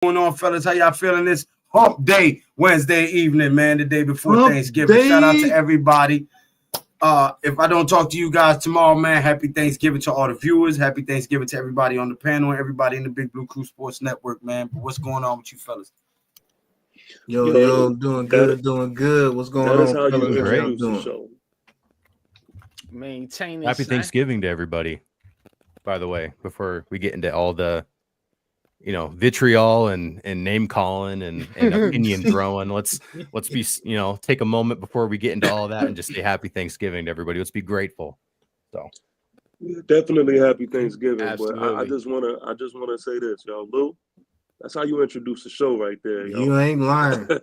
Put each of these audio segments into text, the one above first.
Going on, fellas? How y'all feeling this hump day Wednesday evening, man? The day before Thanksgiving. Shout out to everybody. If I don't talk to you guys tomorrow, man, happy Thanksgiving to all the viewers. Happy Thanksgiving to everybody on the panel and everybody in the Big Blue Crew Sports Network, man. But what's going on with you fellas? Yo, doing good. What's going on? That is how you introduce the show. Maintain Happy Thanksgiving to everybody, by the way, before we get into all the vitriol and name calling and opinion throwing. Let's be, take a moment before we get into all of that and just say happy Thanksgiving to everybody. Let's be grateful. So definitely happy Thanksgiving. Absolutely. But I just wanna say this, y'all. Lou, that's how you introduce the show right there. Yo. You ain't lying. That's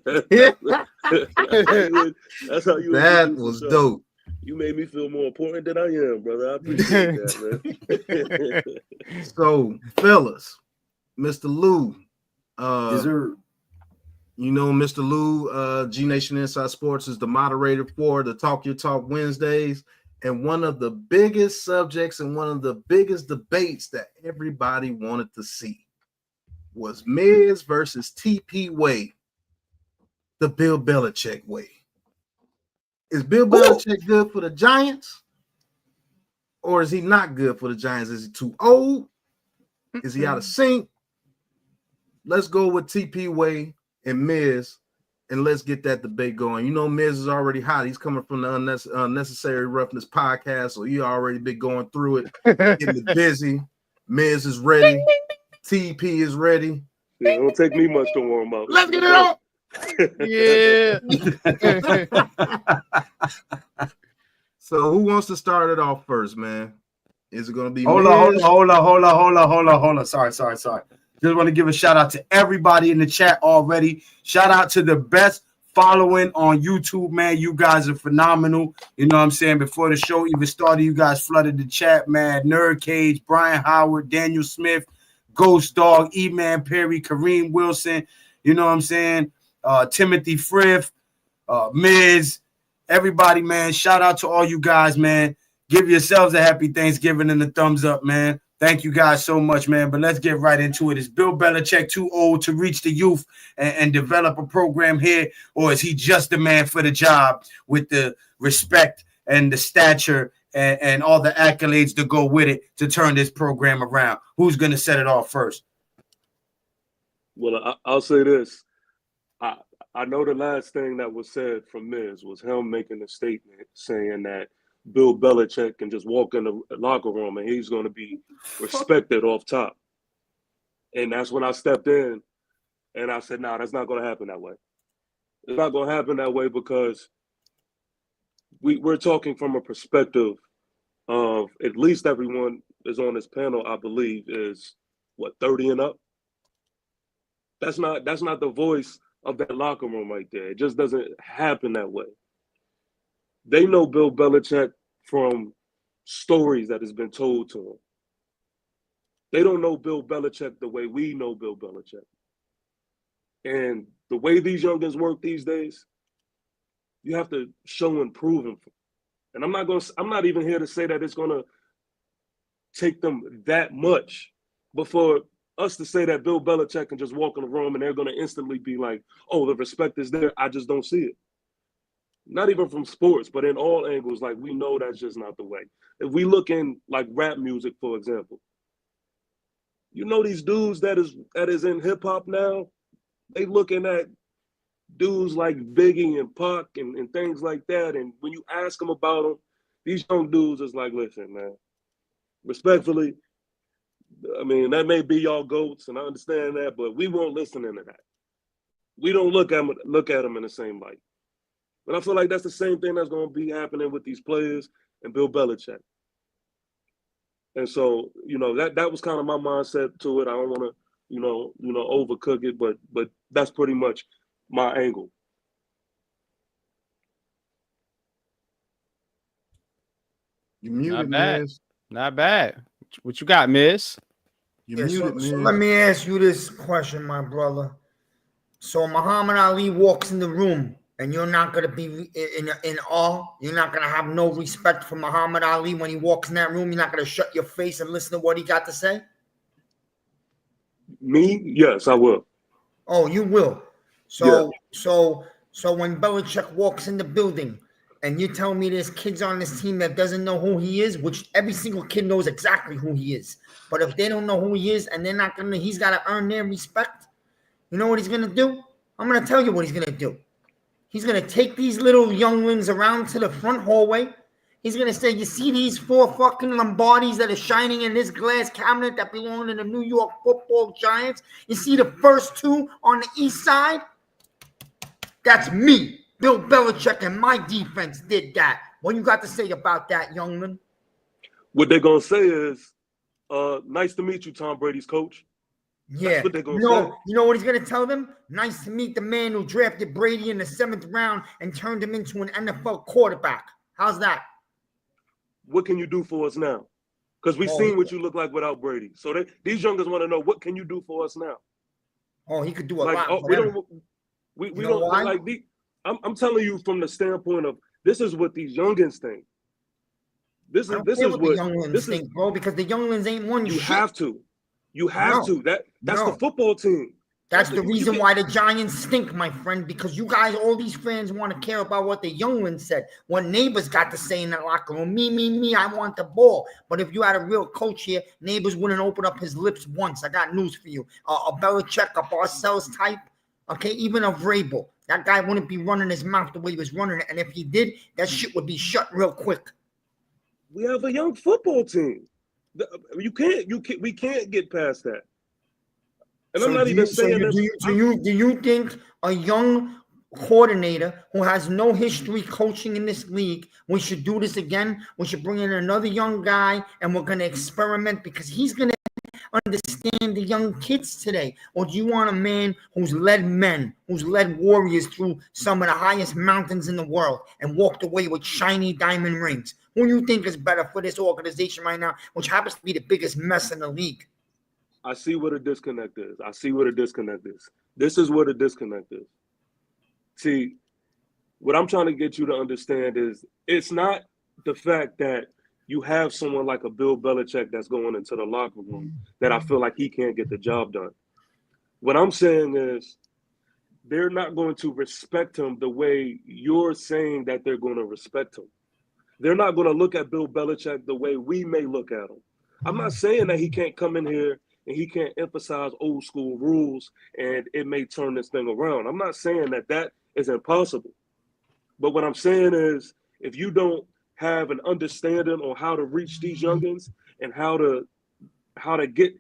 how you. That was dope. You made me feel more important than I am, brother. I appreciate that, man. So, fellas. Mr. Lou, Mr. Lou, GNATION Inside Sports is the moderator for the Talk Your Talk Wednesdays, and one of the biggest subjects and one of the biggest debates that everybody wanted to see was Miz versus TP way, the Bill Belichick way. Is Bill Belichick good for the Giants, or is he not good for the Giants? Is he too old? Is he out of sync? Let's go with TP Way and Miz, and let's get that debate going. You know, Miz is already hot. He's coming from the Unnecessary Roughness podcast, so he already been going through it, getting it busy. Miz is ready. TP is ready. Yeah, it don't take me much to warm up. Let's get it on. Yeah. So who wants to start it off first, man? Is it going to be Hold on. Sorry. Just want to give a shout out to everybody in the chat already. Shout out to the best following on YouTube, man. You guys are phenomenal. You know what I'm saying? Before the show even started, you guys flooded the chat, man. Nerd Cage, Brian Howard, Daniel Smith, Ghost Dog, E-Man Perry, Kareem Wilson. You know what I'm saying? Timothy Frith, Miz, everybody, man. Shout out to all you guys, man. Give yourselves a happy Thanksgiving and a thumbs up, man. Thank you guys so much, man. But let's get right into it. Is Bill Belichick too old to reach the youth and develop a program here? Or is he just the man for the job with the respect and the stature and all the accolades to go with it to turn this program around? Who's going to set it off first? Well, I'll say this. I know the last thing that was said from Miz was him making a statement saying that Bill Belichick can just walk in the locker room and he's going to be respected off top. And that's when I stepped in and I said, nah, that's not going to happen that way. It's not going to happen that way because we're talking from a perspective of at least everyone is on this panel, I believe, is, 30 and up? That's not the voice of that locker room right there. It just doesn't happen that way. They know Bill Belichick from stories that has been told to them. They don't know Bill Belichick the way we know Bill Belichick. And the way these youngins work these days, you have to show and prove them. And I'm not even here to say that it's gonna take them that much, but for us to say that Bill Belichick can just walk in the room and they're gonna instantly be like, oh, the respect is there, I just don't see it. Not even from sports, but in all angles, like we know that's just not the way. If we look in like rap music, for example, you know these dudes that is in hip hop now, they looking at dudes like Biggie and Pac and things like that. And when you ask them about them, these young dudes is like, listen, man, respectfully, I mean, that may be y'all goats, and I understand that, but we won't listen to that. We don't look at them in the same light. But I feel like that's the same thing that's going to be happening with these players and Bill Belichick. And so, that was kind of my mindset to it. I don't want to, overcook it, but that's pretty much my angle. You muted, Miz. Not bad. What you got, Miz? So let me ask you this question, my brother. So Muhammad Ali walks in the room, and you're not going to be in awe. You're not going to have no respect for Muhammad Ali when he walks in that room. You're not going to shut your face and listen to what he got to say? Me? Yes, I will. Oh, you will. So when Belichick walks in the building and you tell me there's kids on this team that doesn't know who he is, which every single kid knows exactly who he is. But if they don't know who he is and they're not gonna, he's got to earn their respect. You know what he's gonna do? I'm gonna tell you what he's gonna do. He's gonna take these little younglings around to the front hallway. He's going to say, you see these 4 fucking Lombardis that are shining in this glass cabinet that belong to the New York Football Giants? You see the first 2 on the east side? That's me. Bill Belichick and my defense did that. What you got to say about that, youngman? What they're going to say is, nice to meet you, Tom Brady's coach. Yeah. That's what they're going to say. You know what he's going to tell them? Nice to meet the man who drafted Brady in the 7th round and turned him into an NFL quarterback. How's that? What can you do for us now? Because we've seen what you look like without Brady. So these youngers want to know, what can you do for us now? Oh, he could do a lot. We don't like. I'm telling you from the standpoint of, this is what these youngins think. This is what the younglings think, bro. Because the younglings ain't won. You have to. That's the football team. That's the reason why the Giants stink, my friend, because you guys, all these fans want to care about what the younglings said, what neighbors got to say in the locker room. Me, I want the ball. But if you had a real coach here, neighbors wouldn't open up his lips once. I got news for you. A Belichick, a Parcells type, okay, even a Vrabel. That guy wouldn't be running his mouth the way he was running it. And if he did, that shit would be shut real quick. We have a young football team. We can't get past that. And I'm not even saying that. Do you think a young coordinator who has no history coaching in this league, we should do this again? We should bring in another young guy and we're going to experiment because he's going to understand the young kids today? Or do you want a man who's led warriors through some of the highest mountains in the world and walked away with shiny diamond rings? Who do you think is better for this organization right now, which happens to be the biggest mess in the league? I see what a disconnect is. This is what a disconnect is. See, what I'm trying to get you to understand is, it's not the fact that you have someone like a Bill Belichick that's going into the locker room that I feel like he can't get the job done. What I'm saying is, they're not going to respect him the way you're saying that they're going to respect him. They're not going to look at Bill Belichick the way we may look at him. I'm not saying that he can't come in here and he can't emphasize old school rules and it may turn this thing around. I'm not saying that is impossible. But what I'm saying is, if you don't have an understanding on how to reach these youngins and how to get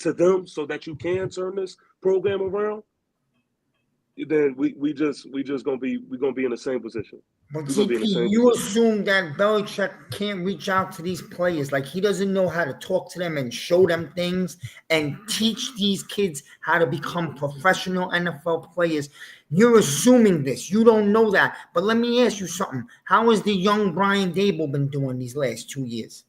to them so that you can turn this program around, then we just gonna be in the same position. But TP, you assume that Belichick can't reach out to these players. Like, he doesn't know how to talk to them and show them things and teach these kids how to become professional NFL players. You're assuming this. You don't know that. But let me ask you something. How has the young Brian Dable been doing these last 2 years?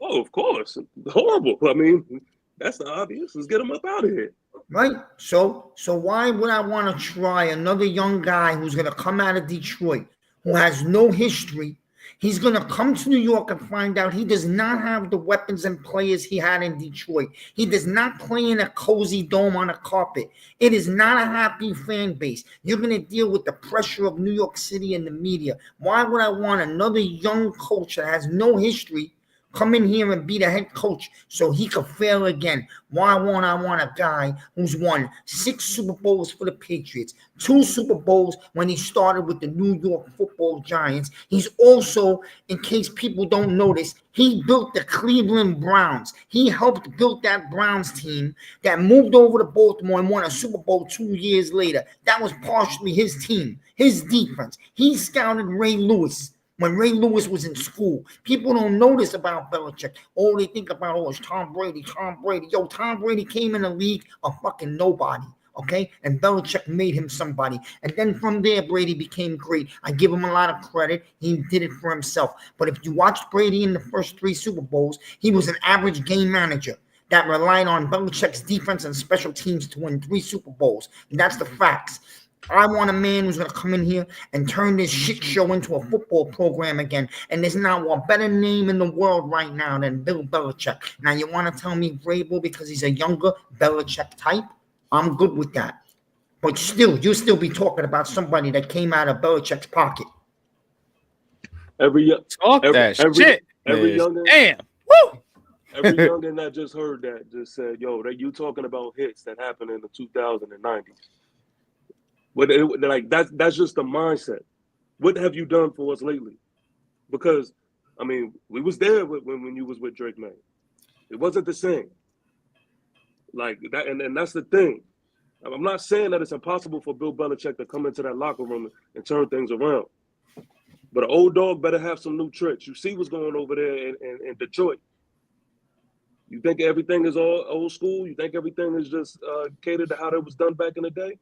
Oh, of course. Horrible. I mean, that's the obvious. Let's get him up out of here. Right? So why would I want to try another young guy who's going to come out of Detroit, who has no history? He's going to come to New York and find out he does not have the weapons and players he had in Detroit. He does not play in a cozy dome on a carpet. It is not a happy fan base. You're going to deal with the pressure of New York City and the media. Why would I want another young coach that has no history come in here and be the head coach so he could fail again? Why won't I want a guy who's won 6 Super Bowls for the Patriots, 2 Super Bowls when he started with the New York Football Giants? He's also, in case people don't notice, he built the Cleveland Browns. He helped build that Browns team that moved over to Baltimore and won a Super Bowl 2 years later. That was partially his team, his defense. He scouted Ray Lewis when Ray Lewis was in school. People don't notice about Belichick. All they think about, is Tom Brady. Yo, Tom Brady came in the league a fucking nobody, okay? And Belichick made him somebody. And then from there, Brady became great. I give him a lot of credit. He did it for himself. But if you watched Brady in the first 3 Super Bowls, he was an average game manager that relied on Belichick's defense and special teams to win 3 Super Bowls. And that's the facts. I want a man who's going to come in here and turn this shit show into a football program again. And there's not one better name in the world right now than Bill Belichick. Now, you want to tell me Vrabel because he's a younger Belichick type? I'm good with that. But still, you'll still be talking about somebody that came out of Belichick's pocket. Every shit. youngin, Damn. Woo! every youngin that just heard that just said, "Yo, that you talking about hits that happened in the 2090s?" But like that's just the mindset. What have you done for us lately? Because I mean, we was there when you was with Drake May. It wasn't the same. Like that, and that's the thing. I'm not saying that it's impossible for Bill Belichick to come into that locker room and turn things around. But an old dog better have some new tricks. You see what's going over there in Detroit. You think everything is all old school? You think everything is just catered to how it was done back in the day?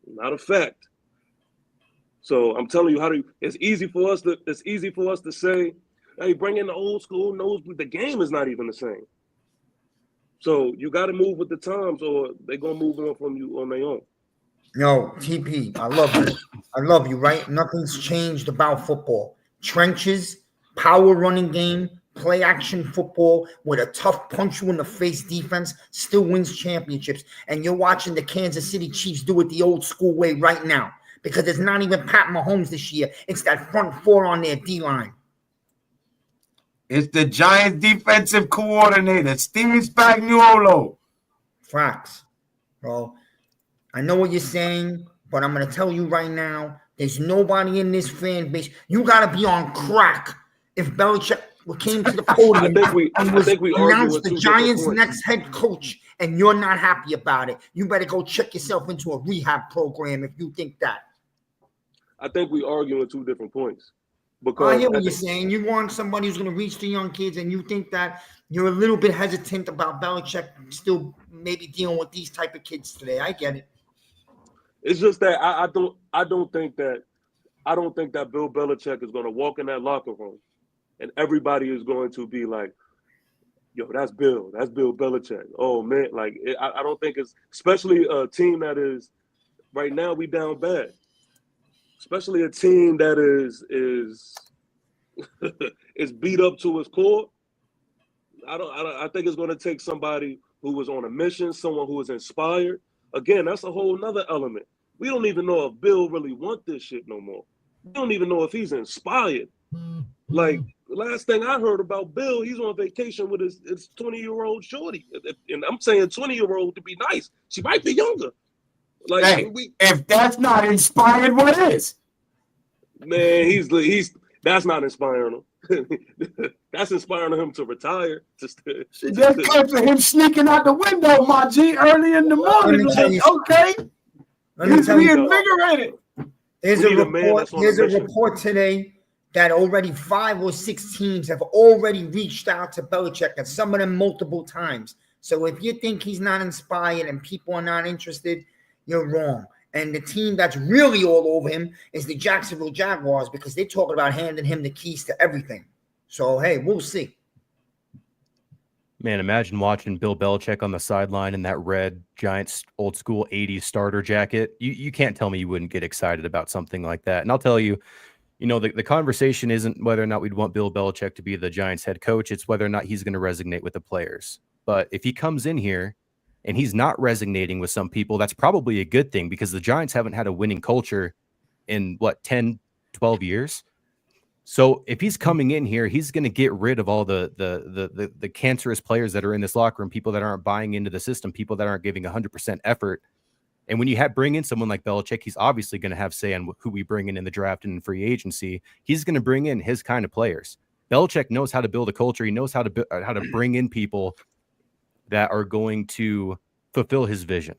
Not a fact. So I'm telling you, it's easy for us to say, hey, bring in the old school. No, the game is not even the same. So you got to move with the times, or they're gonna move on from you on their own. No, TP, I love you. I love you, right? Nothing's changed about football. Trenches, power running game, play action football with a tough punch you in the face defense still wins championships. And you're watching the Kansas City Chiefs do it the old school way right now, because it's not even Pat Mahomes this year. It's that front four on their D-line. It's the Giants defensive coordinator, Steven Spagnuolo. Facts, bro. I know what you're saying, but I'm going to tell you right now, there's nobody in this fan base. You got to be on crack if Belichick came to the podium and we announced the Giants' next head coach, and you're not happy about it. You better go check yourself into a rehab program if you think that. I think we arguing 2 different points. Because I hear what you're saying. You want somebody who's going to reach the young kids, and you think that you're a little bit hesitant about Belichick still maybe dealing with these type of kids today. I get it. It's just that I don't think that Bill Belichick is going to walk in that locker room and everybody is going to be like, yo, that's Bill Belichick. Oh man, like I don't think it's, especially a team that is right now we down bad. Especially a team that is is beat up to its core. I think it's going to take somebody who was on a mission, someone who is inspired. Again, that's a whole nother element. We don't even know if Bill really wants this shit no more. We don't even know if he's inspired. Like, the last thing I heard about Bill, he's on vacation with his 20-year-old shorty. And I'm saying 20-year-old to be nice. She might be younger. Like, hey, if that's not inspired, what is? Man, he's that's not inspiring him. That's inspiring him to retire. Just clips of him sneaking out the window, my G, early in the morning. Like, okay, he's reinvigorated. There's a report today that already 5 or 6 teams have already reached out to Belichick, and some of them multiple times. So if you think he's not inspired and people are not interested, you're wrong. And the team that's really all over him is the Jacksonville Jaguars, because they're talking about handing him the keys to everything. So, hey, we'll see. Man, imagine watching Bill Belichick on the sideline in that red Giants old school 80s starter jacket. You can't tell me you wouldn't get excited about something like that. And I'll tell you, the conversation isn't whether or not we'd want Bill Belichick to be the Giants head coach. It's whether or not he's going to resonate with the players. But if he comes in here and he's not resonating with some people, that's probably a good thing, because the Giants haven't had a winning culture in 10, 12 years. So if he's coming in here, he's going to get rid of all the cancerous players that are in this locker room, people that aren't buying into the system, people that aren't giving 100% effort. And when you bring in someone like Belichick, he's obviously going to have say on who we bring in the draft and in free agency. He's going to bring in his kind of players. Belichick knows how to build a culture. He knows how to bring in people that are going to fulfill his vision.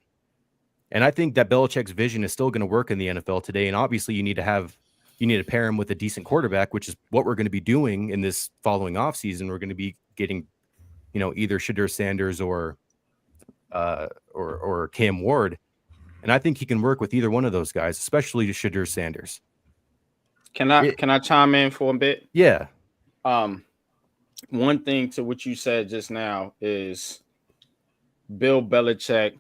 And I think that Belichick's vision is still going to work in the NFL today. And obviously you need to pair him with a decent quarterback, which is what we're going to be doing in this following offseason. We're going to be getting, either Shadur Sanders or Cam Ward. And I think he can work with either one of those guys, especially Shadur Sanders. Can I chime in for a bit? Yeah. One thing to what you said just now is Bill Belichick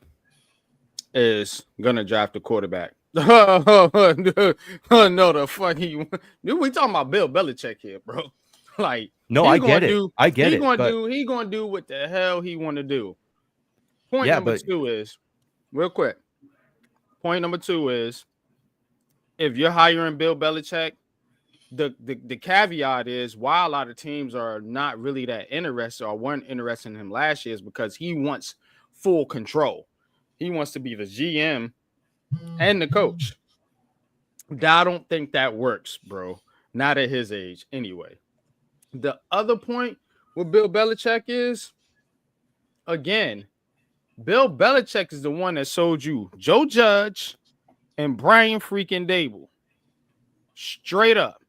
is gonna draft a quarterback. No, the fuck we talking about Bill Belichick here, bro. Like, no, I get it. He's gonna do what the hell he want to do. Point number 2 is real quick. Point number 2 is if you're hiring Bill Belichick, the caveat is why a lot of teams are not really that interested or weren't interested in him last year is because he wants full control. He wants to be the GM and the coach. I don't think that works, bro. Not at his age, anyway. The other point with Bill Belichick is, again, Bill Belichick is the one that sold you Joe Judge and Brian freaking Dable. Straight up.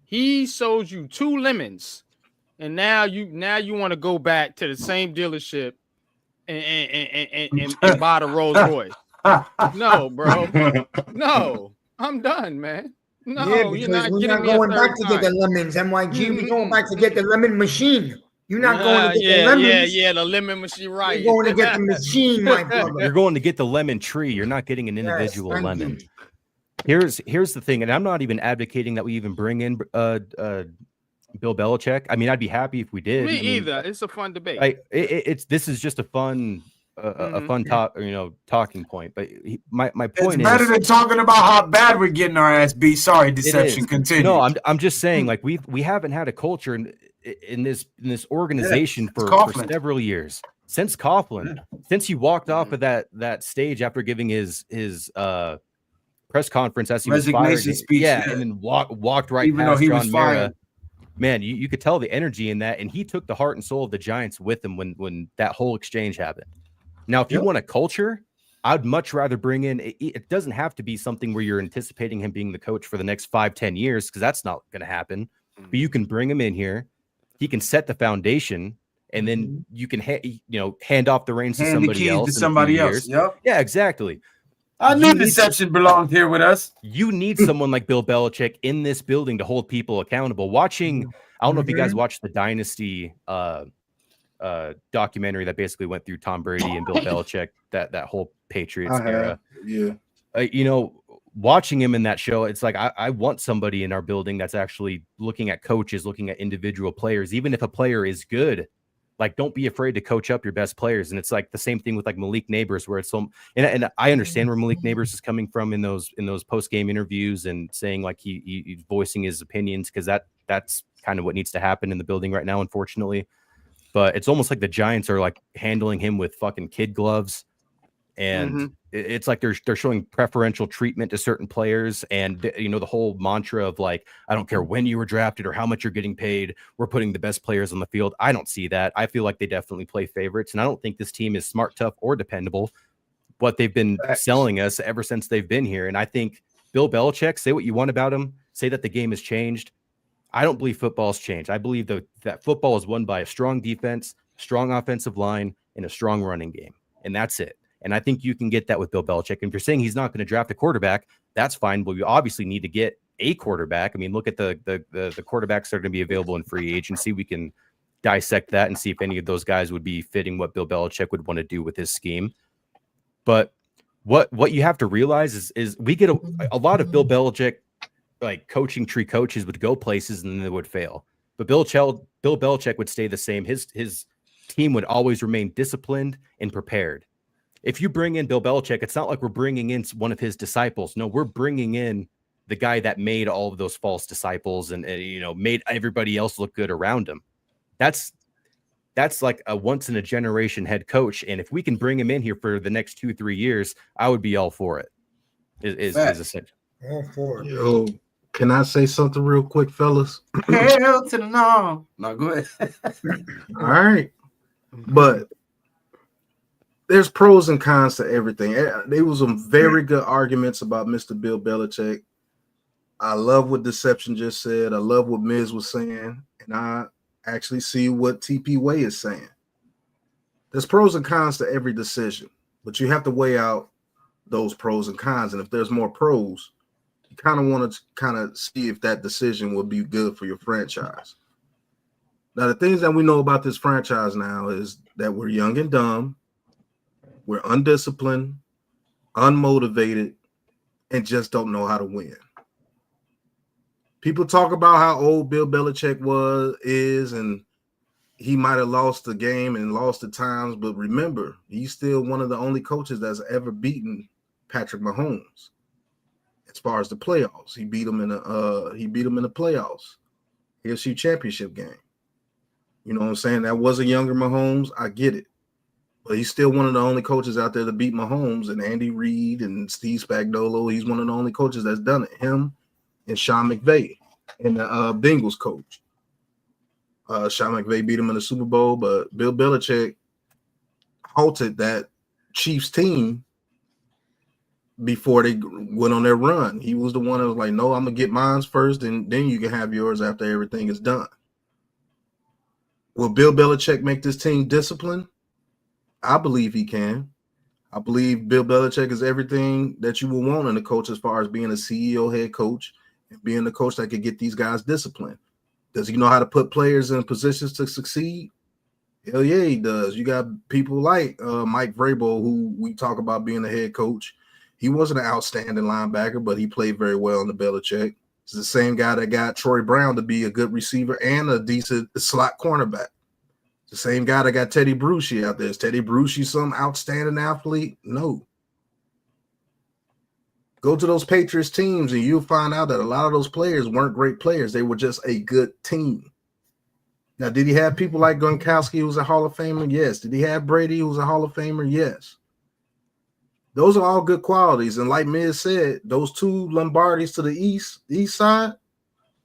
He sold you 2 lemons, and now you want to go back to the same dealership and buy the Rolls Royce. No, bro. No, I'm done, man. No, Yeah, because you're not we're getting not me a going third back to get the time. lemons. MYG, we're going back to get the lemon machine. You're not going to get the lemons. Yeah, the lemon machine, right? You're going to get the machine, my brother. You're going to get the lemon tree. You're not getting an individual thank lemon. you. Here's the thing, and I'm not even advocating that we even bring in Bill Belichick. I mean, I'd be happy if we did. Me I mean, either. It's a fun debate. This is just a fun talk, talking point. But my point it's better is, than talking about how bad we're getting our ass beat. Sorry, deception. Continue. No, I'm just saying, like we haven't had a culture in this organization for several years since Coughlin, since he walked off of that stage after giving his press conference as he was fired, speech, and then walked right even past though he John was fired. Mara. Man, you could tell the energy in that, and he took the heart and soul of the Giants with him when that whole exchange happened. Now, if you want a culture, I'd much rather bring in. It doesn't have to be something where you're anticipating him being the coach for the next 5-10 years, because that's not going to happen. But you can bring him in here. He can set the foundation, and then you can hand off the reins to somebody else. Yep. Yeah, exactly. I knew deception belonged here with us. You need someone like Bill Belichick in this building to hold people accountable. I don't know if you guys watched the Dynasty documentary that basically went through Tom Brady and Bill Belichick, that whole Patriots era. Yeah. Watching him in that show, it's like I want somebody in our building that's actually looking at coaches, looking at individual players. Even if a player is good, like, don't be afraid to coach up your best players. And it's like the same thing with like Malik Neighbors, where it's and I understand where Malik Neighbors is coming from in those post-game interviews and saying like he's voicing his opinions, because that's kind of what needs to happen in the building right now, unfortunately. But it's almost like the Giants are like handling him with fucking kid gloves. And it's like they're showing preferential treatment to certain players, and the whole mantra of like, I don't care when you were drafted or how much you're getting paid, we're putting the best players on the field. I don't see that. I feel like they definitely play favorites, and I don't think this team is smart, tough, or dependable. What they've been selling us ever since they've been here, and I think Bill Belichick, say what you want about him, say that the game has changed. I don't believe football's changed. I believe that football is won by a strong defense, strong offensive line, and a strong running game, and that's it. And I think you can get that with Bill Belichick. And if you're saying he's not going to draft a quarterback, that's fine. But we obviously need to get a quarterback. I mean, look at the quarterbacks that are going to be available in free agency. We can dissect that and see if any of those guys would be fitting what Bill Belichick would want to do with his scheme. But what you have to realize is we get a lot of Bill Belichick like coaching tree coaches would go places and then they would fail. But Bill Belichick would stay the same. His team would always remain disciplined and prepared. If you bring in Bill Belichick, it's not like we're bringing in one of his disciples. No, we're bringing in the guy that made all of those false disciples and made everybody else look good around him. That's like a once in a generation head coach. And if we can bring him in here for the next 2-3 years, I would be all for it. Is essential. All for it. Yo, can I say something real quick, fellas? Hell to the no. No, go ahead. All right. But there's pros and cons to everything. There was some very good arguments about Mr. Bill Belichick. I love what Deception just said. I love what Miz was saying. And I actually see what TP Way is saying. There's pros and cons to every decision, but you have to weigh out those pros and cons. And if there's more pros, you kind of want to see if that decision will be good for your franchise. Now, the things that we know about this franchise now is that we're young and dumb. We're undisciplined, unmotivated, and just don't know how to win. People talk about how old Bill Belichick is, and he might have lost the game and lost at times, but remember, he's still one of the only coaches that's ever beaten Patrick Mahomes as far as the playoffs. He beat him in the playoffs, AFC Championship game. You know what I'm saying? That was a younger Mahomes. I get it. But he's still one of the only coaches out there to beat Mahomes, and Andy Reid and Steve Spagnuolo. He's one of the only coaches that's done it. Him and Sean McVay and the Bengals coach. Sean McVay beat him in the Super Bowl, but Bill Belichick halted that Chiefs team before they went on their run. He was the one that was like, no, I'm going to get mine first, and then you can have yours after everything is done. Will Bill Belichick make this team disciplined? I believe he can. I believe Bill Belichick is everything that you will want in a coach as far as being a CEO head coach and being the coach that could get these guys disciplined. Does he know how to put players in positions to succeed? Hell yeah, he does. You got people like Mike Vrabel, who we talk about being the head coach. He wasn't an outstanding linebacker, but he played very well in the Belichick. It's the same guy that got Troy Brown to be a good receiver and a decent slot cornerback. The same guy that got Teddy Bruschi out there. Is Teddy Bruschi some outstanding athlete? No. Go to those Patriots teams and you'll find out that a lot of those players weren't great players. They were just a good team. Now, did he have people like Gronkowski, who was a Hall of Famer? Yes. Did he have Brady, who was a Hall of Famer? Yes. Those are all good qualities. And like Miz said, those two Lombardis to the east side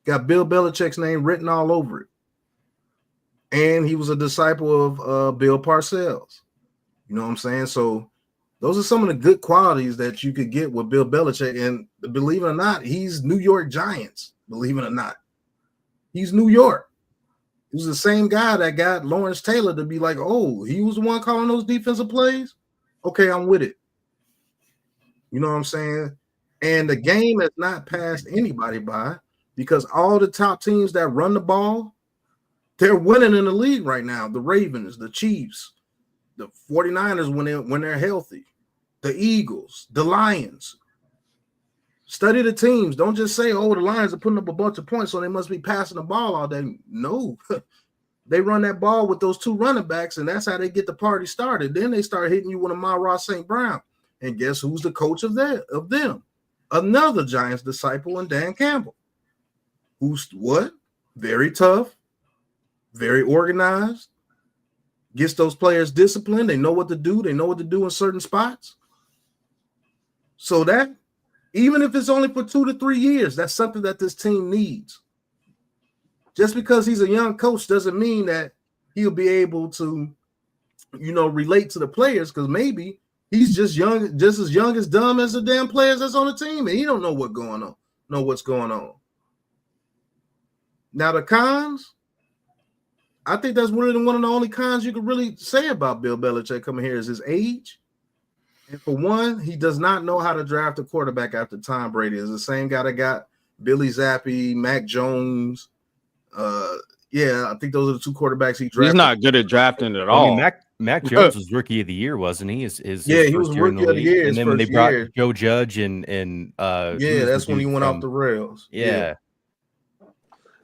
got Bill Belichick's name written all over it. And he was a disciple of Bill Parcells. You know what I'm saying? So those are some of the good qualities that you could get with Bill Belichick. And believe it or not, he's New York Giants, believe it or not. He's New York. He was the same guy that got Lawrence Taylor to be like, oh, he was the one calling those defensive plays? Okay, I'm with it. You know what I'm saying? And the game has not passed anybody by because all the top teams that run the ball, they're winning in the league right now. The Ravens, the Chiefs, the 49ers when they're healthy, the Eagles, the Lions. Study the teams. Don't just say, oh, the Lions are putting up a bunch of points, so they must be passing the ball all day. No. They run that ball with those two running backs, and that's how they get the party started. Then they start hitting you with a Amon-Ra St. Brown. And guess who's the coach of them? Another Giants disciple and Dan Campbell. Who's what? Very tough, very organized, gets those players disciplined. They know what to do. They know what to do in certain spots. So that, even if it's only for 2 to 3 years, that's something that this team needs. Just because he's a young coach doesn't mean that he'll be able to, relate to the players, because maybe he's just young, just as young as dumb as the damn players that's on the team, and he don't know what's going on. Now the cons, I think that's really one of the only cons you could really say about Bill Belichick coming here is his age. And for one, he does not know how to draft a quarterback after Tom Brady. It's the same guy that got Billy Zappi, Mac Jones. I think those are the two quarterbacks he drafted. He's not good at drafting at all. I mean, Mac Jones was rookie of the year, wasn't he? His he was rookie of the year. And then when they brought Joe Judge and that's when he went off the rails. Yeah.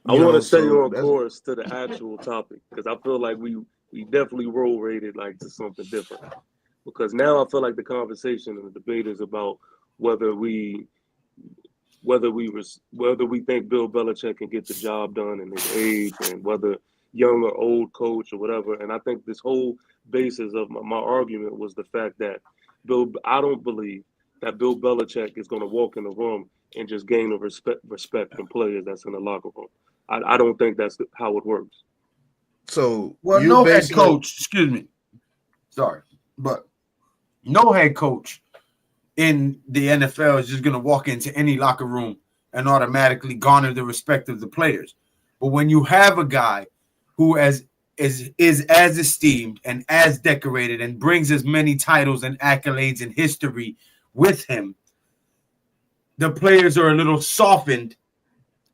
I want to stay on course to the actual topic because I feel like we definitely roll rated like to something different. Because now I feel like the conversation and the debate is about whether we think Bill Belichick can get the job done in his age and whether young or old coach or whatever. And I think this whole basis of my argument was the fact that I don't believe that Bill Belichick is going to walk in the room and just gain a respect from players that's in the locker room. I don't think that's how it works. So, no head coach, excuse me. Sorry, but no head coach in the NFL is just going to walk into any locker room and automatically garner the respect of the players. But when you have a guy who is as esteemed and as decorated and brings as many titles and accolades in history with him, the players are a little softened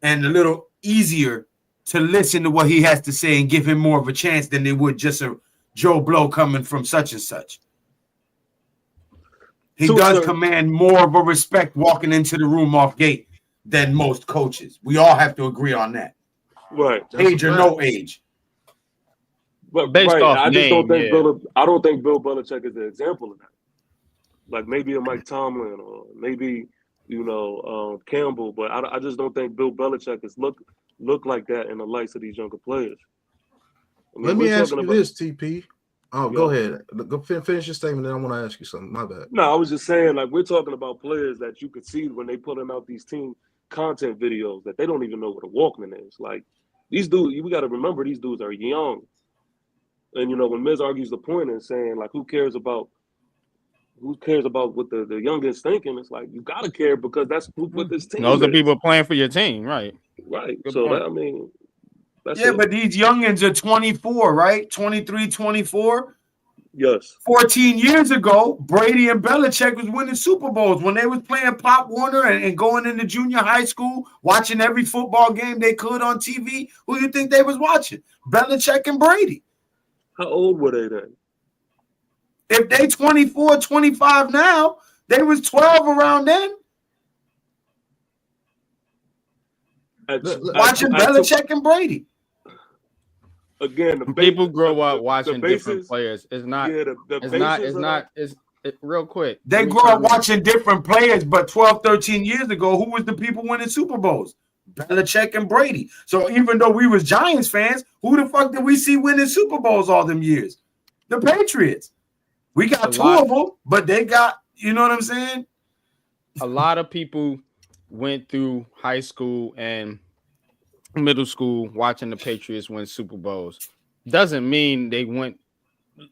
and a little easier to listen to what he has to say and give him more of a chance than they would just a Joe Blow coming from such and such. He does command more of a respect walking into the room off gate than most coaches. We all have to agree on that. Right. Age or no age. But based right, off I just don't name, think yeah. I don't think Bill Belichick is an example of that. Like maybe a Mike Tomlin or maybe Campbell, but I just don't think Bill Belichick is look like that in the lights of these younger players. I mean, Let me we're ask talking you about this, TP. Oh, go yeah. ahead. Go finish your statement. Then I want to ask you something. My bad. No, I was just saying, like, we're talking about players that you could see when they putting out these team content videos that they don't even know what a Walkman is. Like, these dudes, we got to remember these dudes are young. And, when Miz argues the point and saying, like, who cares about what the youngest thinking? It's like, you got to care because that's what this team Those are is. people playing for your team, right? Right. Good So, point. that's Yeah, it. but these youngins are 24, right? 23, 24. Yes. 14 years ago, Brady and Belichick was winning Super Bowls when they was playing Pop Warner and going into junior high school, watching every football game they could on TV. Who do you think they was watching? Belichick and Brady. How old were they then? If they 24, 25 now, they was 12 around then. Watching Belichick and Brady. Again, people grow up watching different players. It's not. Yeah, It's real quick. They grow up watching different players, but 12, 13 years ago, who was the people winning Super Bowls? Belichick and Brady. So even though we was Giants fans, who the fuck did we see winning Super Bowls all them years? The Patriots. We got two of them, but they got, you know what I'm saying? A lot of people went through high school and middle school watching the Patriots win Super Bowls. Doesn't mean they went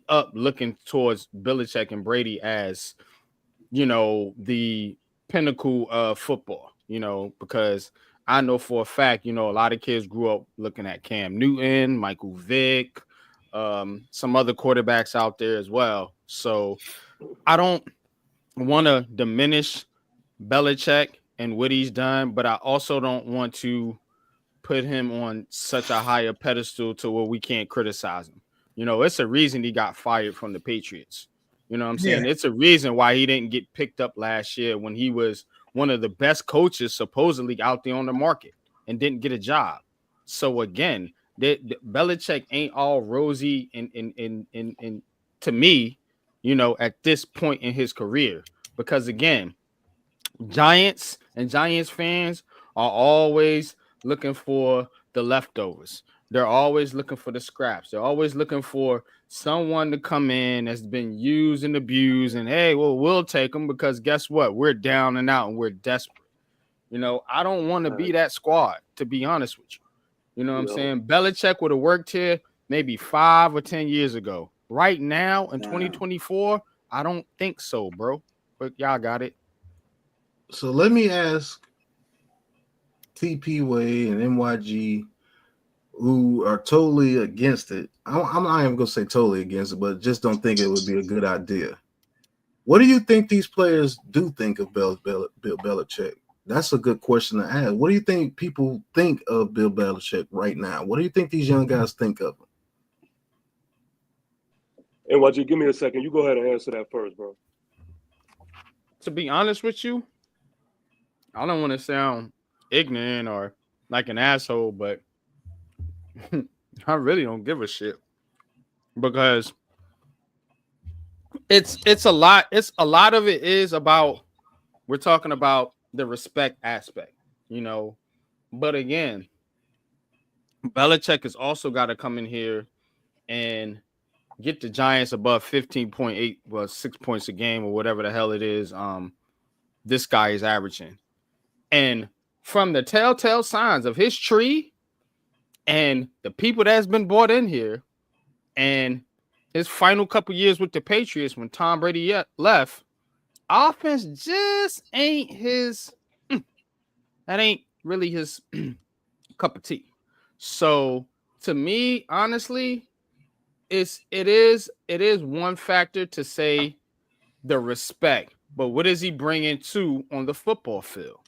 up looking towards Belichick and Brady as, the pinnacle of football, because I know for a fact, a lot of kids grew up looking at Cam Newton, Michael Vick, some other quarterbacks out there as well. So I don't want to diminish Belichick and what he's done, but I also don't want to put him on such a higher pedestal to where we can't criticize him. It's a reason he got fired from the Patriots. You know what I'm saying? Yeah. It's a reason why he didn't get picked up last year when he was one of the best coaches supposedly out there on the market and didn't get a job. So again, Belichick ain't all rosy and to me, at this point in his career, because again, Giants and Giants fans are always looking for the leftovers. They're always looking for the scraps. They're always looking for someone to come in that's been used and abused. And hey, well, we'll take them because guess what? We're down and out and we're desperate. I don't want to be that squad, to be honest with you. You know what I'm saying? Belichick would have worked here maybe 5 or 10 years ago. Right now in 2024, I don't think so, bro. But y'all got it. So let me ask TP Way and MYG, who are totally against it. I'm not even gonna say totally against it, but just don't think it would be a good idea. What do you think these players do think of Bill Belichick? That's a good question to ask. What do you think people think of Bill Belichick right now? What do you think these young guys think of him? MYG, give me a second. You go ahead and answer that first, bro. To be honest with you, I don't want to sound ignorant or like an asshole, but I really don't give a shit because it's a lot. It's a lot of it is about, we're talking about the respect aspect, but again, Belichick has also got to come in here and get the Giants above 15.8, well, 6 points a game or whatever the hell it is. This guy is averaging. And from the telltale signs of his tree and the people that's been brought in here and his final couple years with the Patriots when Tom Brady left, offense just ain't his. That ain't really his cup of tea. So to me, honestly, it is one factor to say the respect, but what is he bringing to on the football field?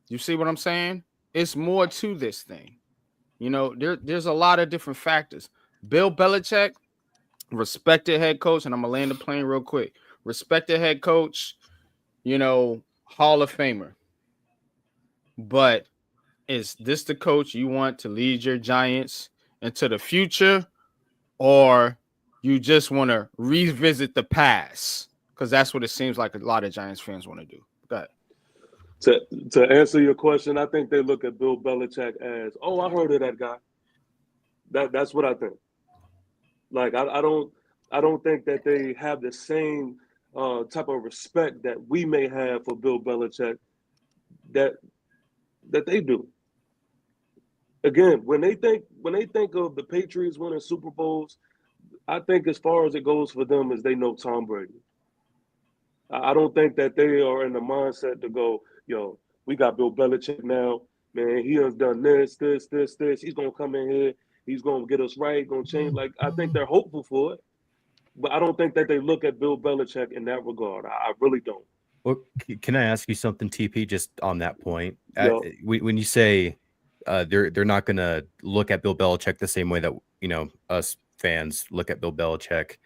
You see what I'm saying? It's more to this thing. There's a lot of different factors. Bill Belichick, respected head coach, and I'm going to land the plane real quick. Respected head coach, Hall of Famer. But is this the coach you want to lead your Giants into the future? or you just want to revisit the past? Because that's what it seems like a lot of Giants fans want to do. Go ahead. To answer your question, I think they look at Bill Belichick as, oh, I heard of that guy. That's what I think. Like I don't think that they have the same type of respect that we may have for Bill Belichick that they do. Again, when they think of the Patriots winning Super Bowls, I think as far as it goes for them is they know Tom Brady. I don't think that they are in the mindset to go, yo, we got Bill Belichick now. Man, he has done this. He's gonna come in here. He's gonna get us right. Gonna change. Like I think they're hopeful for it, but I don't think that they look at Bill Belichick in that regard. I really don't. Well, can I ask you something, TP? Just on that point, Yo. when you say they're not gonna look at Bill Belichick the same way that us fans look at Bill Belichick,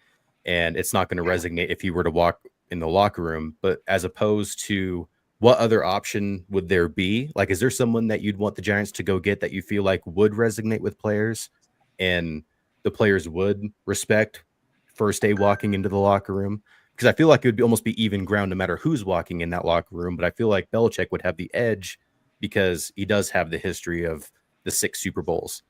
and it's not going to resonate if you were to walk in the locker room, but as opposed to what other option would there be? Like, is there someone that you'd want the Giants to go get that you feel like would resonate with players and the players would respect first day walking into the locker room? Because I feel like it would almost be even ground no matter who's walking in that locker room, but I feel like Belichick would have the edge because he does have the history of the 6 Super Bowls.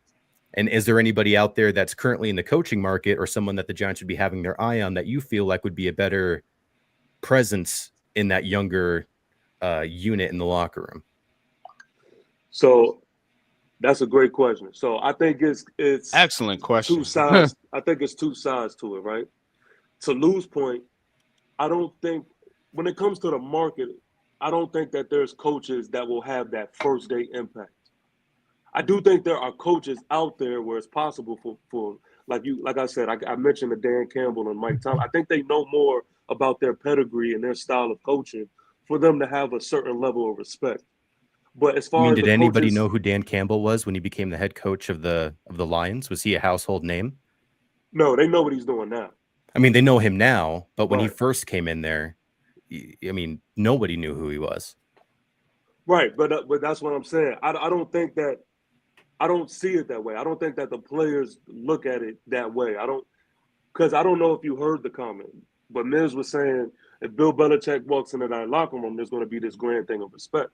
And is there anybody out there that's currently in the coaching market or someone that the Giants would be having their eye on that you feel like would be a better presence in that younger unit in the locker room? So that's a great question. So I think it's excellent question. 2 sides. I think it's 2 sides to it, right? To Lou's point, I don't think when it comes to the market, I don't think that there's coaches that will have that first day impact. I do think there are coaches out there where it's possible for like I said, I mentioned the Dan Campbell and Mike Tomlin. I think they know more about their pedigree and their style of coaching for them to have a certain level of respect. But as far as did anybody know who Dan Campbell was when he became the head coach of the Lions? Was he a household name? No, they know what he's doing now. I mean, they know him now, but when he first came in there, I mean, nobody knew who he was. Right, but that's what I'm saying. I don't think that. I don't see it that way. I don't think that the players look at it that way. Because I don't know if you heard the comment, but Miz was saying if Bill Belichick walks into that locker room, there's going to be this grand thing of respect.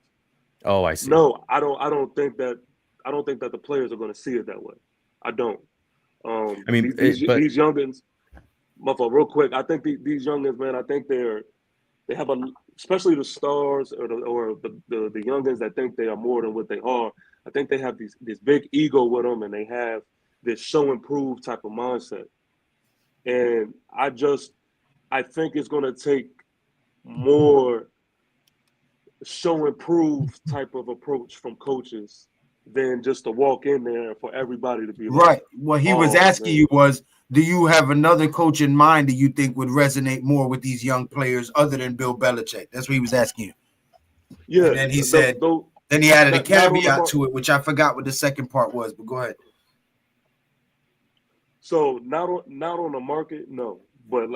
Oh, I see. No, I don't think that. I don't think that the players are going to see it that way. I don't. I mean, these youngins, real quick. I think these youngins, man. I think they have especially the stars or the youngins that think they are more than what they are. I think they have this big ego with them, and they have this show and prove type of mindset. And I think it's going to take more show and prove type of approach from coaches than just to walk in there for everybody to be right. What he was asking you was, do you have another coach in mind that you think would resonate more with these young players other than Bill Belichick? That's what he was asking you. Yeah. And then he said, then he added a caveat to it, which I forgot what the second part was, but go ahead. So not on the market, no. But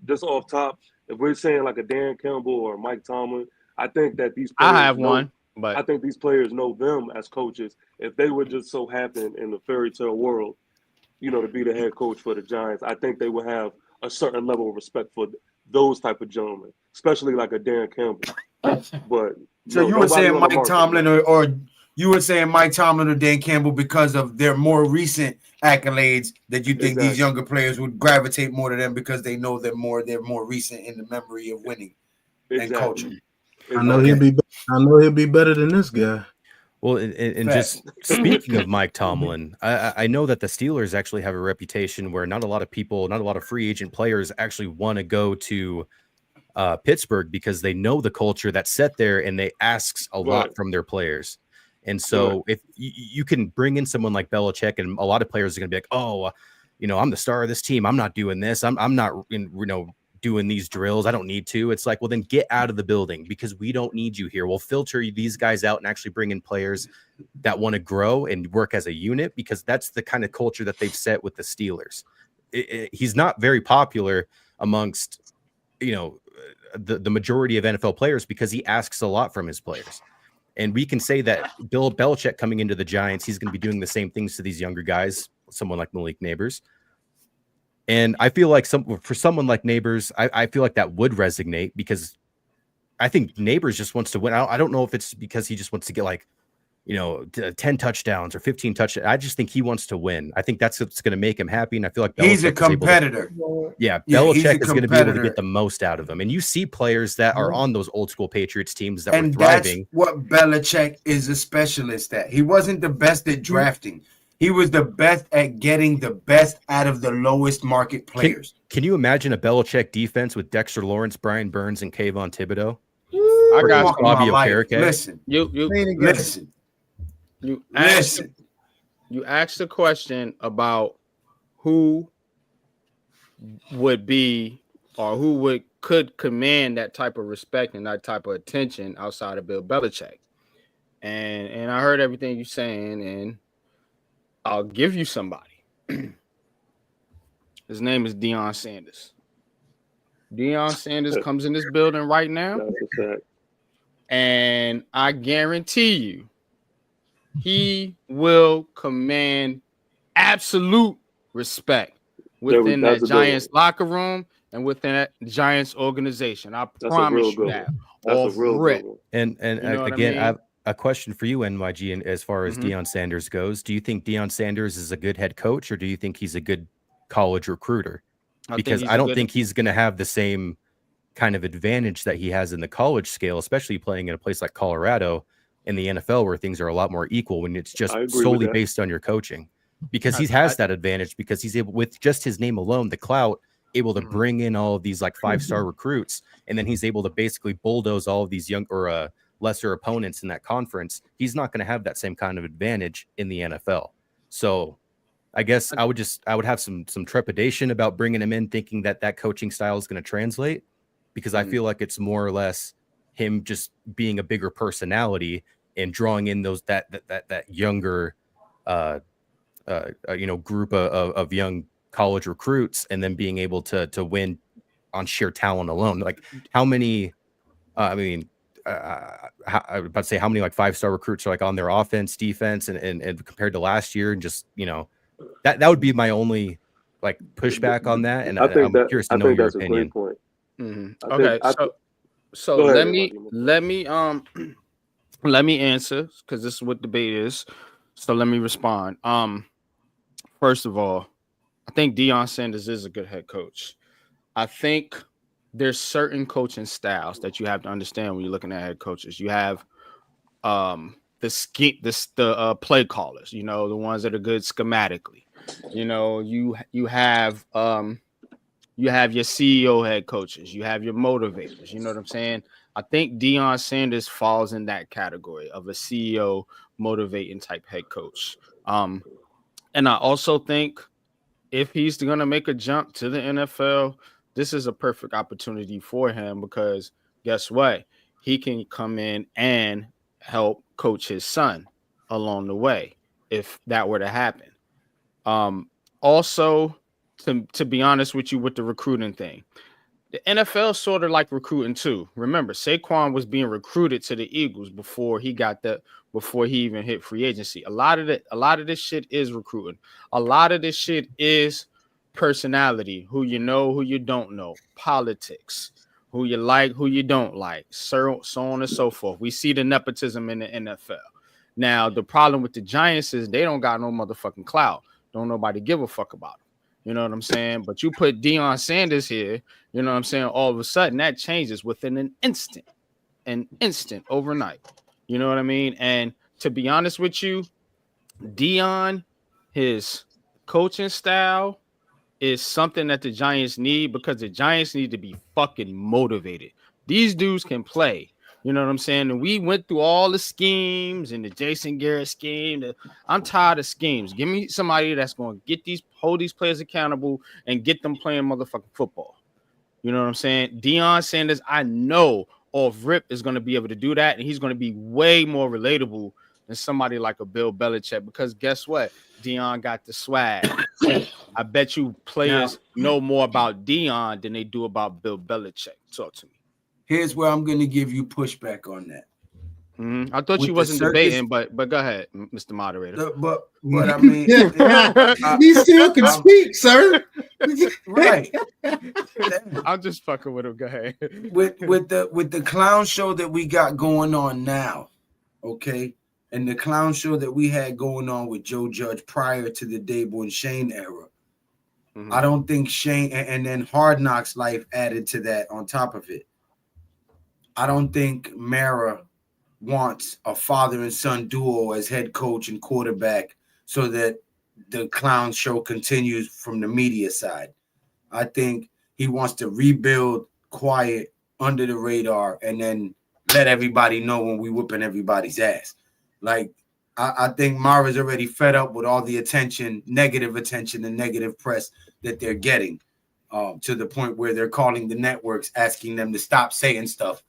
just off top, if we're saying like a Dan Campbell or Mike Tomlin, I think that these players I think these players know them as coaches. If they would just so happen in the fairy tale world, to be the head coach for the Giants, I think they would have a certain level of respect for those type of gentlemen, especially like a Dan Campbell. But so you were saying Mike Tomlin or you were saying Mike Tomlin or Dan Campbell because of their more recent accolades that you think these younger players would gravitate more to them because they know them more. They're more recent in the memory of winning and coaching. I know he'll be better than this guy. Well, and just speaking of Mike Tomlin, I know that the Steelers actually have a reputation where not a lot of free agent players actually want to go to Pittsburgh because they know the culture that's set there and they asks a lot from their players. And so if you can bring in someone like Belichick, and a lot of players are going to be like, oh, I'm the star of this team. I'm not doing this. I'm not, doing these drills. I don't need to. It's like, well, then get out of the building because we don't need you here. We'll filter these guys out and actually bring in players that want to grow and work as a unit because that's the kind of culture that they've set with the Steelers. He's not very popular amongst, the majority of NFL players because he asks a lot from his players. And we can say that Bill Belichick coming into the Giants, he's going to be doing the same things to these younger guys, someone like Malik Neighbors. And I feel like for someone like Neighbors, I feel like that would resonate because I think Neighbors just wants to win. I don't know if it's because he just wants to get like, 10 touchdowns or 15 touchdowns. I just think he wants to win. I think that's what's going to make him happy. And I feel like he's a competitor. Belichick is going to be able to get the most out of him. And you see players that are on those old school Patriots teams that were thriving. That's what Belichick is a specialist at. He wasn't the best at drafting. He was the best at getting the best out of the lowest market players. Can you imagine a Belichick defense with Dexter Lawrence, Brian Burns, and Kayvon Thibodeau? I got Listen. You asked the question about who would be or who could command that type of respect and that type of attention outside of Bill Belichick. And I heard everything you're saying, and I'll give you somebody. His name is Deion Sanders. Deion Sanders comes in this building right now, and I guarantee you he will command absolute respect within that Giants locker room and within that Giants organization. I promise you that. That's a real good one. And again, I have a question for you, NYG, and as far as Deion Sanders goes, do you think Deion Sanders is a good head coach, or do you think he's a good college recruiter? Because I don't think he's going to have the same kind of advantage that he has in the college scale, especially playing in a place like Colorado in the NFL where things are a lot more equal when it's just solely based on your coaching. Because he has that advantage because he's able, with just his name alone, the clout, able to bring in all of these like 5-star recruits, and then he's able to basically bulldoze all of these young or lesser opponents in that conference. He's not going to have that same kind of advantage in the NFL. So I guess I would have some trepidation about bringing him in, thinking that coaching style is going to translate, because I feel like it's more or less him just being a bigger personality and drawing in those that younger group of young college recruits, and then being able to win on sheer talent alone. Like how many I was about to say how many like 5-star recruits are like on their offense, defense, and compared to last year, and just that would be my only like pushback on that. And I'm curious to know your opinion. Okay, so let me answer, because this is what debate is. So let me respond. First of all, I think Deion Sanders is a good head coach. I think there's certain coaching styles that you have to understand when you're looking at head coaches. You have the play callers, the ones that are good schematically. You have your CEO head coaches, you have your motivators. You know what I'm saying? I think Deion Sanders falls in that category of a CEO motivating type head coach. And I also think if he's going to make a jump to the NFL, this is a perfect opportunity for him, because guess what? He can come in and help coach his son along the way if that were to happen. Also, to be honest with you with the recruiting thing, the NFL is sort of like recruiting too. Remember, Saquon was being recruited to the Eagles before he even hit free agency. A lot of this shit is recruiting. A lot of this shit is personality, who you know, who you don't know, politics, who you like, who you don't like, so on and so forth. We see the nepotism in the NFL. Now, the problem with the Giants is they don't got no motherfucking clout. Don't nobody give a fuck about them. You know what I'm saying? But you put Deion Sanders here, you know what I'm saying? All of a sudden, that changes within an instant, overnight. You know what I mean? And to be honest with you, Deion, his coaching style is something that the Giants need, because the Giants need to be fucking motivated. These dudes can play. You know what I'm saying? And we went through all the schemes and the Jason Garrett scheme. I'm tired of schemes. Give me somebody that's going to hold these players accountable and get them playing motherfucking football. You know what I'm saying? Deion Sanders, I know off rip is going to be able to do that, and he's going to be way more relatable than somebody like a Bill Belichick, because guess what? Deion got the swag. I bet you players know more about Deion than they do about Bill Belichick. Talk to me. Here's where I'm going to give you pushback on that. I thought you wasn't debating, but go ahead, Mr. Moderator. But I mean, he still can speak, sir. Right. I'm just fucking with him. Go ahead. with the clown show that we got going on now, okay, and the clown show that we had going on with Joe Judge prior to the Dable and Shane era, I don't think Shane and then Hard Knocks Life added to that on top of it. I don't think Mara wants a father and son duo as head coach and quarterback so that the clown show continues from the media side. I think he wants to rebuild quiet under the radar and then let everybody know when we whooping everybody's ass. Like, I think Mara's already fed up with all the attention, negative attention and negative press that they're getting, to the point where they're calling the networks, asking them to stop saying stuff.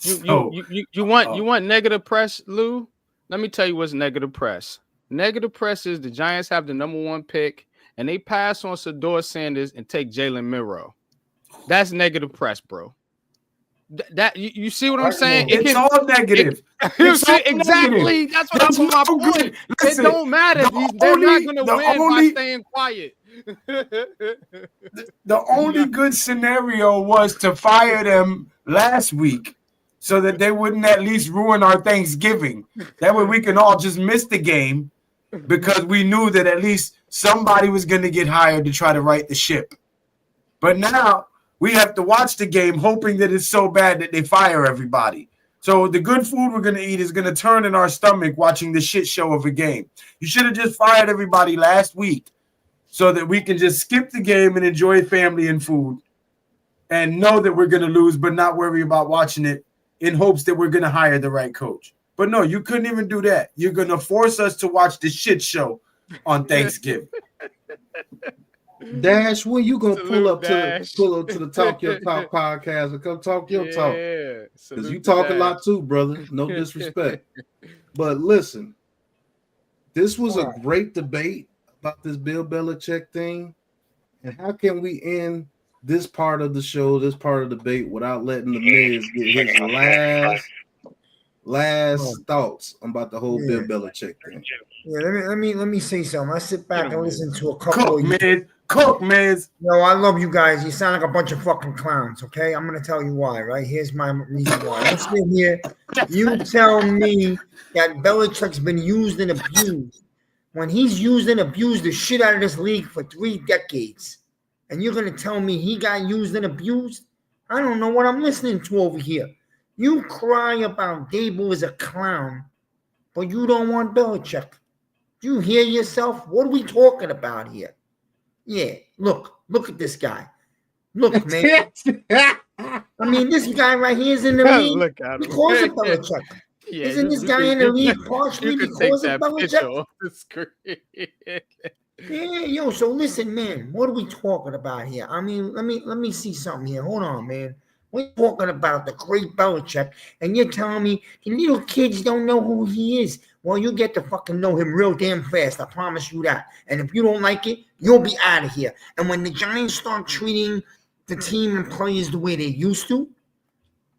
You want negative press, Lou? Let me tell you what's negative press. Negative press is the Giants have the #1 pick and they pass on Sador Sanders and take Jalen Milroe. That's negative press, bro. That you see what I'm saying? It's all negative. Exactly. That's what I'm my point. Listen, it don't matter. They're not going to win by staying quiet. The only good scenario was to fire them last week so that they wouldn't at least ruin our Thanksgiving. That way we can all just miss the game because we knew that at least somebody was going to get hired to try to right the ship. But now we have to watch the game hoping that it's so bad that they fire everybody. So the good food we're going to eat is going to turn in our stomach watching the shit show of a game. You should have just fired everybody last week so that we can just skip the game and enjoy family and food and know that we're going to lose but not worry about watching it in hopes that we're going to hire the right coach. But no, you couldn't even do that. You're going to force us to watch the shit show on Thanksgiving. Dash, when you gonna pull up to the Talk Your Talk podcast and come talk your talk? Because you talk a lot too, brother. No disrespect. But listen, this was a great debate about this Bill Belichick thing. And how can we end this part of the show, this part of the debate, without letting the Miz get his last thoughts about the whole Bill Belichick thing? Yeah, let me say something. I sit back and listen to a couple Cook, Miz. No, I love you guys. You sound like a bunch of fucking clowns, okay? I'm going to tell you why, right? Here's my reason why. Listen here. You tell me that Belichick's been used and abused when he's used and abused the shit out of this league for 3 decades. And you're going to tell me he got used and abused? I don't know what I'm listening to over here. You cry about Dable as a clown, but you don't want Belichick. Do you hear yourself? What are we talking about here? Yeah, look at this guy. Look, man. I mean, this guy right here is in the league look at him. because of Belichick. Yeah, isn't this guy in the league partially because of Belichick? Yeah, yo, so listen, man, what are we talking about here? I mean, let me see something here. Hold on, man. We're talking about the great Belichick, and you're telling me the little kids don't know who he is. Well, you get to fucking know him real damn fast. I promise you that. And if you don't like it, you'll be out of here. And when the Giants start treating the team and players the way they used to,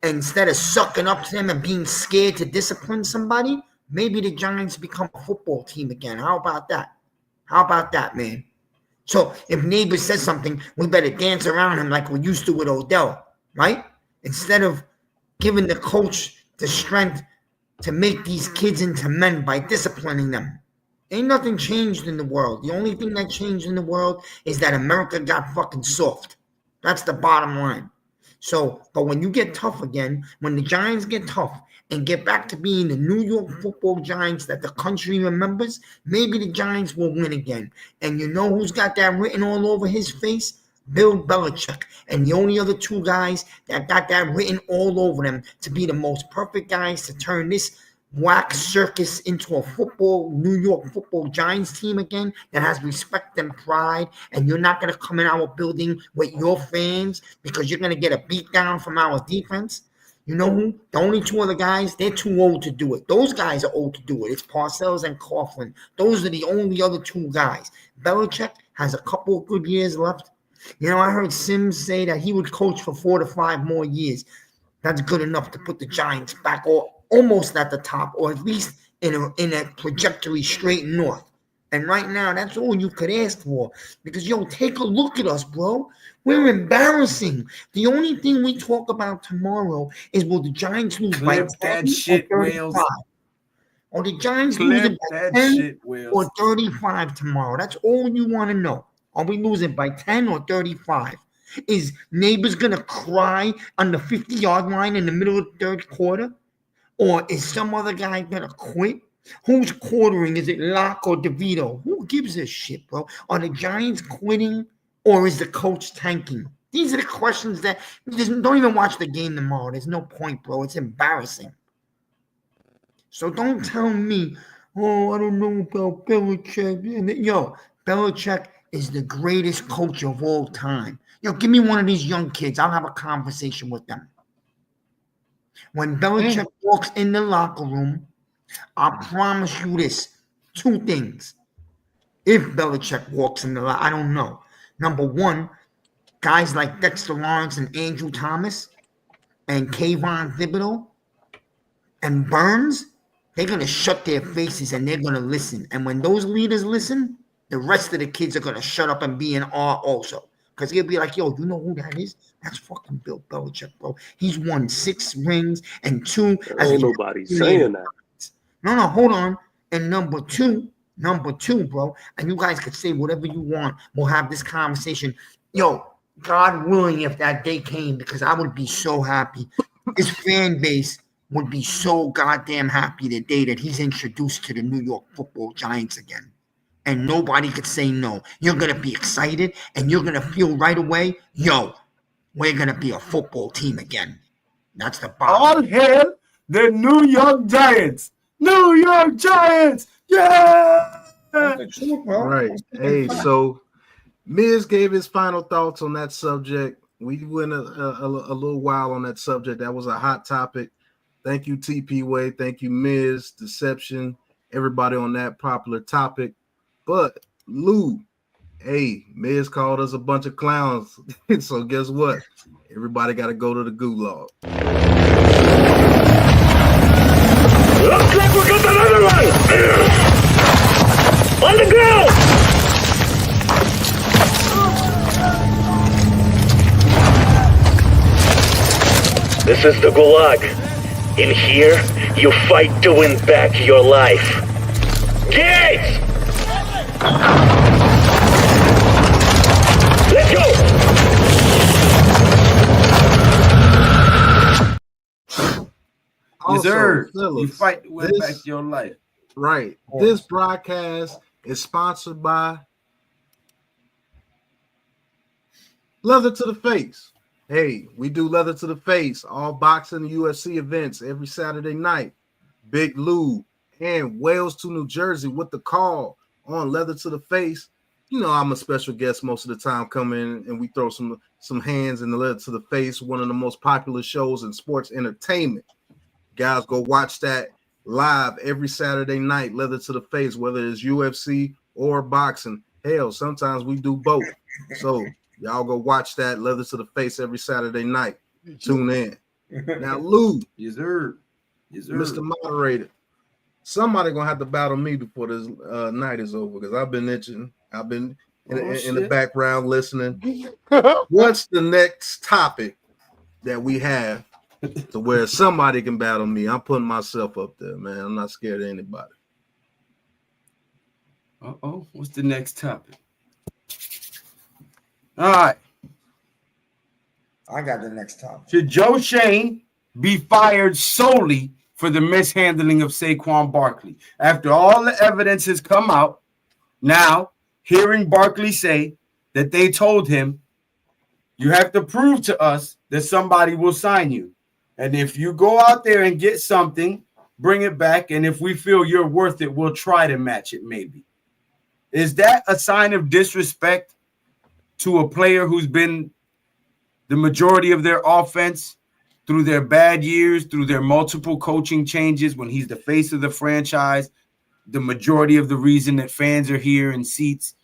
instead of sucking up to them and being scared to discipline somebody, maybe the Giants become a football team again. How about that? How about that, man? So if neighbor says something, we better dance around him like we used to with Odell, right? Instead of giving the coach the strength to make these kids into men by disciplining them. Ain't nothing changed in the world. The only thing that changed in the world is that America got fucking soft. That's the bottom line. So, but when you get tough again, when the Giants get tough and get back to being the New York Football Giants that the country remembers, maybe the Giants will win again. And you know who's got that written all over his face? Bill Belichick. And the only other 2 guys that got that written all over them to be the most perfect guys to turn this whack circus into a football, New York Football Giants team again that has respect and pride. And you're not going to come in our building with your fans because you're going to get a beat down from our defense. You know who? The only 2 other guys, they're too old to do it. Those guys are old to do it. It's Parcells and Coughlin. Those are the only other 2 guys. Belichick has a couple of good years left. You know, I heard Sims say that he would coach for 4 to 5 more years. That's good enough to put the Giants back or almost at the top, or at least in a trajectory straight north. And right now, that's all you could ask for. Because, yo, take a look at us, bro. We're embarrassing. The only thing we talk about tomorrow is will the Giants lose by 10 that or shit, 35? Wales. Or the Giants losing by That 10 shit, Wales. or 35 tomorrow? That's all you want to know. Are we losing by 10 or 35? Is Neighbors going to cry on the 50-yard line in the middle of the third quarter? Or is some other guy going to quit? Who's quartering? Is it Locke or DeVito? Who gives a shit, bro? Are the Giants quitting or is the coach tanking? These are the questions that don't even watch the game tomorrow. There's no point, bro. It's embarrassing. So don't tell me, oh, I don't know about Belichick. Yo, Belichick is the greatest coach of all time. Yo, give me one of these young kids. I'll have a conversation with them. When Belichick walks in the locker room, I promise you this, 2 things. If Belichick walks in the locker, I don't know. Number 1, guys like Dexter Lawrence and Andrew Thomas and Kayvon Thibodeau and Burns, they're going to shut their faces and they're going to listen. And when those leaders listen, the rest of the kids are going to shut up and be in awe also. Because he'll be like, yo, you know who that is? That's fucking Bill Belichick, bro. He's won 6 rings and 2. Ain't nobody saying that. No, hold on. And number two, bro, and you guys could say whatever you want. We'll have this conversation. Yo, God willing, if that day came, because I would be so happy. His fan base would be so goddamn happy the day that he's introduced to the New York Football Giants again. And nobody could say no. You're going to be excited, and you're going to feel right away, yo, we're going to be a football team again. That's the bottom. All hail the New York Giants. New York Giants. Yeah. All right. Hey, so Miz gave his final thoughts on that subject. We went a little while on that subject. That was a hot topic. Thank you, TP Way. Thank you, Miz, Deception, everybody on that popular topic. But Lou, hey, Miz called us a bunch of clowns. So guess what? Everybody got to go to the gulag. Looks like we got another one! On the ground! This is the gulag. In here, you fight to win back your life. Gates! Let's go! Yes, sir. Fellas, You fight to win back your life. Right. This broadcast is sponsored by Leather to the Face. Hey, we do Leather to the Face, all boxing and UFC events every Saturday night. Big Lou and Wales to New Jersey with the call on Leather to the Face. You know, I'm a special guest most of the time, come in and we throw some hands in the Leather to the Face, one of the most popular shows in sports entertainment. Guys, go watch that live every Saturday night, Leather to the Face, whether it's UFC or boxing. Hell, sometimes we do both. So y'all go watch that Leather to the Face every Saturday night. Tune in. Now, Lou. Yes, sir. Yes, sir. Mr. Moderator. Somebody gonna have to battle me before this night is over because I've been itching. I've been in the background listening. What's the next topic that we have to where somebody can battle me? I'm putting myself up there, man. I'm not scared of anybody. Uh-oh. What's the next topic? All right. I got the next topic. Should Joe Shane be fired solely for the mishandling of Saquon Barkley? After all the evidence has come out, now hearing Barkley say that they told him, you have to prove to us that somebody will sign you. And if you go out there and get something, bring it back. And if we feel you're worth it, we'll try to match it maybe. Is that a sign of disrespect to a player who's been the majority of their offense through their bad years, through their multiple coaching changes, when he's the face of the franchise, the majority of the reason that fans are here in seats,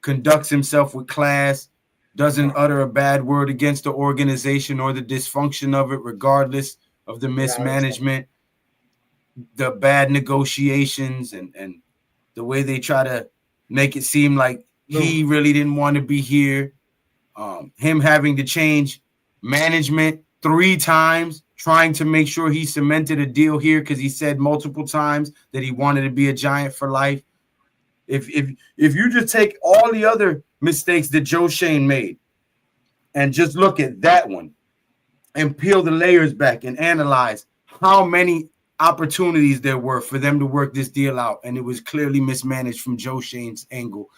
conducts himself with class, doesn't utter a bad word against the organization or the dysfunction of it, regardless of the mismanagement, the bad negotiations, and the way they try to make it seem like he really didn't want to be here. Him having to change management 3 times, trying to make sure he cemented a deal here because he said multiple times that he wanted to be a Giant for life. If you just take all the other mistakes that Joe Shane made and just look at that one and peel the layers back and analyze how many opportunities there were for them to work this deal out, and it was clearly mismanaged from Joe Shane's angle.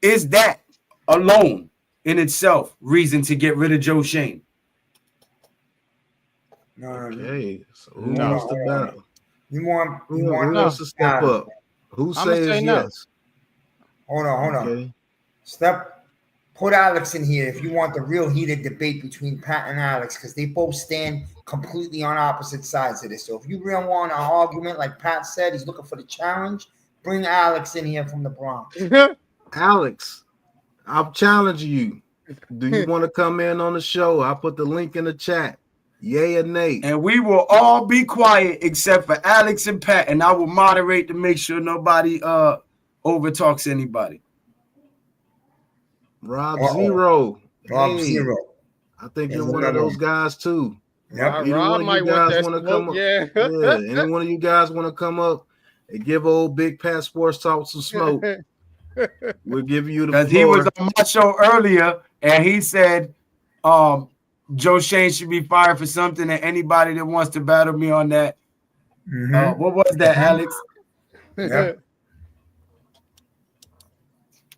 Is that alone in itself reason to get rid of Joe Shane? No. Okay, so who wants to battle? You want Who wants to step up? Who says yes? Hold on. Put Alex in here if you want the real heated debate between Pat and Alex, because they both stand completely on opposite sides of this. So if you really want an argument, like Pat said, he's looking for the challenge, bring Alex in here from the Bronx. Alex, I'll challenge you. Do you want to come in on the show? I'll put the link in the chat. Yay or nay? And we will all be quiet except for Alex and Pat, and I will moderate to make sure nobody overtalks anybody. Rob Zero. Zero. I think you're one of those guys too. Yep. Rob might want that smoke. Yeah. Any one of you guys want to come up and give old Big Pat Sports Talk some smoke? We'll give you the floor. Because he was on my show earlier and he said Joe Shane should be fired for something, and anybody that wants to battle me on that. What was that, Alex? Yep.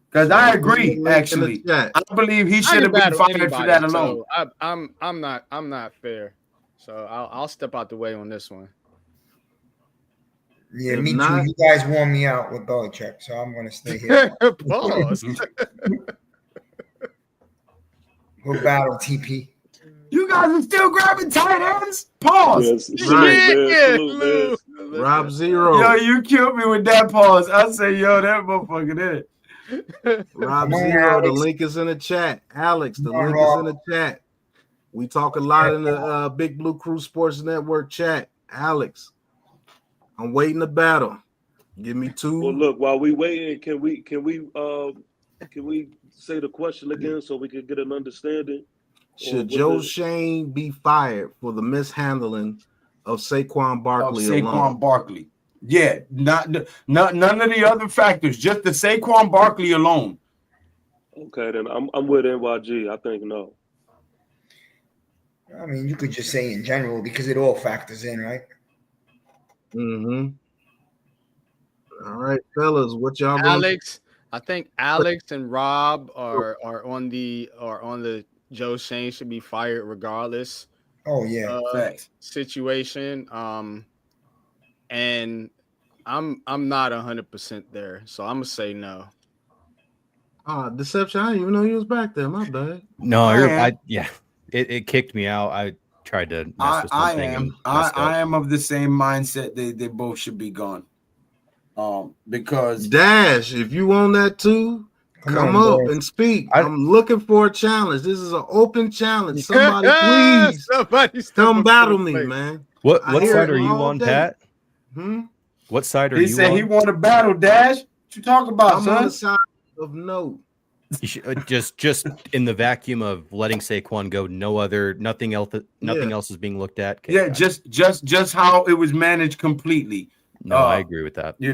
Because I agree, actually. I believe he should have been fired for that alone. So I'm not fair. So I'll step out the way on this one. Yeah, me too. You guys wore me out with Belichick, so I'm gonna stay here. Pause. We'll battle TP. You guys are still grabbing tight ends? Pause. Yes, Rob Zero. Yo, you killed me with that pause. I say, yo, that motherfucker did. Rob Zero, the link is in the chat. Alex, the link is in the chat. We talk a lot in the Big Blue Crew Sports Network chat. Alex, I'm waiting to battle. Give me 2. Well, look, while we waiting, can we say the question again so we can get an understanding? Should Joe Shane be fired for the mishandling of Saquon Barkley? Barkley. Yeah, none of the other factors, just the Saquon Barkley alone. Okay, then I'm with NYG. I think no. I mean, you could just say in general because it all factors in, right? Mm-hmm. All right, fellas, what y'all? Alex, I think Alex and Rob are on the Joe Shane should be fired regardless. Oh yeah, situation. And I'm not 100% there, so I'm gonna say no. Deception! I didn't even know you was back there. My bad. No, it kicked me out. I tried to mess with something. I am of the same mindset. They both should be gone. Because Dash, if you want that too, come up and speak. I'm looking for a challenge. This is an open challenge. Somebody please come battle me, man. What side are you on, Pat? What side are you on? He said he want to battle, Dash. What you talk about, I'm son? on the side of no. You should, just in the vacuum of letting Saquon go, nothing else is being looked at. Okay, just how it was managed completely. No, I agree with that. Yeah.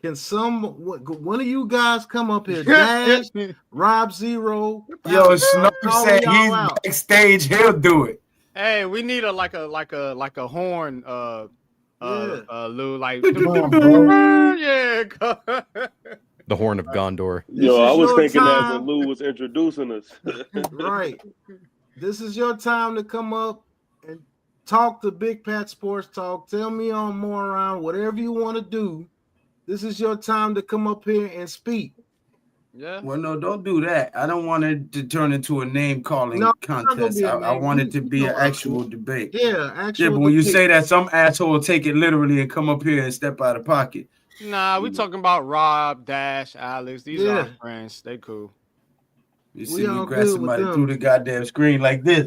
Can one of you guys come up here? Dash, Rob Zero. Yo, Snow said he's backstage. He'll do it. Hey, we need a horn. Lou, like the horn of Gondor. Yo, I was thinking that when Lou was introducing us. Right. This is your time to come up and talk to Big Pat Sports Talk. Tell me on more around whatever you want to do. This is your time to come up here and speak. Yeah. Well, no, don't do that. I don't want it to turn into a name calling contest. I want it to be an actual debate. Yeah, actually. But when you say that, some asshole will take it literally and come up here and step out of pocket. Nah, we talking about Rob, Dash, Alex. These are our friends. They cool. You see me grab somebody through the goddamn screen like this.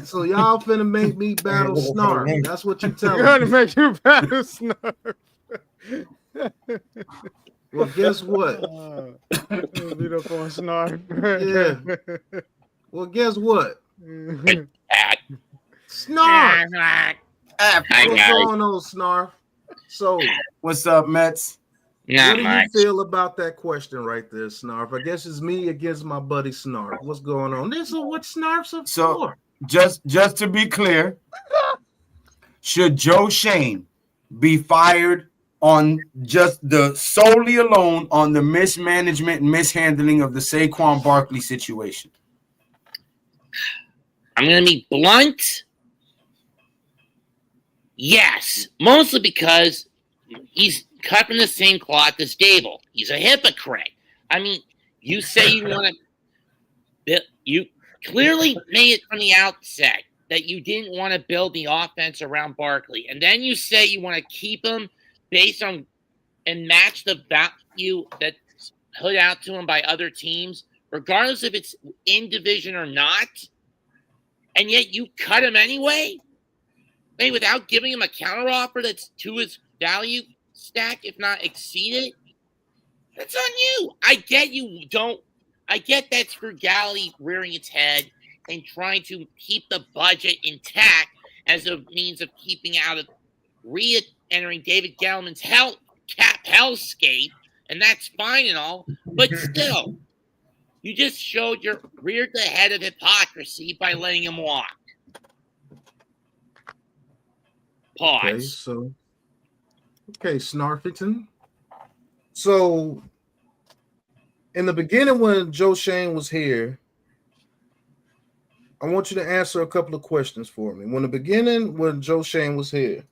So y'all finna make me battle Snark. That's what you tell me. You're gonna make you battle Snark. Well, guess what? Beat up on Snarf. Yeah. Well, guess what? Act. Snarf. Hi, What's guys. going on, Snarf? So, What's up, Mets? what Not do much. you feel about that question right there, Snarf? I guess it's me against my buddy Snarf. What's going on? This is what Snarf's up So- for. Just to be clear, should Joe Shane be fired on just the solely alone on the mismanagement and mishandling of the Saquon Barkley situation? I'm going to be blunt. Yes, mostly because he's cut from the same cloth as Dable. He's a hypocrite. I mean, you say you want to, you clearly made it from the outset that you didn't want to build the offense around Barkley, and then you say you want to keep him based on and match the value that's put out to him by other teams, regardless if it's in division or not, and yet you cut him anyway? Hey, without giving him a counteroffer that's to his value stack, if not exceeded, that's on you. I get that's frugality rearing its head and trying to keep the budget intact as a means of keeping out of re-entering David Gettleman's cap hellscape, and that's fine and all, but still, you just reared the head of hypocrisy by letting him walk. Pause. Okay, Snarfington. So, in the beginning when Joe Shane was here, I want you to answer a couple of questions for me. When Joe Shane was here,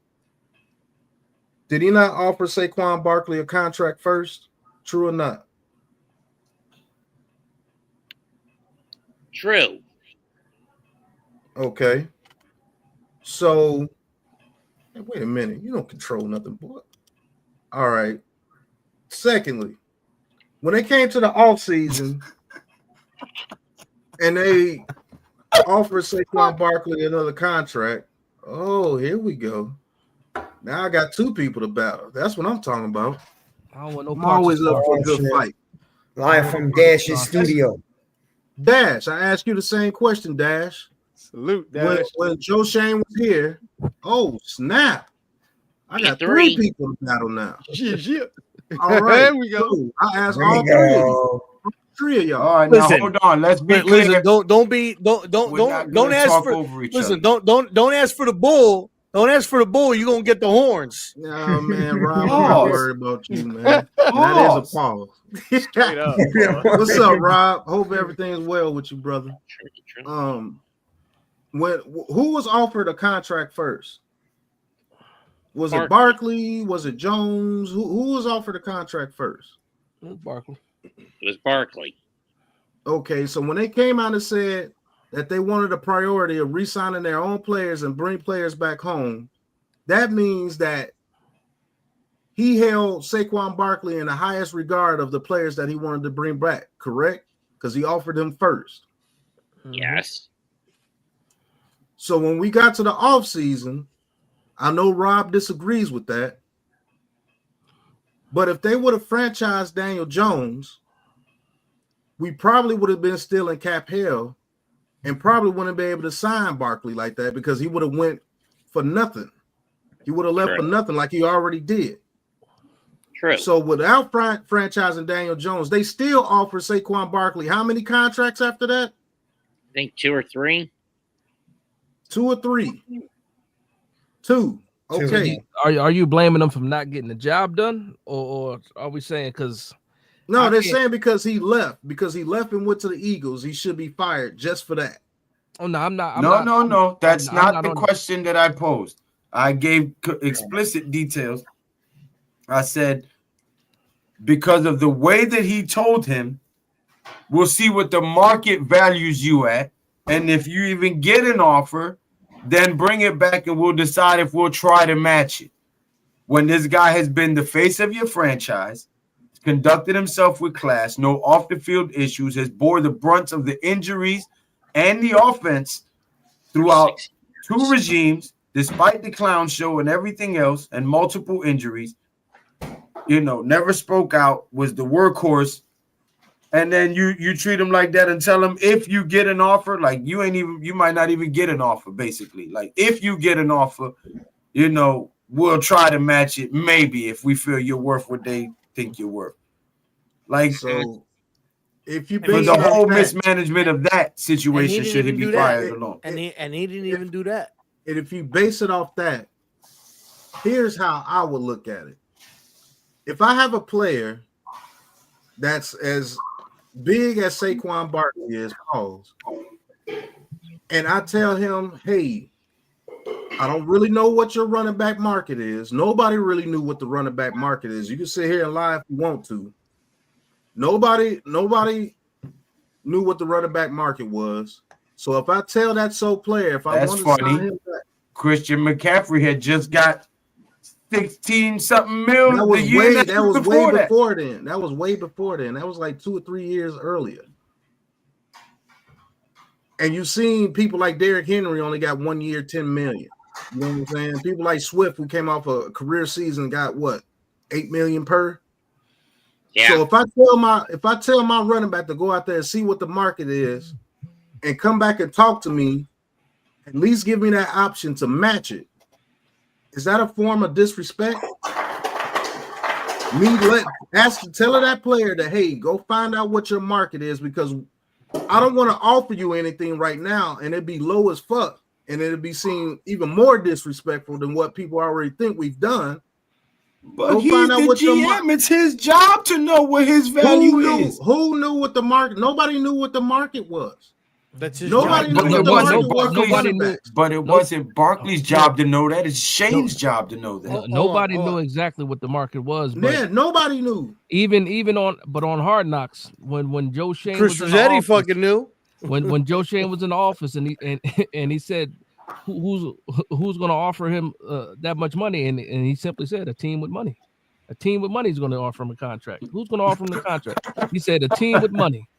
did he not offer Saquon Barkley a contract first? True or not? True. Okay. So, wait a minute. You don't control nothing, boy. All right. Secondly, when they came to the offseason and they offered Saquon Barkley another contract, oh, here we go. Now I got two people to battle. That's what I'm talking about. I don't want no I'm parts always of up for a good shit. fight. Live from Dash's studio. Dash, I asked you the same question, Dash. Salute, Dash. When Joe Shane was here, oh, snap. I got three people to battle now. Yeah. All right. There we go. So I asked There all we three of you. go. Three of y'all. All right, Listen. now hold on. Let's be Listen, clear. don't ask for over each listen, other. don't ask for the bull. Don't ask for the bull, you're gonna get the horns. No, man, Rob, I'm not Pause. worried about you, man. That is a pause. Straight up. What's up, Rob? Hope everything's well with you, brother. Who was offered a contract first? Was it Barkley? Was it Jones? Who was offered a contract first? Barkley. It was Barkley. Okay, so when they came out and said that they wanted a priority of re-signing their own players and bring players back home, that means that he held Saquon Barkley in the highest regard of the players that he wanted to bring back, correct? Because he offered them first. Yes. So when we got to the offseason, I know Rob disagrees with that, but if they would have franchised Daniel Jones, we probably would have been still in cap hell and probably wouldn't be able to sign Barkley like that because he would have went for nothing. He would have left for nothing like he already did. True. So without franchising Daniel Jones, they still offer Saquon Barkley how many contracts after that? I think 2 or 3. 2 or 3. 2. Okay. Are you blaming them for not getting the job done, or are we saying because? No, they're saying because he left and went to the Eagles, he should be fired just for that. Oh no, I'm not. No. That's not the on question that I posed. I gave explicit details. I said because of the way that he told him, we'll see what the market values you at, and if you even get an offer, then bring it back and we'll decide if we'll try to match it. When this guy has been the face of your franchise, conducted himself with class, no off the field issues, has bore the brunt of the injuries and the offense throughout 2 regimes, despite the clown show and everything else and multiple injuries. never spoke out, was the workhorse, and then you treat him like that and tell him if you get an offer, like you might not even get an offer, basically. Like if you get an offer, we'll try to match it, maybe if we feel you're worth what they think you're worth. Like so. If you for the whole mismanagement of that situation, should he be fired alone? And he didn't even do that. And if you base it off that, here's how I would look at it. If I have a player that's as big as Saquon Barkley is, and I tell him, hey, I don't really know what your running back market is. Nobody really knew what the running back market is. You can sit here and lie if you want to. Nobody knew what the running back market was. So if I tell that player, if I want to sign him back, Christian McCaffrey had just got 16-something million. That was way before then. That was way before then. That was like 2 or 3 years earlier. And you've seen people like Derrick Henry only got 1 year, 10 million. You know what I'm saying? People like Swift, who came off a career season, got what, 8 million per. Yeah. So if I tell my running back to go out there and see what the market is and come back and talk to me, at least give me that option to match it. Is that a form of disrespect? Tell that player that, hey, go find out what your market is, because I don't want to offer you anything right now and it'd be low as fuck and it'd be seen even more disrespectful than what people already think we've done. But he's the GM. It's his job to know what his value is. Who knew what the market? Nobody knew what the market was. That's his nobody job. knew what the market was. Nobody knew. But it wasn't Barkley's job to know that. It's Shane's job to know that. Nobody knew exactly what the market was. Yeah, nobody knew. Even on Hard Knocks, when Joe Shane Chris Rossetti fucking knew. When Joe Shane was in the office and he said, who's going to offer him that much money, and he simply said, a team with money. A team with money is going to offer him a contract. Who's going to offer him the contract? He said, a team with money.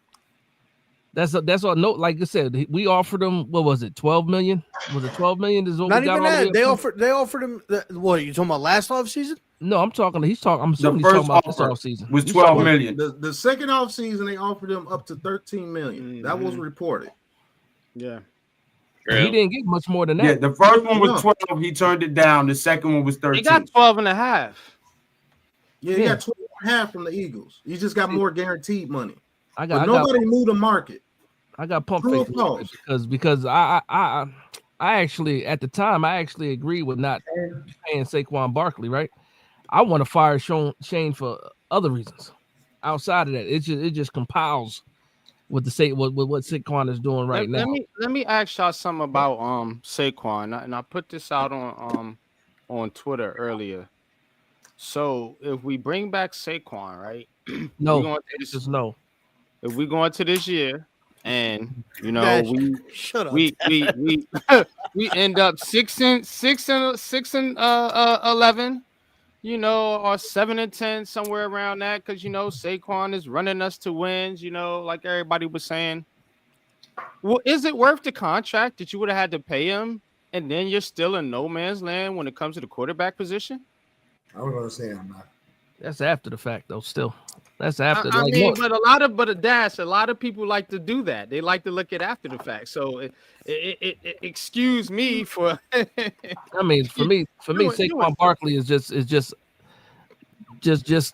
That's all. No, like I said, we offered him. What was it? 12 million? Was it 12 million? Is what not we got even that. They offered him. What are you talking about? Last off season? No, I'm talking. I'm assuming he's talking about this off season. Was 12 million. The second off season, they offered him up to 13 million. Mm-hmm. That was reported. Yeah. He didn't get much more than that. Yeah, the first one was 12. He turned it down. The second one was 13. He got 12 and a half. Yeah, he got 12 and a half from the Eagles. He just got more guaranteed money. Nobody knew the market. I got pumped because I actually at the time I actually agreed with not paying Saquon Barkley, right? I want to fire Shane for other reasons. Outside of that, it just compiles with what Saquon is doing right now. Let me ask y'all something about Saquon, and I put this out on Twitter earlier. So if we bring back Saquon, right? No. If we go into this year, and we end up 6 and 11, or 7 and 10, somewhere around that, because Saquon is running us to wins, like everybody was saying. Well, is it worth the contract that you would have had to pay him, and then you're still in no man's land when it comes to the quarterback position? I was gonna say I'm not. That's after the fact, though. Still, that's after. But a lot of people like to do that. They like to look at after the fact. So, excuse me for. I mean, for me, Saquon Barkley is just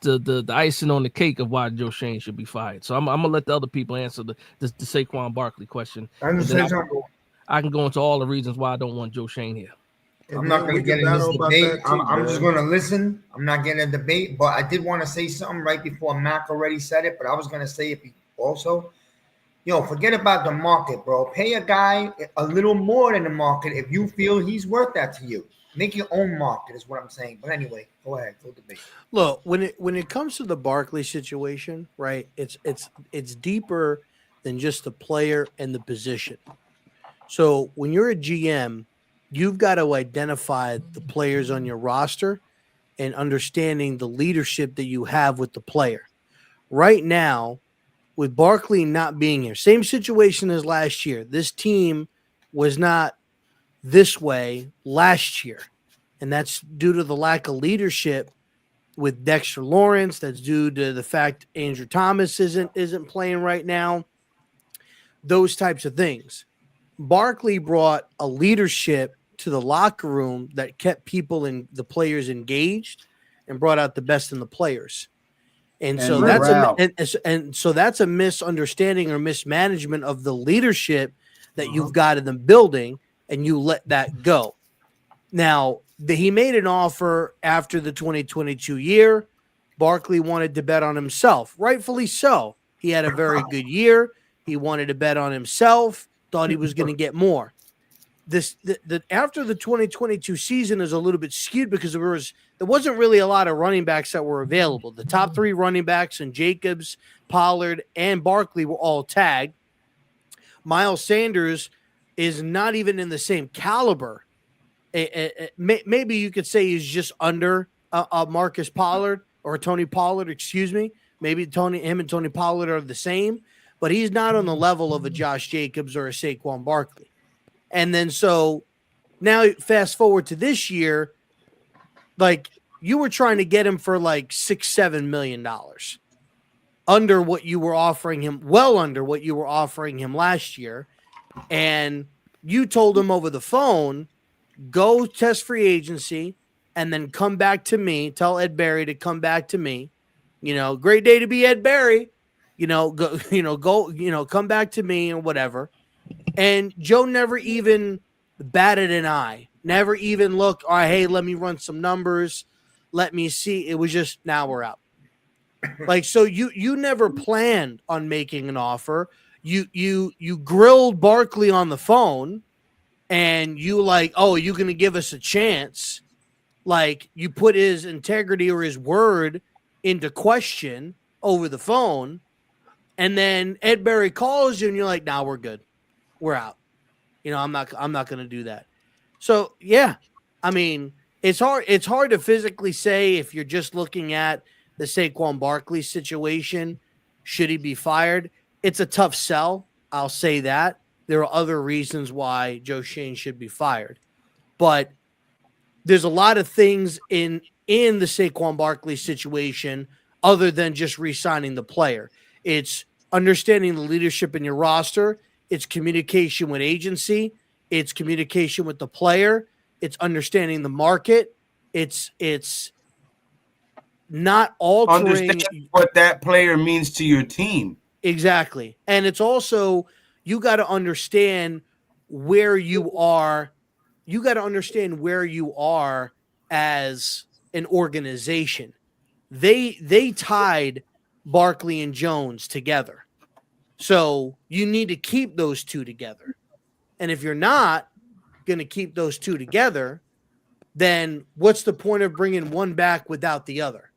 the icing on the cake of why Joe Shane should be fired. So I'm gonna let the other people answer the Saquon Barkley question. I can go into all the reasons why I don't want Joe Shane here. I'm not going to get in this debate. I'm just going to listen. I'm not getting a debate, but I did want to say something right before Mac already said it, but I was going to say it also. Forget about the market, bro. Pay a guy a little more than the market if you feel he's worth that to you. Make your own market is what I'm saying. But anyway, go ahead. Go debate. Look, when it comes to the Barkley situation, right, it's deeper than just the player and the position. So when you're a GM, you've got to identify the players on your roster and understanding the leadership that you have with the player. Right now, with Barkley not being here, same situation as last year. This team was not this way last year, and that's due to the lack of leadership with Dexter Lawrence. That's due to the fact Andrew Thomas isn't playing right now. Those types of things. Barkley brought a leadership to the locker room that kept the players engaged and brought out the best in the players. And so that's a misunderstanding or mismanagement of the leadership that you've got in the building, and you let that go. Now, he made an offer after the 2022 year. Barkley wanted to bet on himself, rightfully so. He had a very good year. He wanted to bet on himself, thought he was going to get more. After the 2022 season is a little bit skewed because there wasn't really a lot of running backs that were available. The top three running backs, and Jacobs, Pollard, and Barkley, were all tagged. Miles Sanders is not even in the same caliber. Maybe you could say he's just under Marcus Pollard or Tony Pollard, excuse me. Maybe him and Tony Pollard are the same, but he's not on the level of a Josh Jacobs or a Saquon Barkley. And then so now fast forward to this year, like you were trying to get him for like $6-7 million under what you were offering him, well under what you were offering him last year. And you told him over the phone, go test free agency and then come back to me. Tell Ed Barry to come back to me. Great day to be Ed Barry. Come back to me or whatever. And Joe never even batted an eye, never even looked, all right, hey, let me run some numbers. Let me see. It was just, now we're out. Like, so you never planned on making an offer. You grilled Barkley on the phone and you like, oh, you're going to give us a chance. Like you put his integrity or his word into question over the phone. And then Ed Barry calls you and you're like, nah, we're good. We're out. I'm not going to do that. So, yeah, I mean, it's hard to physically say if you're just looking at the Saquon Barkley situation, should he be fired? It's a tough sell. I'll say that. There are other reasons why Joe Schoen should be fired. But there's a lot of things in the Saquon Barkley situation other than just re-signing the player. It's understanding the leadership in your roster. It's communication with agency. It's communication with the player. It's understanding the market. It's not altering. Understand what that player means to your team. Exactly. And it's also, you got to understand where you are. You got to understand where you are as an organization. They tied Barkley and Jones together. So you need to keep those two together. And if you're not going to keep those two together, then what's the point of bringing one back without the other?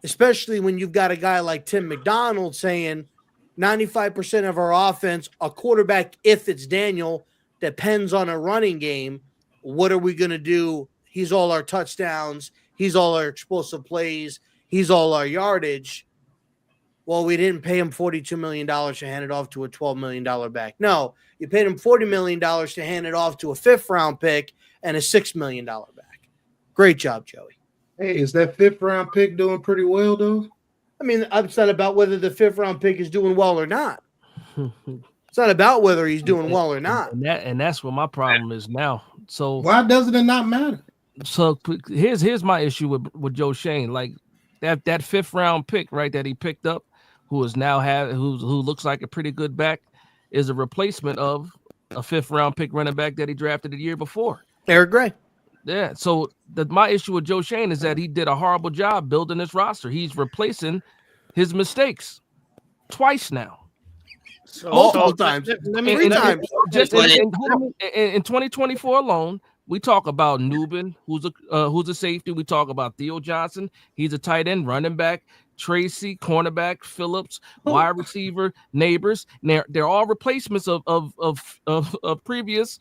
Especially when you've got a guy like Tim McDonald saying 95% of our offense, a quarterback, if it's Daniel, depends on a running game. What are we going to do? He's all our touchdowns. He's all our explosive plays. He's all our yardage. Well, we didn't pay him $42 million to hand it off to a $12 million back. No, you paid him $40 million to hand it off to a fifth-round pick and a $6 million back. Great job, Joey. Hey, is that fifth-round pick doing pretty well, though? I mean, it's not about whether the fifth-round pick is doing well or not. It's not about whether he's doing well or not. And that's what my problem is now. So why doesn't it not matter? So here's my issue with Joe Schoen. Like that fifth-round pick, right, that he picked up, who looks like a pretty good back, is a replacement of a fifth-round pick running back that he drafted the year before. Eric Gray. Yeah. So my issue with Joe Schoen is that he did a horrible job building this roster. He's replacing his mistakes twice now. Multiple times. Three times. Just in 2024 alone, we talk about Nubin, who's a safety. We talk about Theo Johnson. He's a tight end, running back. Tracy, cornerback, Phillips, wide receiver, Neighbors. They're all replacements of previous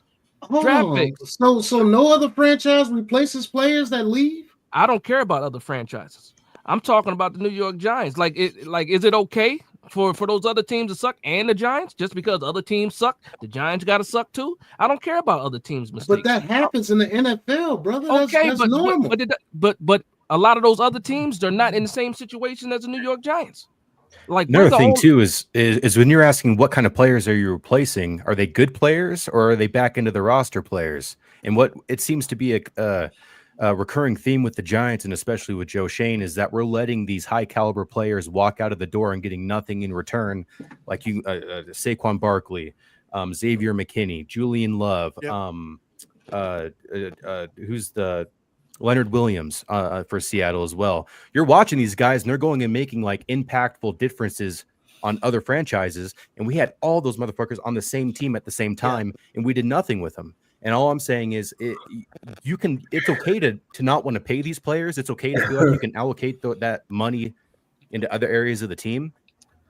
draft picks. So no other franchise replaces players that leave? I don't care about other franchises. I'm talking about the New York Giants. Is it okay for those other teams to suck and the Giants? Just because other teams suck, the Giants got to suck too? I don't care about other teams' mistakes. But that happens in the NFL, brother. That's normal. But a lot of those other teams, they're not in the same situation as the New York Giants. Like another thing too is when you're asking what kind of players are you replacing, are they good players or are they back into the roster players? And what it seems to be a recurring theme with the Giants and especially with Joe Shane is that we're letting these high caliber players walk out of the door and getting nothing in return, like Saquon Barkley, Xavier McKinney, Julian Love, who's the Leonard Williams for Seattle as well. You're watching these guys and they're going and making like impactful differences on other franchises. And we had all those motherfuckers on the same team at the same time and we did nothing with them. And all I'm saying is it's okay to not want to pay these players. It's okay to feel like you can allocate that money into other areas of the team,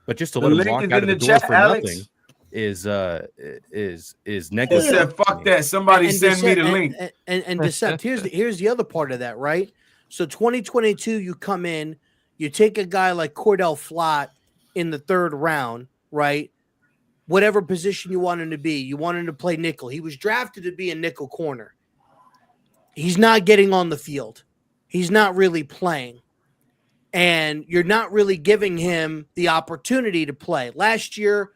but just to let them walk out of the door for nothing is negative. Said, fuck that. Somebody send me the link. And Decept, here's the other part of that, right? So 2022, you come in, you take a guy like Cordell Flott in the 3rd round, right? Whatever position you want him to be, you want him to play nickel. He was drafted to be a nickel corner. He's not getting on the field. He's not really playing. And you're not really giving him the opportunity to play. Last year,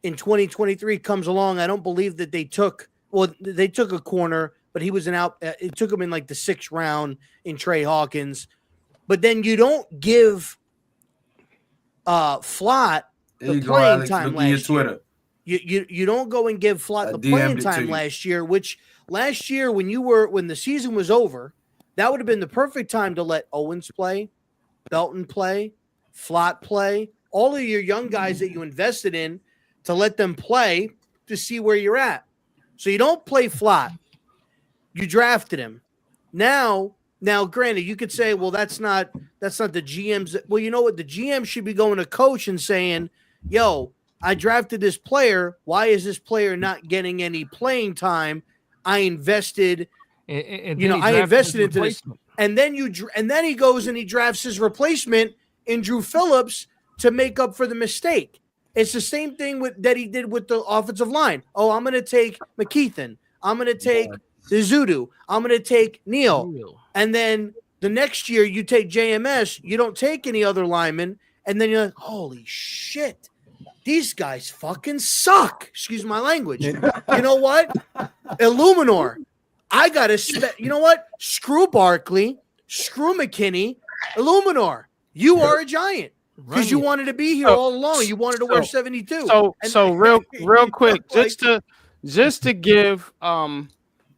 in 2023 comes along. I don't believe that they took a corner, but he was it took him in like the 6th round in Trey Hawkins. But then you don't give Flott the playing time last year. You don't go and give Flott the playing time last year, which last year when the season was over, that would have been the perfect time to let Owens play, Belton play, Flott play, all of your young guys that you invested in, to let them play to see where you're at. So you don't play Flott. You drafted him. Now, granted, you could say, well, that's not the GM's. Well, you know what? The GM should be going to coach and saying, yo, I drafted this player. Why is this player not getting any playing time? I invested, I invested into this. And then he goes and he drafts his replacement in Drew Phillips to make up for the mistake. It's the same thing that he did with the offensive line. Oh, I'm going to take McKeithen. I'm going to take Zudu. I'm going to take Neal. And then the next year you take JMS. You don't take any other linemen. And then you're like, holy shit, these guys fucking suck. Excuse my language. You know what? Illuminor. I got to you know what? Screw Barkley. Screw McKinney. Illuminor. You are a giant. Because you wanted to be here all along. You wanted to wear 72. So real quick, just to give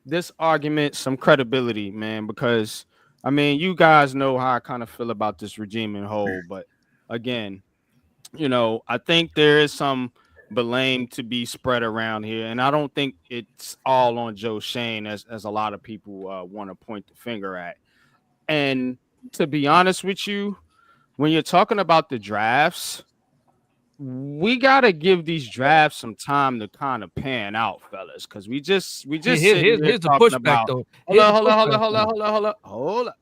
this argument some credibility, man, because I mean, you guys know how I kind of feel about this regime in whole, but again, I think there is some blame to be spread around here, and I don't think it's all on Joe Shane as a lot of people want to point the finger at. And to be honest with you, when you're talking about the drafts, we got to give these drafts some time to kind of pan out, fellas, because we just here's the pushback though. Hold up.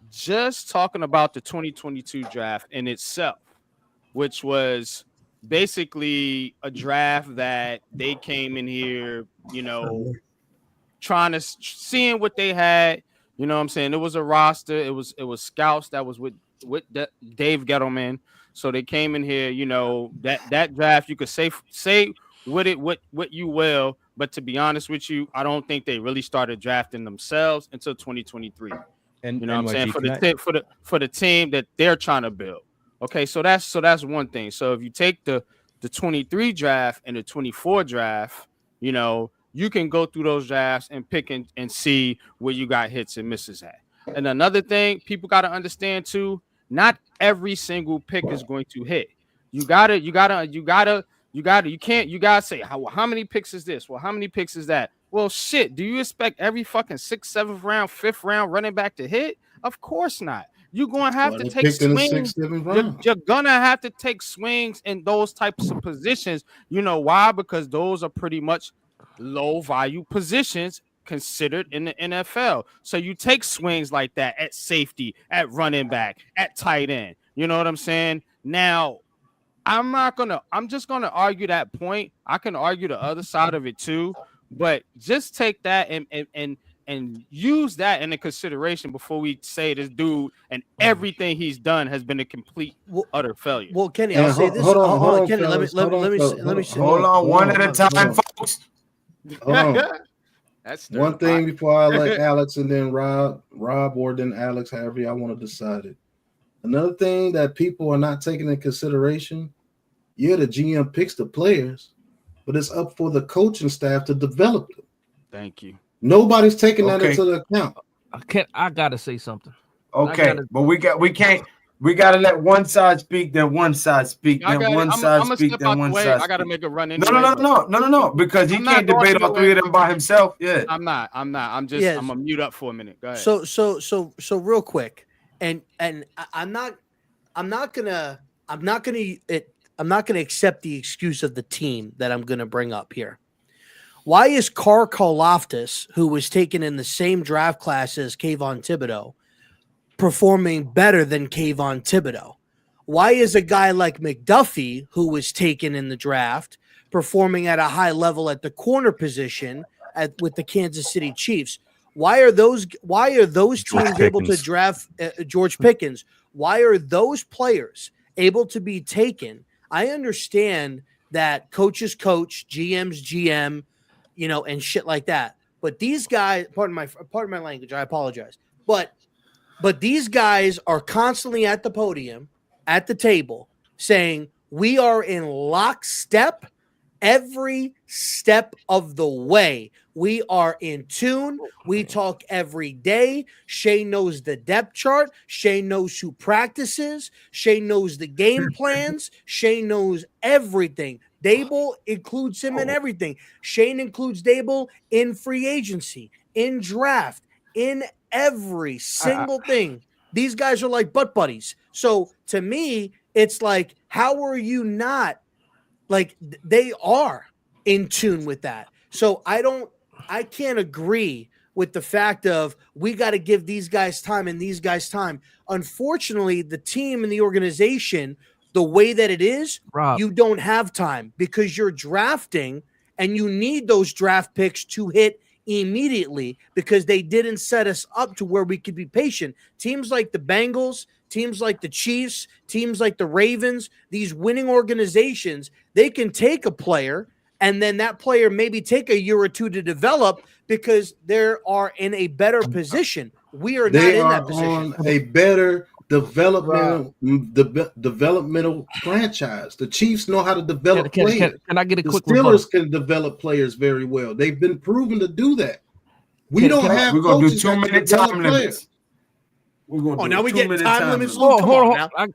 Just talking about the 2022 draft in itself, which was basically a draft that they came in here, trying to seeing what they had. You know what I'm saying? It was a roster. It was scouts that was with Dave Gettleman. So they came in here, that draft, you could say with it what you will, but to be honest with you, I don't think they really started drafting themselves until 2023. And you know what I'm saying? For the team that they're trying to build. Okay, so that's one thing. So if you take the 23 draft and the 24 draft, you can go through those drafts and pick and see where you got hits and misses at. And another thing people got to understand too, not every single pick is going to hit. You gotta say how many picks is this? Well, how many picks is that? Well, shit, do you expect every fucking 6th, 7th round, 5th round running back to hit? Of course not. You're gonna have to take swings. You're gonna have to take swings in those types of positions. You know why? Because those are pretty much low value positions considered in the NFL. So you take swings like that at safety, at running back, at tight end. You know what I'm saying? Now, I'm just gonna argue that point. I can argue the other side of it too, but just take that and and use that into consideration before we say this dude and everything he's done has been a complete utter failure. Well, Kenny, And I'll say this. hold on, Kenny, fellas, let me Hold on, one at a time, folks. Hold on. That's One thing before I let Alex and then Rob, or then Alex, however y'all want to decide it. Another thing that people are not taking into consideration, the GM picks the players, but it's up for the coaching staff to develop them. Thank you. Nobody's taking that into the account. I gotta say something. Okay, but we gotta let one side speak, then one side speak, then one side speak, then one side. I gotta make a run in. No, because he can't debate all three of them by himself. Yeah, I'm not. I'm gonna mute up for a minute. Go ahead. So real quick, and I'm not gonna accept the excuse of the team that I'm gonna bring up here. Why is Karl-Loftus, who was taken in the same draft class as Kayvon Thibodeau, performing better than Kayvon Thibodeau? Why is a guy like McDuffie, who was taken in the draft, performing at a high level at the corner position with the Kansas City Chiefs? Why are those teams able to draft George Pickens? Why are those players able to be taken? I understand that coaches coach, GMs GM, and shit like that. But these guys, pardon my language, I apologize. But these guys are constantly at the podium, at the table, saying we are in lockstep every step of the way. We are in tune. We talk every day. Shay knows the depth chart. Shay knows who practices. Shay knows the game plans. Shay knows everything. Dable includes him in everything. Shane includes Dable in free agency, in draft, in every single thing. These guys are like butt buddies. So to me, it's like, how are you not? Like, they are in tune with that. So I can't agree with the fact of we got to give these guys time and these guys time. Unfortunately, the team and the organization, the way that it is, Rob, you don't have time because you're drafting and you need those draft picks to hit immediately because they didn't set us up to where we could be patient. Teams like the Bengals, teams like the Chiefs, teams like the Ravens, these winning organizations, they can take a player and then that player maybe take a year or two to develop because they are in a better position. We are not in that position. On a better developmental franchise. The Chiefs know how to develop players. Can I get a quick Steelers can develop players very well. They've been proven to do that. We're gonna do 2 minute time limits. Now we get time limits. Hold on.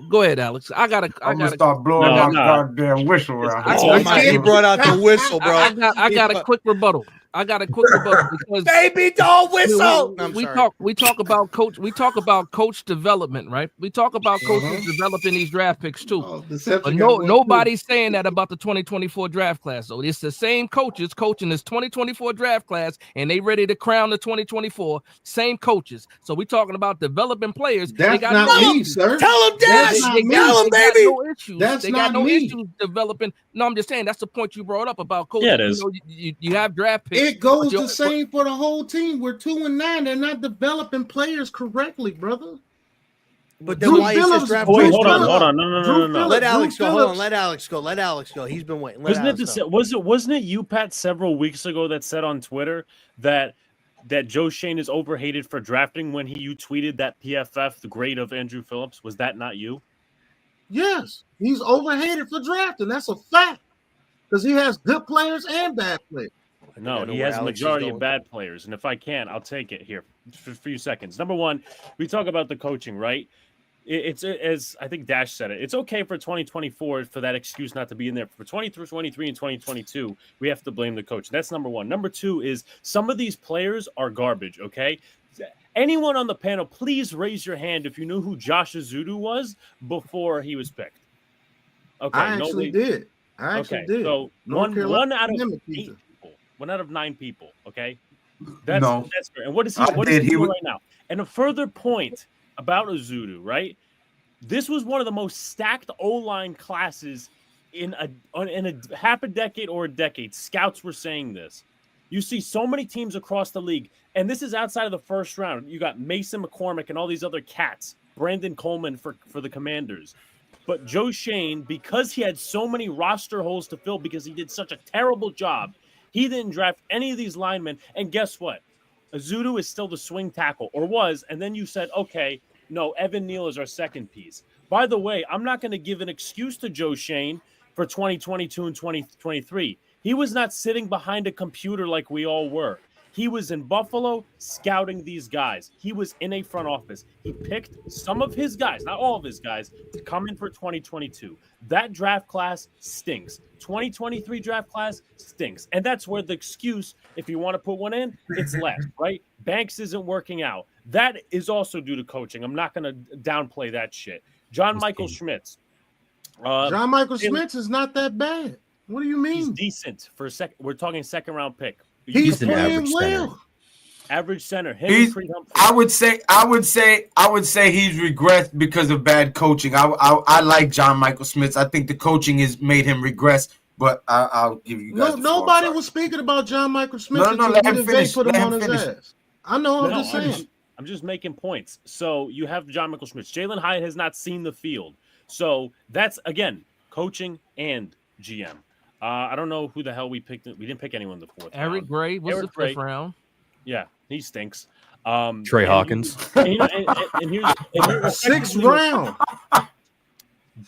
Go ahead, Alex. I'm gonna start blowing my goddamn whistle around here. He brought out the whistle, bro. I got a quick rebuttal. Because baby, don't whistle. We talk about coach. We talk about coach development, right? We talk about coaches developing these draft picks too. But nobody's saying that about the 2024 draft class. So it's the same coaches coaching this 2024 draft class, and they ready to crown the 2024 same coaches. So we talking about developing players. That's not me, sir. Tell them, Dash. Tell them, baby. No issues. They got no issues developing. No, I'm just saying that's the point you brought up about coaches. Yeah, it is. You have draft picks. It goes the same for the whole team. We're 2-9. They're not developing players correctly, brother. But then why is this draft? Hold on. No. Let Alex go. Hold on. Let Alex go. He's been waiting. Wasn't it you, Pat, several weeks ago that said on Twitter that Joe Shane is overhated for drafting when you tweeted that PFF, the grade of Andrew Phillips? Was that not you? Yes, he's overhated for drafting. That's a fact because he has good players and bad players. No, he has a majority of bad players. And if I can, I'll take it here for a few seconds. Number one, we talk about the coaching, right? It's as I think Dash said it. It's okay for 2024 for that excuse not to be in there. For 2023 and 2022, we have to blame the coach. That's number one. Number two is some of these players are garbage, okay? Anyone on the panel, please raise your hand if you knew who Josh Azudu was before he was picked. Okay, I actually did. did. So one out of 8 people. 1 out of 9 people. Okay, that's fair. And what is he doing right now? And a further point about Azudu, right? This was one of the most stacked O-line classes in a half a decade or a decade. Scouts were saying this. You see so many teams across the league, and this is outside of the first round. You got Mason McCormick and all these other cats, Brandon Coleman for the Commanders. But Joe Shane, because he had so many roster holes to fill because he did such a terrible job, he didn't draft any of these linemen. And guess what? Azudu is still the swing tackle, or was, and then you said, okay, no, Evan Neal is our second piece. By the way, I'm not going to give an excuse to Joe Shane for 2022 and 2023. He was not sitting behind a computer like we all were. He was in Buffalo scouting these guys. He was in a front office. He picked some of his guys, not all of his guys, to come in for 2022. That draft class stinks. 2023 draft class stinks. And that's where the excuse, if you want to put one in, it's left, right? Banks isn't working out. That is also due to coaching. I'm not going to downplay that shit. John Michael Schmitz. John Michael Schmitz is not that bad. What do you mean? He's decent for a second. We're talking second round pick. He's an average center. Average center. I would say he's regressed because of bad coaching. I like John Michael Schmitz. I think the coaching has made him regress. But I'll give you guys. Nobody was speaking about John Michael Schmitz. No, let him finish. Put him on his ass. I know. I'm just saying. I'm just making points. So you have John Michael Schmitz. Jalen Hyatt has not seen the field. So that's again coaching and GM. I don't know who the hell we picked. We didn't pick anyone in the fourth. Eric Gray was the fifth round. Yeah, he stinks. Trey Hawkins. Here's sixth round.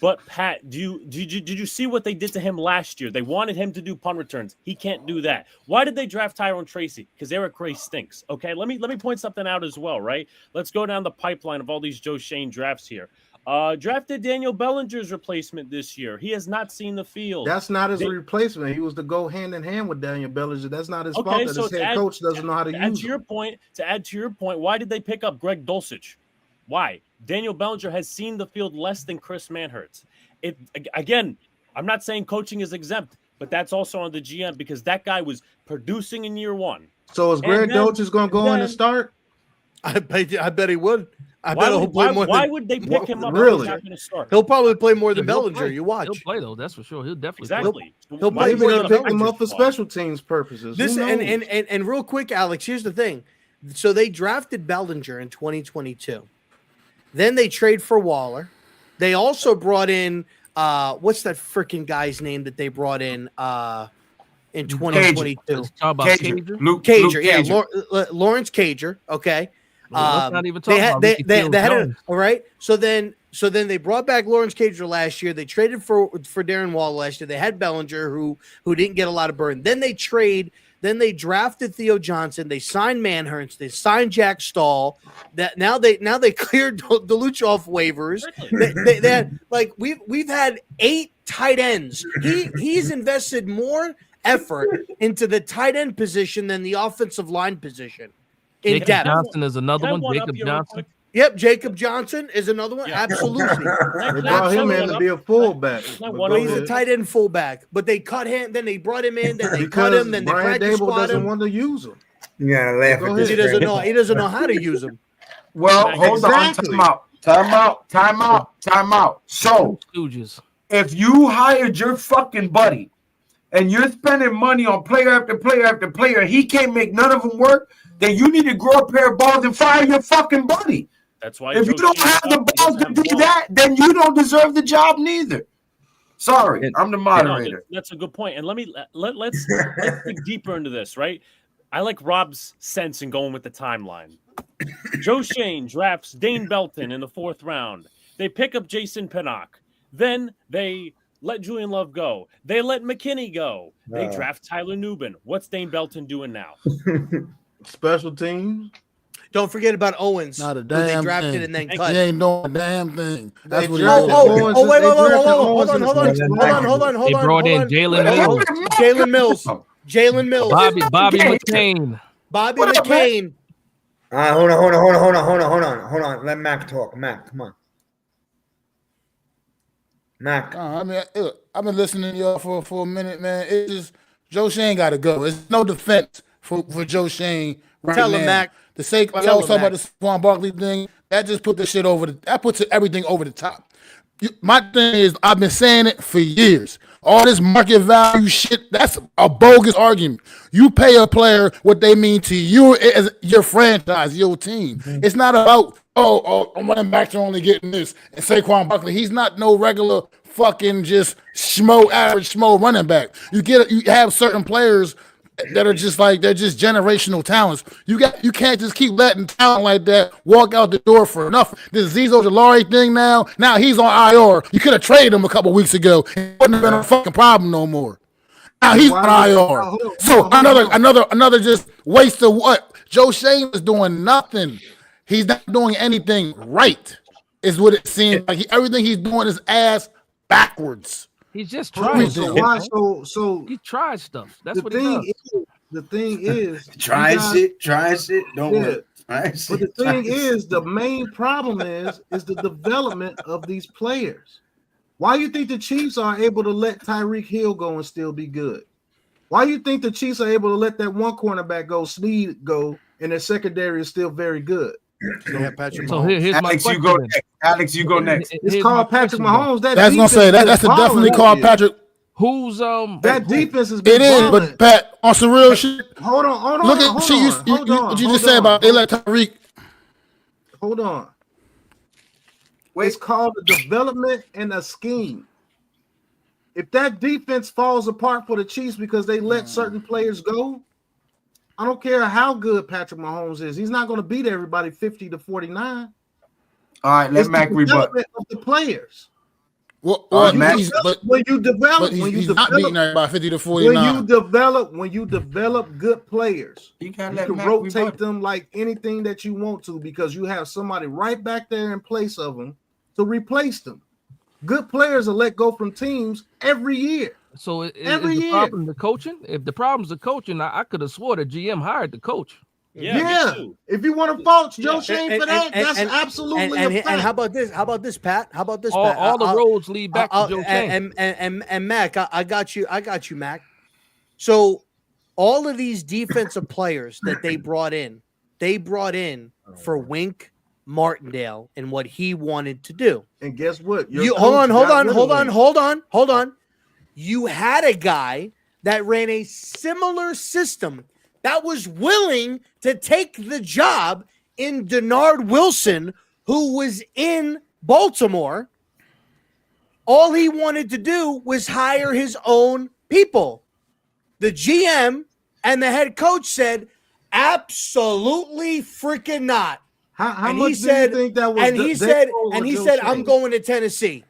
But Pat, did you see what they did to him last year? They wanted him to do punt returns. He can't do that. Why did they draft Tyrone Tracy? Because Eric Gray stinks. Okay, let me point something out as well. Right, let's go down the pipeline of all these Joe Shane drafts here. Drafted Daniel Bellinger's replacement this year. He has not seen the field. That's not his replacement. He was to go hand in hand with Daniel Bellinger. That's not his fault that his head coach doesn't know how to use him. To add to your point, why did they pick up Greg Dulcich? Why? Daniel Bellinger has seen the field less than Chris Manhertz. Again, I'm not saying coaching is exempt, but that's also on the GM because that guy was producing in year one. So is Greg Dulcich going to go in and start? I bet he would. Why would they pick him up? Really? He'll probably play more than Bellinger. You watch. He'll play though. That's for sure. He'll definitely exactly. He'll play more than pick him up for special teams purposes. This and real quick, Alex. Here's the thing. So they drafted Bellinger in 2022. Then they trade for Waller. They also brought in what's that freaking guy's name that they brought in 2022? Luke Cager. Yeah, Lawrence Cager. Okay. Let's not even talk about they had it, all right. So then they brought back Lawrence Cager last year. They traded for Darren Waller last year. They had Bellinger who didn't get a lot of burn. Then they drafted Theo Johnson. They signed Manhertz. They signed Jack Stahl. Now they cleared DeLucia off waivers. They had, we've had 8 tight ends. He's invested more effort into the tight end position than the offensive line position. Jacob Johnson is another one. Jacob Johnson. Yep, Jacob Johnson is another one. Yeah. Absolutely. They brought him in to be a fullback. He's a tight end fullback, but they cut him. Then they brought him in. Then they cut him. Then they practice squad him. Doesn't want to use him. You gotta laugh at this. He doesn't know how to use him. Well, hold on. Time out. So, if you hired your fucking buddy and you're spending money on player after player after player, and he can't make none of them work, then you need to grow a pair of balls and fire your fucking buddy. That's why. If you don't have the balls to do that, then you don't deserve the job neither. Sorry, I'm the moderator. That's a good point. And let's dig deeper into this, right? I like Rob's sense in going with the timeline. Joe Shane drafts Dane Belton in the 4th round. They pick up Jason Pinnock. Then they let Julian Love go. They let McKinney go. They draft Tyler Nubin. What's Dane Belton doing now? Special teams. Don't forget about Owens. Not a damn they drafted thing. And then cut. He ain't doing a damn thing. That's what wait, hold on. They brought in Jalen Mills. Jalen Mills. Bobby McCain. Bobby McCain. Hold on. Let Mac talk. Mac, come on. Mac. I've been listening to y'all for a minute, man. It's just Joe Shane got to go. It's no defense for Joe Shane right now. Tell him, Mac. The sake y'all talking about the Saquon Barkley thing, that just put the shit over that puts everything over the top. My thing is, I've been saying it for years. All this market value shit, that's a bogus argument. You pay a player what they mean to you as your franchise, your team. It's not about, I'm running back to only getting this. And Saquon Barkley, he's not no regular fucking just average schmo running back. You have certain players that are just like, they're just generational talents. You can't just keep letting talent like that walk out the door for nothing. This Zizo Jalari thing now he's on IR. You could have traded him a couple weeks ago. It wouldn't have been a fucking problem no more. Now he's on IR. So another just waste of what? Joe Shane is doing nothing. He's not doing anything right, is what it seems like. Everything he's doing is ass backwards. He's just trying. So he tried stuff. That's what he does. The thing is, trying shit. Don't work. But the thing is, the main problem is the development of these players. Why do you think the Chiefs are able to let Tyreek Hill go and still be good? Why do you think the Chiefs are able to let that one cornerback go, Snead go, and their secondary is still very good? Yeah, Patrick. So here's my question. Alex, you go next. It's called Patrick Mahomes. That's gonna say that's definitely called Patrick. Who's that defense is it is, but Pat, on some real shit. Hold on. Look at what you just said about they let Tyreek. Hold on. It's called a development and a scheme. If that defense falls apart for the Chiefs because they let certain players go, I don't care how good Patrick Mahomes is. He's not going to beat everybody 50-49. All right, let Mac rebut. Of the players. When you develop when you develop good players, you can rotate them like anything that you want to because you have somebody right back there in place of them to replace them. Good players are let go from teams every year. So every year. Problem the coaching? If the problem's the coaching, I could have swore the GM hired the coach. Yeah. If you want to fault Joe Shane for that, that's absolutely a fact. And how about this, Pat? How about this, Pat? All the roads lead back to Joe Shane. And Mac, I got you, Mac. So all of these defensive players that they brought in for Wink Martindale and what he wanted to do. And guess what? Hold on. You had a guy that ran a similar system that was willing to take the job in Denard Wilson, who was in Baltimore. All he wanted to do was hire his own people. The GM and the head coach said, absolutely freaking not. How much do you think that was? And he said, I'm going to Tennessee.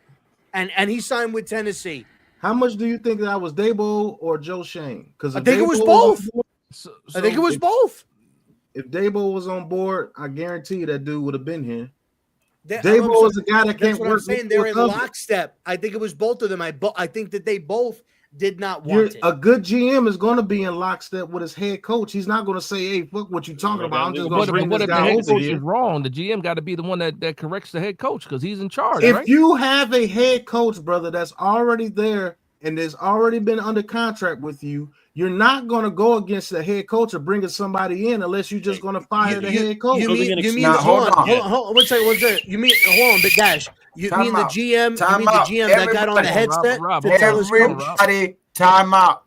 And he signed with Tennessee. How much do you think that was Dabo or Joe Shane? Because I think it was both. I think it was both. If Dabo was on board, I guarantee you that dude would have been here. Dabo is a guy that can't work. I'm saying they're in lockstep. I think it was both of them. I think that they both did not want it. A good GM is going to be in lockstep with his head coach. He's not going to say, "Hey, fuck what you talking about." I'm just going to bring this guy over here. What if the head coach is wrong? The GM got to be the one that corrects the head coach because he's in charge. If you have a head coach, brother, that's already there and has already been under contract with you, you're not going to go against the head coach or bringing somebody in unless you're just going to fire the head coach. Hold on. One second. You mean Big Dash? You mean the GM? You mean the GM that got on the headset? Everybody, time out.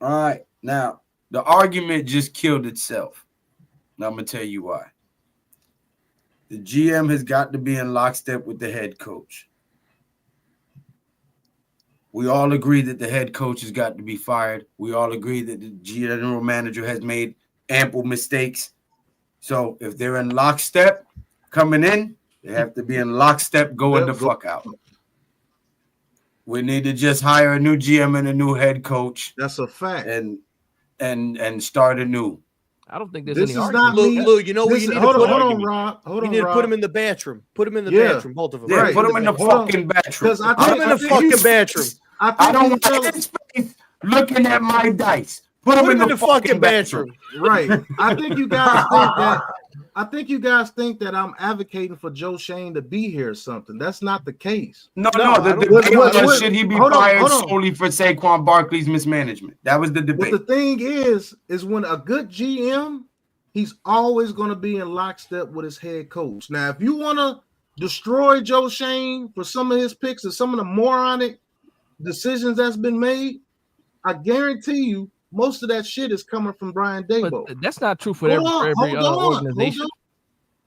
All right, now the argument just killed itself. Now I'm gonna tell you why. The GM has got to be in lockstep with the head coach. We all agree that the head coach has got to be fired. We all agree that the general manager has made ample mistakes. So if they're in lockstep coming in, they have to be in lockstep going the fuck out. We need to just hire a new GM and a new head coach. That's a fact. And start anew. I don't think there's this any is not Lou, you know what you need to put hold on, Rob. You need to put him in the bathroom. Put him in the bathroom, both of them. Yeah, put him in the fucking bathroom. Put him in the fucking bathroom. I don't want his face looking at my dice. Put him in the fucking bathroom. Right. I think you guys think that. I think you guys think that I'm advocating for Joe Shane to be here or something. That's not the case. No. The debate should he be fired solely for Saquon Barkley's mismanagement? That was the debate. But the thing is when a good GM, he's always going to be in lockstep with his head coach. Now, if you want to destroy Joe Shane for some of his picks and some of the moronic decisions that's been made, I guarantee you, most of that shit is coming from Brian Daboll. But that's not true for every organization.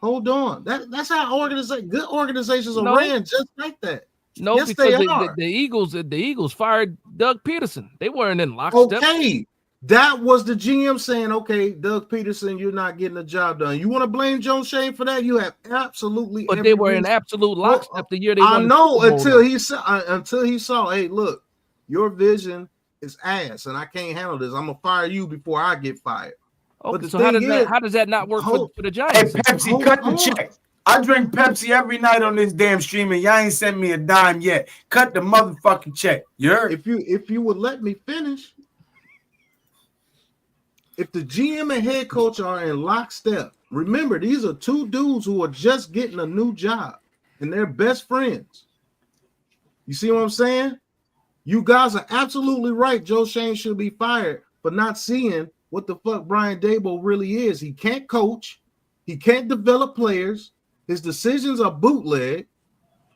Hold on. That's how good organizations are No. ran just like that. No, yes, because they are. The Eagles fired Doug Peterson. They weren't in lockstep. Okay. That was the GM saying, okay, Doug Peterson, you're not getting the job done. You want to blame Joe Shane for that? You have absolutely. But they were in absolute lockstep the year they won. I know until he saw, hey, look, your vision is ass, and I can't handle this. I'm gonna fire you before I get fired. Okay, so how does that not work for the Giants? Hey, Pepsi, cut the check. I drink Pepsi every night on this damn stream, and y'all ain't sent me a dime yet. Cut the motherfucking check. You heard? If you would let me finish. If the GM and head coach are in lockstep, remember, these are two dudes who are just getting a new job, and they're best friends. You see what I'm saying? You guys are absolutely right. Joe Shane should be fired for not seeing what the fuck Brian Daboll really is. He can't coach. He can't develop players. His decisions are bootleg.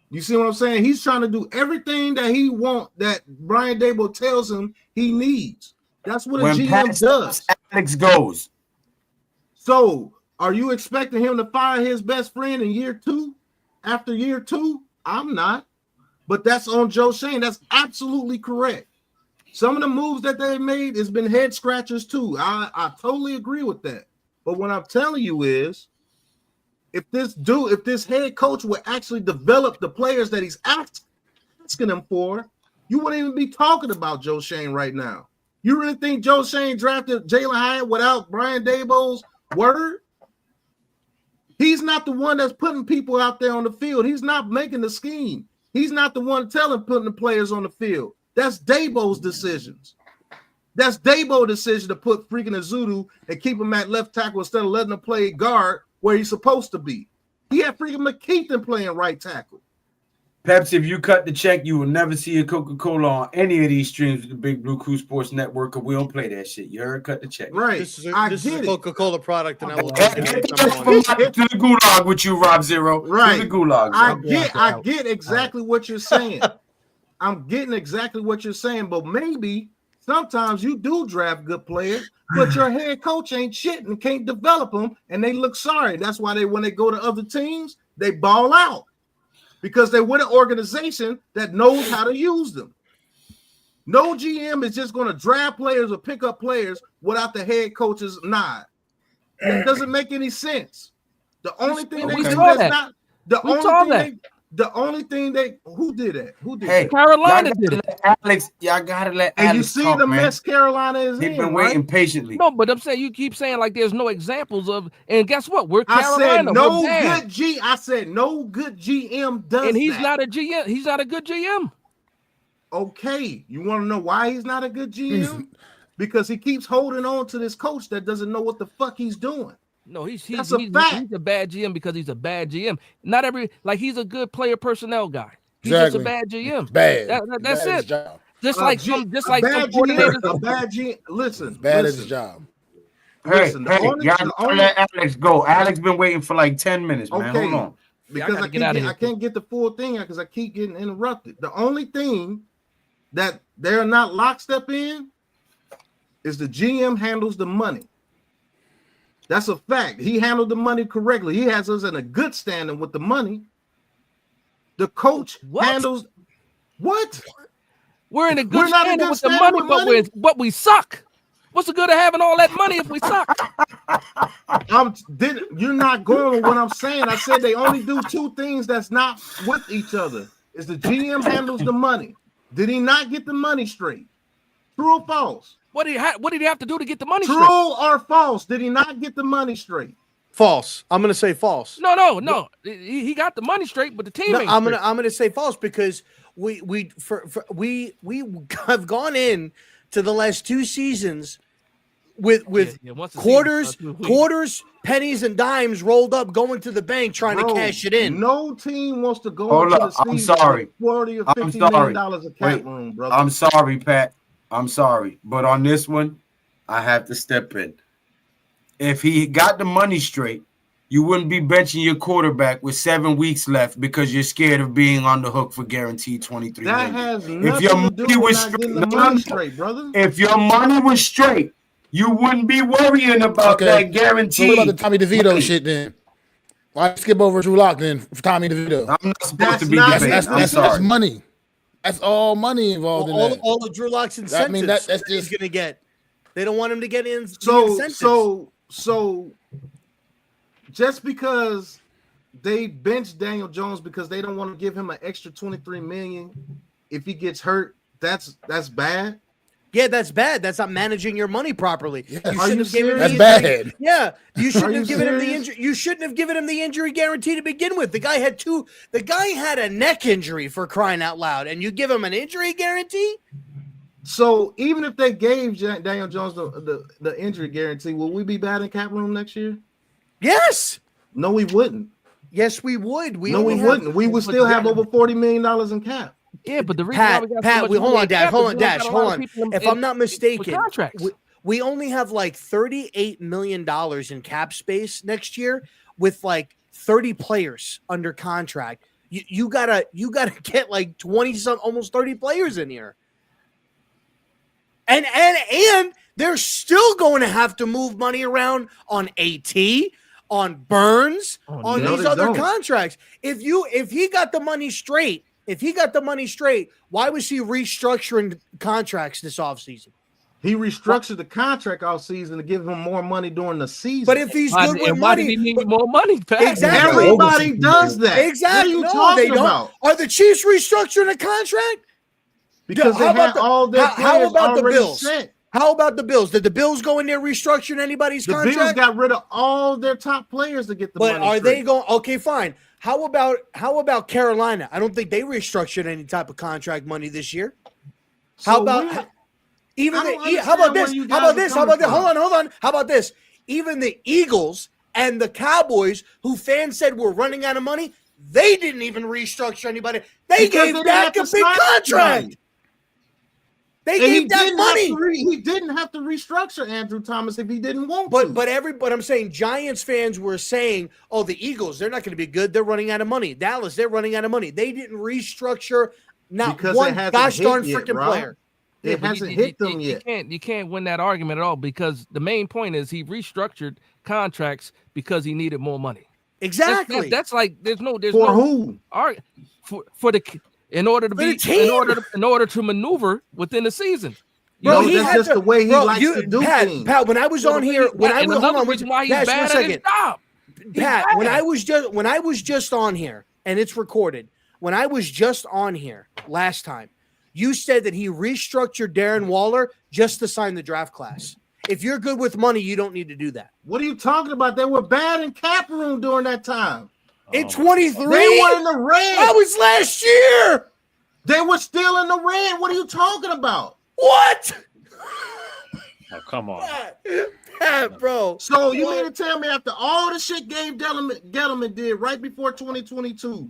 You see what I'm saying? He's trying to do everything that Brian Daboll tells him he needs. That's what a GM does. Alex goes. So, are you expecting him to fire his best friend in year 2? After year 2? I'm not. But that's on Joe Shane. That's absolutely correct. Some of the moves that they made has been head scratchers too. I totally agree with that. But what I'm telling you is, if this head coach would actually develop the players that he's asking them for, you wouldn't even be talking about Joe Shane right now. You really think Joe Shane drafted Jalen Hyatt without Brian Daboll's word? He's not the one that's putting people out there on the field. He's not making the scheme. He's not the one putting the players on the field. That's Daboll's decisions. That's Daboll's decision to put freaking Azudu and keep him at left tackle instead of letting him play guard where he's supposed to be. He had freaking McKeithen playing right tackle. Pepsi, if you cut the check, you will never see a Coca-Cola on any of these streams with the Big Blue Crew Sports Network, because we don't play that shit. You heard? Cut the check. Right. This is a Coca-Cola product, and I will Get to the gulag with you, Rob Zero. Right. To the gulag. I get exactly what you're saying. I'm getting exactly what you're saying, but maybe sometimes you do draft good players, but your head coach ain't shit and can't develop them, and they look sorry. That's why when they go to other teams, they ball out. Because they're with an organization that knows how to use them. No GM is just going to draft players or pick up players without the head coach's nod. It doesn't make any sense. The only thing they do that's not the only thing they who did that? Who did that? Carolina did it. Alex, y'all gotta let Alex. And you see talk, the man. mess Carolina is in. He's been waiting patiently. No, but I'm saying you keep saying like there's no examples of, and guess what? We're Carolina. I said no good GM does. And he's not a GM. He's not a good GM. Okay, you want to know why he's not a good GM? Because he keeps holding on to this coach that doesn't know what the fuck he's doing. No, he's fact. He's a bad GM because he's a bad GM. Not he's a good player personnel guy. He's Exactly. just a bad GM. Bad. That's bad it. Job. Just like some coordinators. A bad GM. Listen, bad at his job. Hey, y'all let Alex go. Alex been waiting for like 10 minutes, man. Okay. Hold on. Because I can't get the full thing out because I keep getting interrupted. The only thing that they're not lockstep in is the GM handles the money. That's a fact. He handled the money correctly. He has us in a good standing with the money. The coach handles what? We're in a good standing with the money, but we suck. What's the good of having all that money if we suck? You're not going with what I'm saying. I said they only do two things that's not with each other. Is the GM handles the money. Did he not get the money straight? True or false? What did he have to do to get the money straight? True or false? Did he not get the money straight? False. I'm going to say false. No. He got the money straight, but the team ain't. I'm going to say false because we have gone in to the last two seasons with quarters, pennies, and dimes rolled up, going to the bank trying to cash it in. No team wants to go into the season. I'm sorry. $40 or $50 million of cap room, brother. I'm sorry, Pat. I'm sorry, but on this one, I have to step in. If he got the money straight, you wouldn't be benching your quarterback with 7 weeks left because you're scared of being on the hook for guaranteed 23 That million. has If nothing your to money do with was not straight, getting the money straight, brother. if your money was straight, you wouldn't be worrying about that So what about guarantee. the Tommy DeVito shit then? Why skip over Drew Lock then for Tommy DeVito? I'm not supposed That's to be not debating. I'm That's sorry. money. That's all money involved in that. All the Drew Lock's incentives. I mean, that's he's just gonna get. They don't want him to get in. So just because they benched Daniel Jones because they don't want to give him an extra 23 million if he gets hurt, that's bad. Yeah, that's bad. That's not managing your money properly. Yeah. You Are shouldn't you have given him that's the injury. bad. Yeah, you shouldn't you have given him the serious? injury. You shouldn't have given him the injury guarantee to begin with. The guy had a neck injury, for crying out loud, and you give him an injury guarantee? So even if they gave Daniel Jones the injury guarantee, will we be bad in cap room next year? Yes. No, we wouldn't. Yes, we would. We wouldn't. We would still have over $40 million in cap. Yeah, but the reason why we got so much hold money on, in Dash. cap Hold is on, we don't Dash. got a Hold lot of on. people If in- I'm not mistaken, with contracts. we only have like $38 million in cap space next year with like 30 players under contract. You gotta get like 20 some, almost 30 players in here. And they're still going to have to move money around on AT, on Burns, on no, these they other don't. contracts. If he got the money straight, why was he restructuring contracts this offseason? He restructured the contract all season to give him more money during the season. But if he's good with why did money, he need more money, Pat? exactly. Everybody does that. Exactly. What are you No, talking they don't. about? Are the Chiefs restructuring a contract? Because they How about had the- all their how players about the already Bills? set. How about the Bills? Did the Bills go in there restructuring anybody's The contract? Bills got rid of all their top players to get the But money. are they straight. going? Okay, fine. How about Carolina? I don't think they restructured any type of contract money this year. How So about weird. even I don't the? How about understand this? where you How about guys are this? How about this? coming Hold on. How about this? Even the Eagles and the Cowboys, who fans said were running out of money, they didn't even restructure anybody. They Because gave they didn't Dak a have to big sign contract. anybody. They And he gave Dak didn't have money. to he didn't have to restructure Andrew Thomas if he didn't want to. But I'm saying Giants fans were saying, oh, the Eagles, they're not going to be good. They're running out of money. Dallas, they're running out of money. They didn't restructure not Because one it hasn't gosh hit darn yet, freaking Rob. player. It but hasn't hit them yet. You can't win that argument at all because the main point is he restructured contracts because he needed more money. Exactly. That's like there's For no who? for the in order to For the be team. in order to maneuver within the season. No, he that's had just the way he likes to do Pat, things. Pat, when I was on here, when I and was hold another on, reason why he's Dash, bad one at his second. job. He's Pat, when bad. I was just on here, and it's recorded. When I was just on here last time, you said that he restructured Darren Waller just to sign the draft class. If you're good with money, you don't need to do that. What are you talking about? They were bad in cap room during that time. In 23, They were in the red. that was last year. They were still in the red. What are you talking about? What? Oh, come on. Pat, bro. So you mean to tell me after all the shit Gabe Gettleman did right before 2022,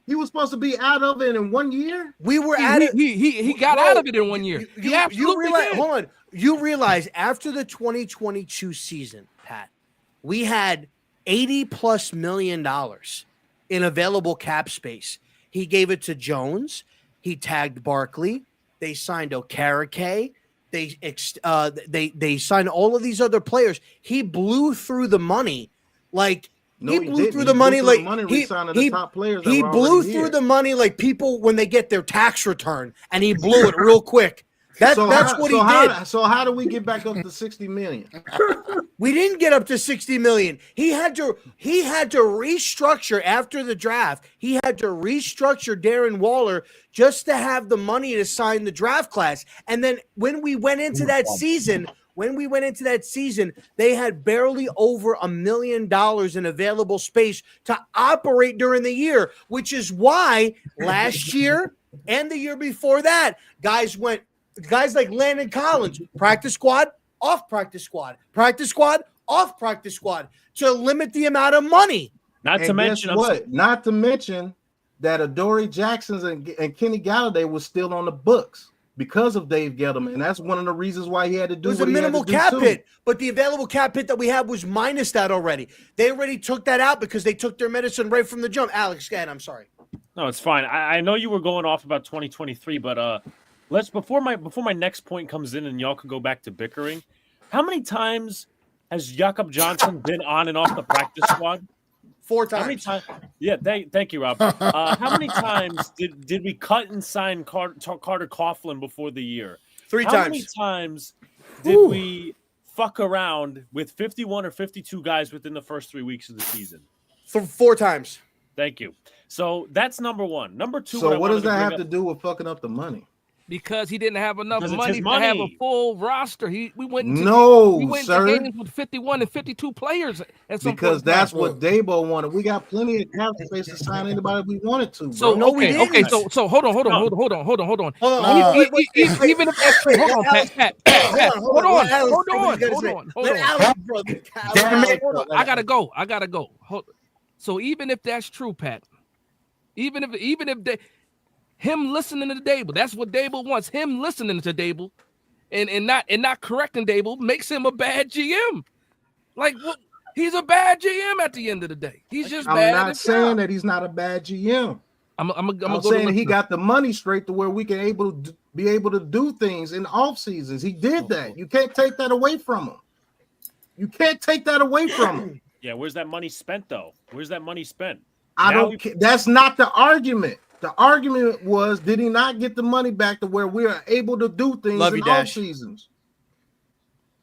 he was supposed to be out of it in 1 year? We were at it. He got Bro, out of it in 1 year. He absolutely realize, did. hold on. You realize after the 2022 season, Pat, we had $80+ million in available cap space. He gave it to Jones. He tagged Barkley. They signed Okereke. They signed all of these other players. He blew through the money like. No, he he blew didn't. through He the blew money through like the money he, re-signing the he, top players that he were blew already through here. the money like people when they get their tax return, and he blew it real quick. That's what he did. So how do we get back up to 60 million? We didn't get up to 60 million. He had to restructure after the draft. He had to restructure Darren Waller just to have the money to sign the draft class. And then when we went into that season, they had barely over $1 million in available space to operate during the year, which is why last year and the year before that, guys like Landon Collins, practice squad, off practice squad, off practice squad to limit the amount of money. Not to mention Not to mention that Adoree Jackson's and Kenny Galladay was still on the books. because of Dave Gettleman, and that's one of the reasons why he had to do. It was what a he had to minimal do cap too. hit, but the available cap hit that we had was minus that already. They already took that out because they took their medicine right from the jump. Alex, go ahead. I'm sorry. No, it's fine. I know you were going off about 2023, but let's before my next point comes in and y'all can go back to bickering. How many times has Jakob Johnson been on and off the practice squad? 4 times. How many times? Yeah, thank you, Rob. How many times did we cut and sign Carter Coughlin before the year? 3 How times. many times did we fuck around with 51 or 52 guys within the first 3 weeks of the season? 4 times. Thank you. So that's number one. Number two. So what does that have to do with fucking up the money? Because he didn't have enough Because it's money his to have a money. full roster. We went into sir. games with 51 and 52 players at some Because point in time. that's what Dabo wanted. We got plenty of cap space to sign anybody we wanted to. Bro. So No, we okay, didn't. so hold on. Even if that's true, hold on, Pat. Hold on. Let Alex, brother. I gotta go. So even if that's true, Pat, even if him listening to Dable, that's what Dable wants. Him listening to Dable, and not correcting Dable makes him a bad GM. Like what? He's a bad GM at the end of the day. He's just bad. I'm not saying that he's not a bad GM. I'm saying he got the money straight to where we can be able to do things in off seasons. He did that. You can't take that away from him. Yeah, where's that money spent though? Where's that money spent? That's not the argument. The argument was, did he not get the money back to where we are able to do things in off seasons?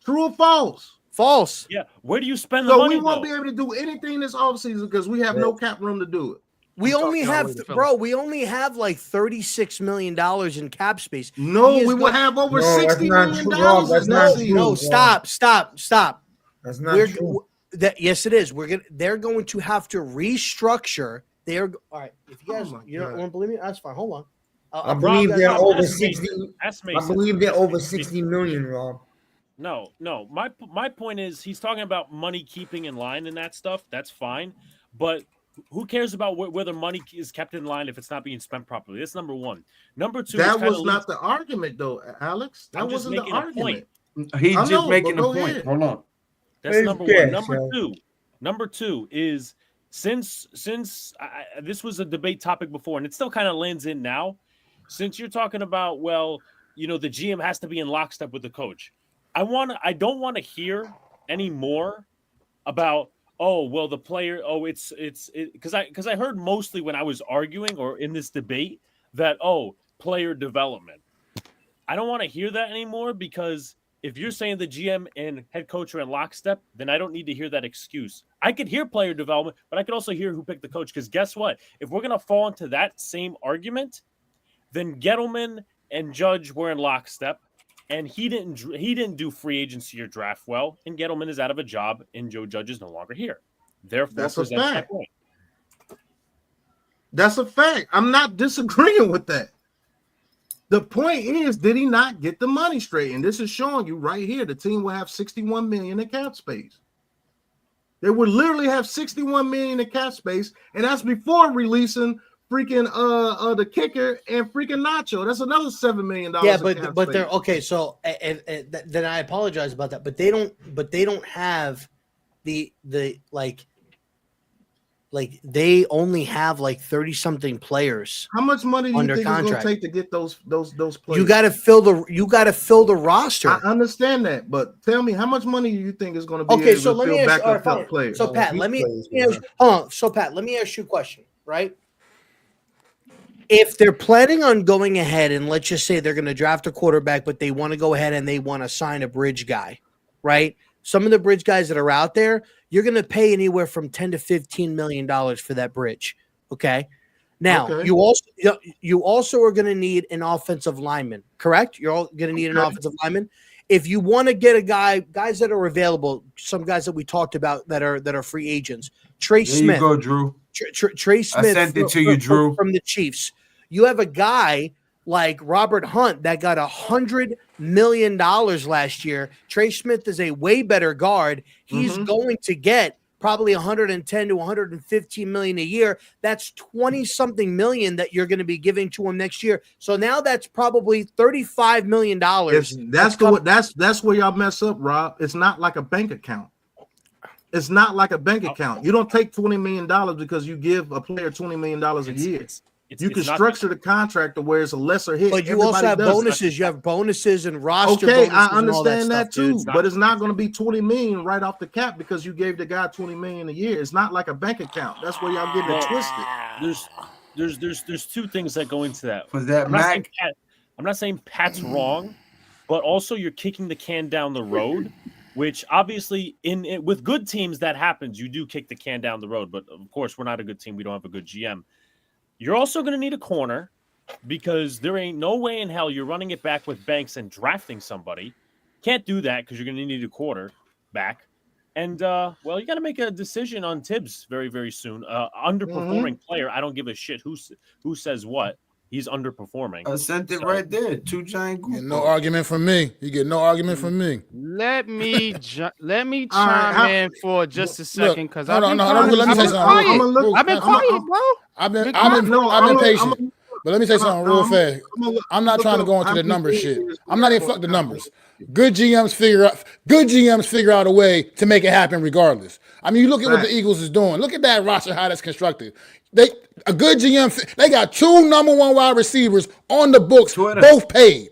True or false? False. Yeah. Where do you spend the money? So we won't be able to do anything this off season because we have no cap room to do it. We only have like $36 million in cap space. No, we will have over $60 million. No, stop. That's not true. Yes, it is. They're going to have to restructure. All right. If you guys you don't believe me, that's fine. Hold on. I believe they're over 60. I believe they're over 60 million, Rob. No. My point is he's talking about money keeping in line and that stuff. That's fine, but who cares about whether money is kept in line if it's not being spent properly? That's number one. Number two. That was not the argument, though, Alex. That wasn't the argument. He's just making a point. Ahead. Hold on. That's number one. Number two is since this was a debate topic before, and it still kind of lands in now. Since you're talking about, well, the GM has to be in lockstep with the coach. I don't want to hear any more about, oh, well, the player, it's because I heard mostly when I was arguing or in this debate that, oh, player development. I don't want to hear that anymore because if you're saying the GM and head coach are in lockstep, then I don't need to hear that excuse. I could hear player development, but I could also hear who picked the coach. Because guess what? If we're going to fall into that same argument, then Gettleman and Judge were in lockstep, and he didn't do free agency or draft well, and Gettleman is out of a job, and Joe Judge is no longer here. Therefore, that's a fact. That's a fact. I'm not disagreeing with that. The point is, did he not get the money straight? And this is showing you right here, the team will have 61 million in cap space. They would literally have 61 million in cap space, and that's before releasing freaking the kicker and freaking Nacho. That's another $7 million. Yeah, but they're okay. So and then I apologize about that, but they don't have the like they only have like 30 something players. How much money do you think it's going to take to get those players? You got to fill the roster. I understand that, but tell me, how much money do you think is going to be able to fill back up players? So Pat, let me ask you a question, right? If they're planning on going ahead and let's just say they're going to draft a quarterback, but they want to go ahead and they want to sign a bridge guy, right? Some of the bridge guys that are out there, you're going to pay anywhere from $10 to $15 million for that bridge. Okay. Now you also are going to need an offensive lineman, correct? You're all going to need an offensive lineman. If you want to get guys that are available, some guys that we talked about that are free agents, Trey Smith. There you go, Drew. Trey Smith. I sent it to you, Drew. From the Chiefs. You have a guy like Robert Hunt that got $100 million last year. Trey Smith is a way better guard. He's going to get probably 110 to 115 million a year. That's 20 something million that you're going to be giving to him next year. So now that's probably $35 million. That's where y'all mess up, Rob. It's not like a bank account. It's not like a bank account. You don't take $20 million because you give a player $20 million a year. You can structure the contract to where it's a lesser hit. But you also have bonuses. You have bonuses and roster bonuses. I understand that too, dude. but it's not going to be 20 million right off the cap because you gave the guy 20 million a year. It's not like a bank account. That's where y'all getting it twisted. There's two things that go into that. Was that I'm not saying Pat's wrong, but also you're kicking the can down the road, which obviously with good teams that happens. You do kick the can down the road, but of course we're not a good team. We don't have a good GM. You're also going to need a corner because there ain't no way in hell you're running it back with Banks and drafting somebody. Can't do that because you're going to need a quarterback. And, you got to make a decision on Tibbs very, very soon. Underperforming player. I don't give a shit who says what. He's underperforming. I sent it right there. 2 giant. You get no argument from me. You get no argument from me. Let me chime in for just a second because I've been quiet, bro. I've been patient. But let me say something real fast. I'm not trying to go into the numbers shit. I'm not even fuck the numbers. Good GMs figure out a way to make it happen regardless. I mean, you look at what the Eagles is doing. Look at that roster, how that's constructed. A good GM, they got 2 number 1 wide receivers on the books, both paid.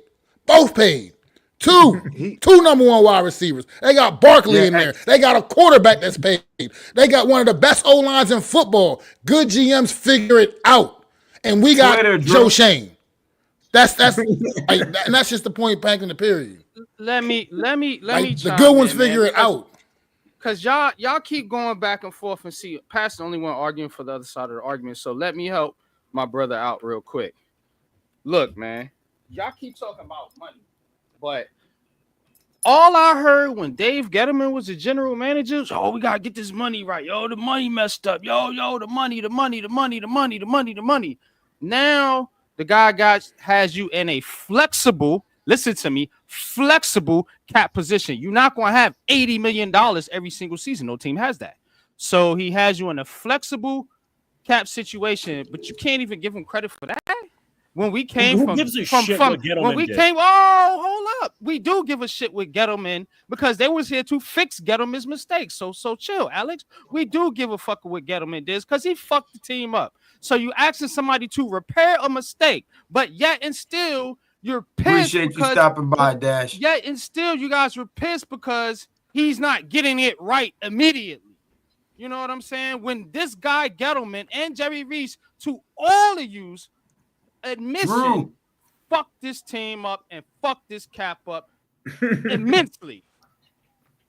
Two number 1 wide receivers. They got Barkley in there. They got a quarterback that's paid. They got one of the best O-lines in football. Good GMs figure it out. And we got Joe Shane. That's and that's just the point blank in the period. Let me the good ones figure it out. Because y'all keep going back and forth and see Pat's the only one arguing for the other side of the argument. So let me help my brother out real quick. Look, man, y'all keep talking about money, but all I heard when Dave Gettleman was the general manager was, we gotta get this money right. Yo, the money messed up. Yo, the money. Now the guy has you in a flexible. Listen to me, flexible cap position. You're not going to have $80 million every single season. No team has that. So he has you in a flexible cap situation, but you can't even give him credit for that. When we came hold up. We do give a shit with Gettleman because they was here to fix Gettleman's mistakes. So chill, Alex. We do give a fuck what Gettleman did because he fucked the team up. So you asking somebody to repair a mistake, but yet and still you're pissed. Appreciate you stopping by, Dash. Yet and still you guys were pissed because he's not getting it right immediately. You know what I'm saying? When this guy Gettleman and Jerry Reese, to all of yous, admission, fuck this team up and fuck this cap up immensely.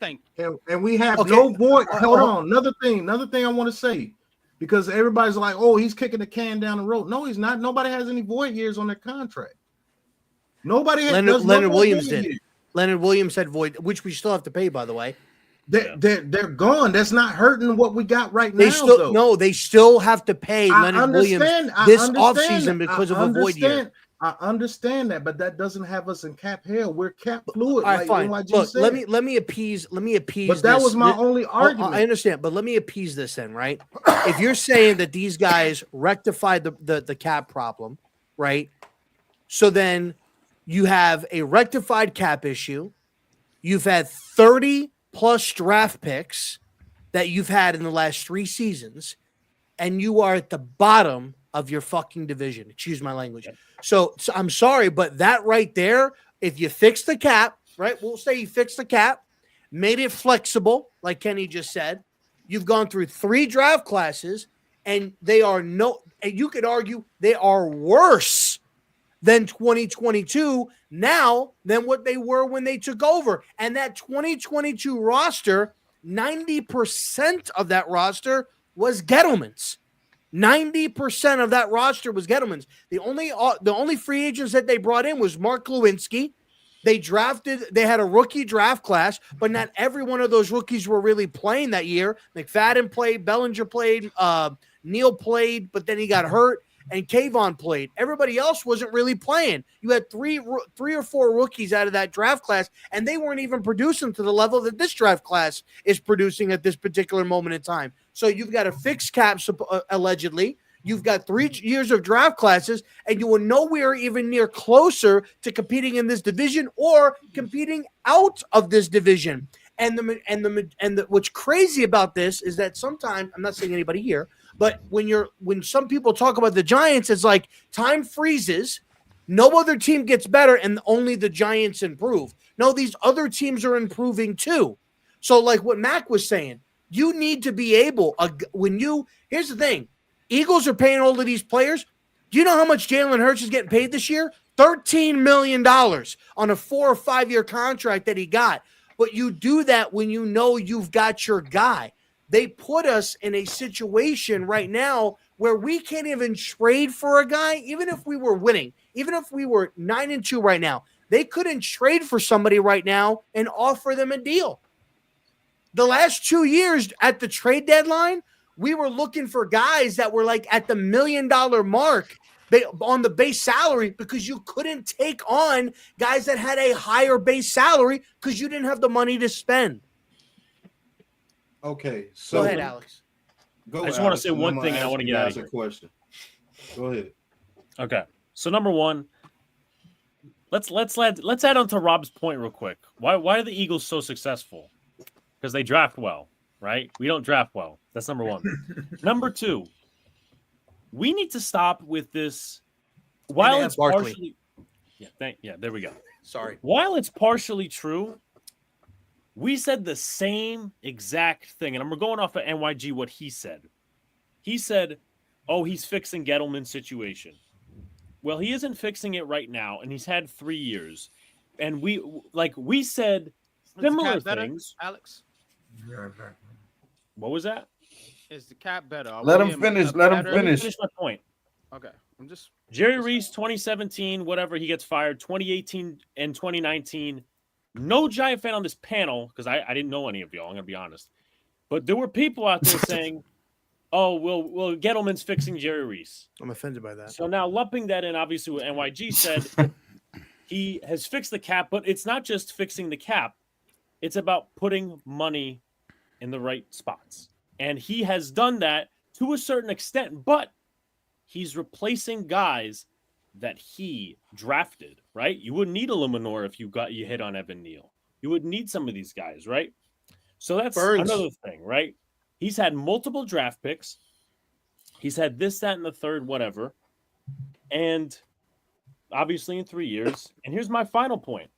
Thank you. And we have no void. Hold on. Another thing I want to say, because everybody's like, he's kicking the can down the road. No, he's not. Nobody has any void years on their contract. Nobody has. Leonard Williams did. Leonard Williams had void, which we still have to pay, by the way. They're gone. That's not hurting what we got right now. They still have to pay Leonard Williams this offseason because of a void year. I understand that, but that doesn't have us in cap hell. We're cap fluid. All right, fine. Look, let me appease. But that was my only argument. I understand, but let me appease this then, right? If you're saying that these guys rectified the cap problem, right? So then you have a rectified cap issue. You've had 30 plus draft picks that you've had in the last 3 seasons, and you are at the bottom of your fucking division. Excuse my language. So I'm sorry, but that right there, if you fix the cap, right? We'll say you fixed the cap, made it flexible, like Kenny just said. You've gone through 3 draft classes, and and you could argue they are worse than 2022 now than what they were when they took over. And that 2022 roster, 90% of that roster was Gettleman's. 90% of that roster was Gettleman's. The only free agents that they brought in was Mark Lewinsky. They had a rookie draft class, but not every one of those rookies were really playing that year. McFadden played, Bellinger played, Neal played, but then he got hurt. and Kayvon played. Everybody else wasn't really playing. You had three or four rookies out of that draft class, and they weren't even producing to the level that this draft class is producing at this particular moment in time. So you've got a fixed cap, allegedly. You've got 3 years of draft classes, and you were nowhere even near closer to competing in this division or competing out of this division. And what's crazy about this is that sometimes, I'm not saying anybody here, but when some people talk about the Giants, it's like time freezes, no other team gets better, and only the Giants improve. No, these other teams are improving too. So like what Mac was saying, you need to be able, here's the thing, Eagles are paying all of these players. Do you know how much Jalen Hurts is getting paid this year? $13 million on a 4 or 5 year contract that he got. But you do that when you know you've got your guy. They put us in a situation right now where we can't even trade for a guy, even if we were winning, even if we were 9-2 right now. They couldn't trade for somebody right now and offer them a deal. The last 2 years at the trade deadline, we were looking for guys that were like at the $1 million mark on the base salary because you couldn't take on guys that had a higher base salary because you didn't have the money to spend. Okay, so go ahead, Alex. I just want to say one thing, and I want to get out of here. Question. Go ahead. Okay, so number one, let's add on to Rob's point real quick. Why are the Eagles so successful? Because they draft well, right? We don't draft well. That's number one. Number two, we need to stop with this. While it's partially, there we go. Sorry. While it's partially true, we said the same exact thing, and I'm going off of NYG what he said. He said, "Oh, he's fixing Gettleman's situation." Well, he isn't fixing it right now, and he's had 3 years, and we said similar things. Alex, what was that? Is the cap better? Let him finish. Let him finish. Finish my point. Okay, I'm just Jerry Reese, 2017, whatever, he gets fired. 2018 and 2019. No Giant fan on this panel, because I didn't know any of y'all, I'm going to be honest. But there were people out there saying, oh, well, Gettleman's fixing Jerry Reese. I'm offended by that. So now lumping that in, obviously, what NYG said, he has fixed the cap, but it's not just fixing the cap. It's about putting money in the right spots. And he has done that to a certain extent, but he's replacing guys that he drafted, right? You wouldn't need a Luminor if you hit on Evan Neal. You would need some of these guys, right? So that's another thing, right? He's had multiple draft picks. He's had this, that, and the third, whatever. And obviously in 3 years. And here's my final point.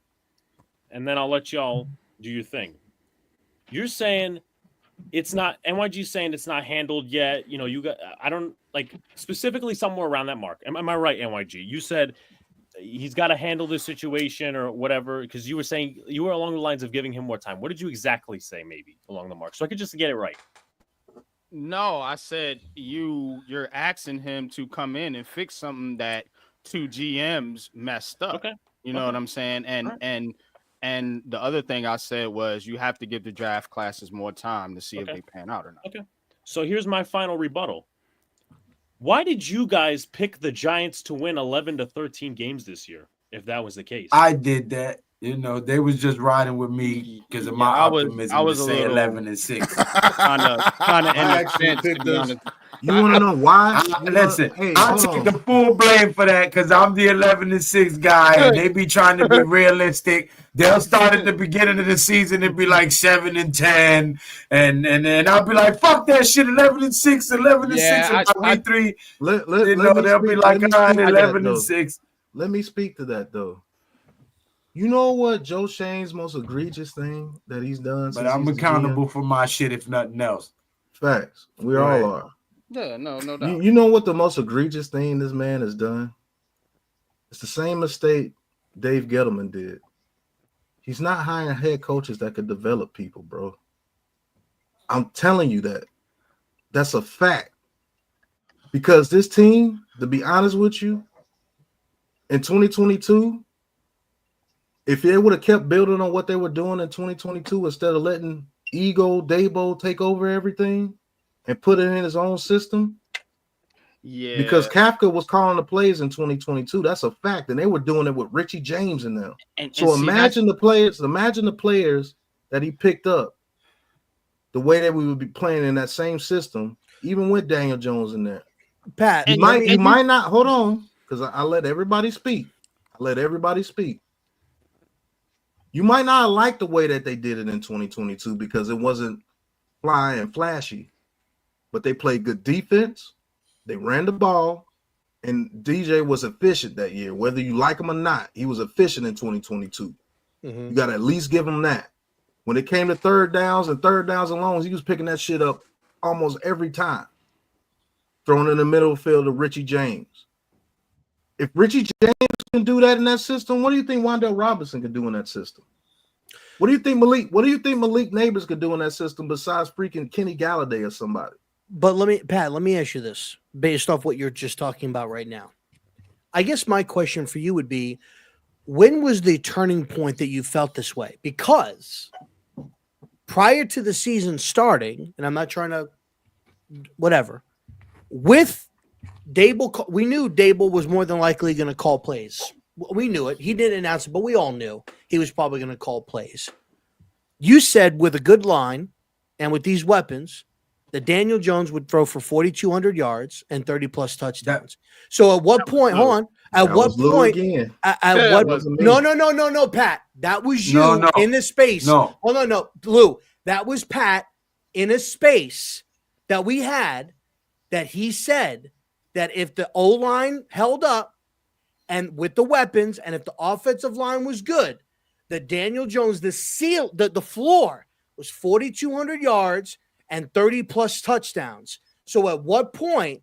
And then I'll let y'all do your thing. You're saying it's not, NYG's saying it's not handled yet. You know, I don't, like, specifically somewhere around that mark. Am I right, NYG? You said he's got to handle this situation or whatever, because you were saying, you were along the lines of giving him more time. What did you exactly say, maybe, along the mark? So I could just get it right. No, I said you're asking him to come in and fix something that 2 GMs messed up. Okay. You know what I'm saying? And the other thing I said was you have to give the draft classes more time to see if they pan out or not. Okay. So here's my final rebuttal. Why did you guys pick the Giants to win 11 to 13 games this year, if that was the case? I did that. You know, they was just riding with me because of my optimism. I was to a say little 11-6. kind of I actually picked this. You want to know why? Listen, I take the full blame for that because I'm the 11-6 guy, and they be trying to be realistic. They'll start at the beginning of the season and be like 7-10, and then I'll be like, fuck that shit, 11-6, 11-6, and 23. They'll be like, 11-6. Let me speak to that though. You know what Joe Shane's most egregious thing that he's done? But I'm accountable for my shit, if nothing else. Facts. We all are. Yeah, no doubt. You know what the most egregious thing this man has done? It's the same mistake Dave Gettleman did. He's not hiring head coaches that could develop people, bro. I'm telling you that. That's a fact. Because this team, to be honest with you, in 2022, if they would have kept building on what they were doing in 2022 instead of letting Dabo take over everything and put it in his own system, Yeah, because Kafka was calling the plays in 2022. That's a fact, and they were doing it with Richie James in them. So imagine the players. Imagine the players that he picked up. The way that we would be playing in that same system, even with Daniel Jones in there. Pat, you might not hold on because I let everybody speak. You might not like the way that they did it in 2022 because it wasn't fly and flashy, but they played good defense. They ran the ball, and DJ was efficient that year. Whether you like him or not, he was efficient in 2022. You got to at least give him that. When it came to third downs and longs, he was picking that shit up almost every time. Throwing in the middle field to Richie James. If Richie James can do that in that system, what do you think Wan'Dale Robinson can do in that system? What do you think Malik Neighbors could do in that system besides freaking Kenny Galladay or somebody? But let me ask you this based off what you're just talking about right now. I guess my question for you would be, when was the turning point that you felt this way? Because prior to the season starting, and I'm not trying to whatever, with Dable, we knew Dable was more than likely going to call plays. We knew it. He didn't announce it, but we all knew he was probably going to call plays. You said with a good line and with these weapons that Daniel Jones would throw for 4,200 yards and 30-plus touchdowns. So at what point, hold on, at what point, no, Pat, that was you in the space. No, Lou, that was Pat in a space that we had that he said that if the O-line held up and with the weapons and if the offensive line was good, that Daniel Jones, the floor was 4,200 yards and 30-plus touchdowns. So at what point,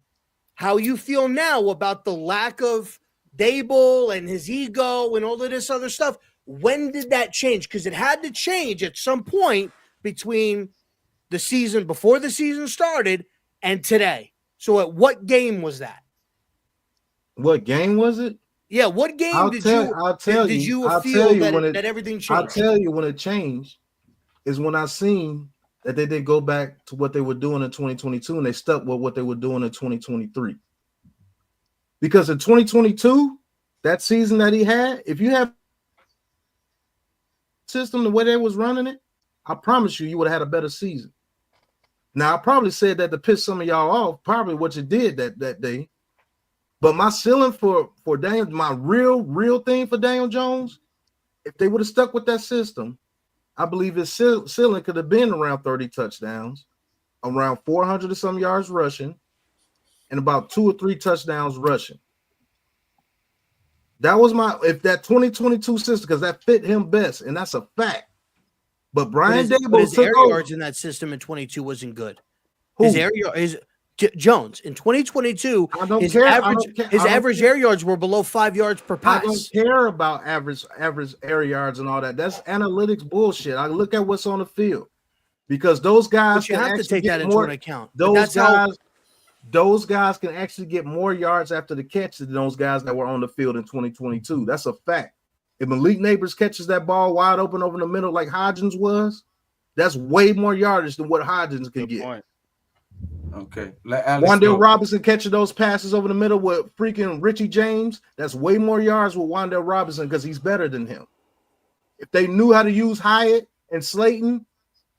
how you feel now about the lack of Dable and his ego and all of this other stuff, when did that change? Because it had to change at some point between the season, before the season started, and today. So at what game was that? What game was it? Yeah, what game did you feel that everything changed? I'll tell you when it changed is when I seen that they did go back to what they were doing in 2022 and they stuck with what they were doing in 2023. Because in 2022, that season that he had, if you have system the way they was running it, I promise you would have had a better season. Now, I probably said that to piss some of y'all off, probably what you did that day. But my ceiling for Daniel, my real thing for Daniel Jones, if they would have stuck with that system, I believe his ceiling could have been around 30 touchdowns, around 400 or some yards rushing, and about 2 or 3 touchdowns rushing. That was if that 2022 system, because that fit him best, and that's a fact. But Brian Dable, his air yards in that system in 22 wasn't good. His Jones in 2022, his average air yards were below 5 yards per pass. I don't care about average air yards and all that. That's analytics bullshit. I look at what's on the field because those guys you have to take that into account. Those guys can actually get more yards after the catch than those guys that were on the field in 2022. That's a fact. If Malik Neighbors catches that ball wide open over the middle like Hodgins was, that's way more yardage than what Hodgins can get. Point. Okay. Wan'Dale Robinson catching those passes over the middle with freaking Richie James, that's way more yards with Wan'Dale Robinson because he's better than him. If they knew how to use Hyatt and Slayton,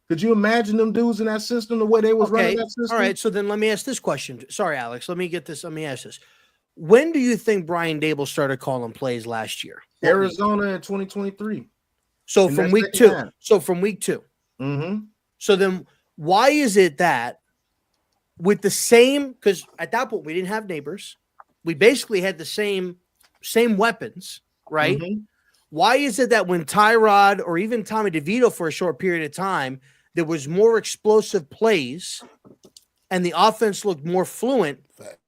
could you imagine them dudes in that system the way they was running that system? All right, so then let me ask this question. Sorry, Alex. Let me ask this. When do you think Brian Dable started calling plays last year? Arizona in 2023. So from week 2. Mm-hmm. So then why is it that with the same, because at that point we didn't have Neighbors, we basically had the same weapons, right? Mm-hmm. Why is it that when Tyrod or even Tommy DeVito for a short period of time, there was more explosive plays and the offense looked more fluent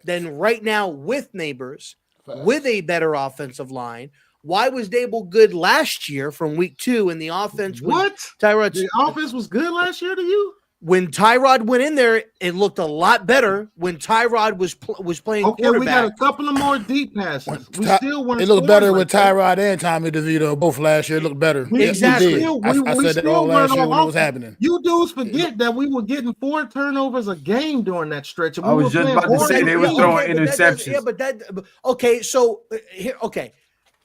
than right now with Neighbors, with a better offensive line? Why was Dable good last year from week 2 and the offense? What? Tyrod, the offense was good last year to you? when Tyrod went in there, it looked a lot better when Tyrod was playing quarterback. We got a couple of more deep passes. We still weren't. It looked better with Tyrod and Tommy DeVito both last year. It looked better. Exactly. I said that all last year when it was happening. You dudes forget that we were getting 4 turnovers a game during that stretch. I was just about to say they were throwing interceptions. Okay. So here, okay.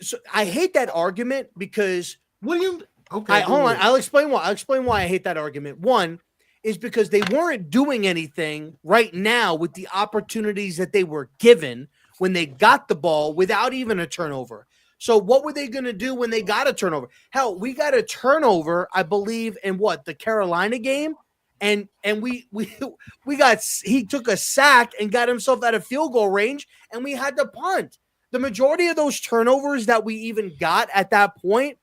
So I hate that argument because hold on. I'll explain why. I hate that argument. One is because they weren't doing anything right now with the opportunities that they were given when they got the ball without even a turnover. So what were they going to do when they got a turnover? Hell, we got a turnover, I believe, in the Carolina game, and he took a sack and got himself out of field goal range, and we had to punt. The majority of those turnovers that we even got at that point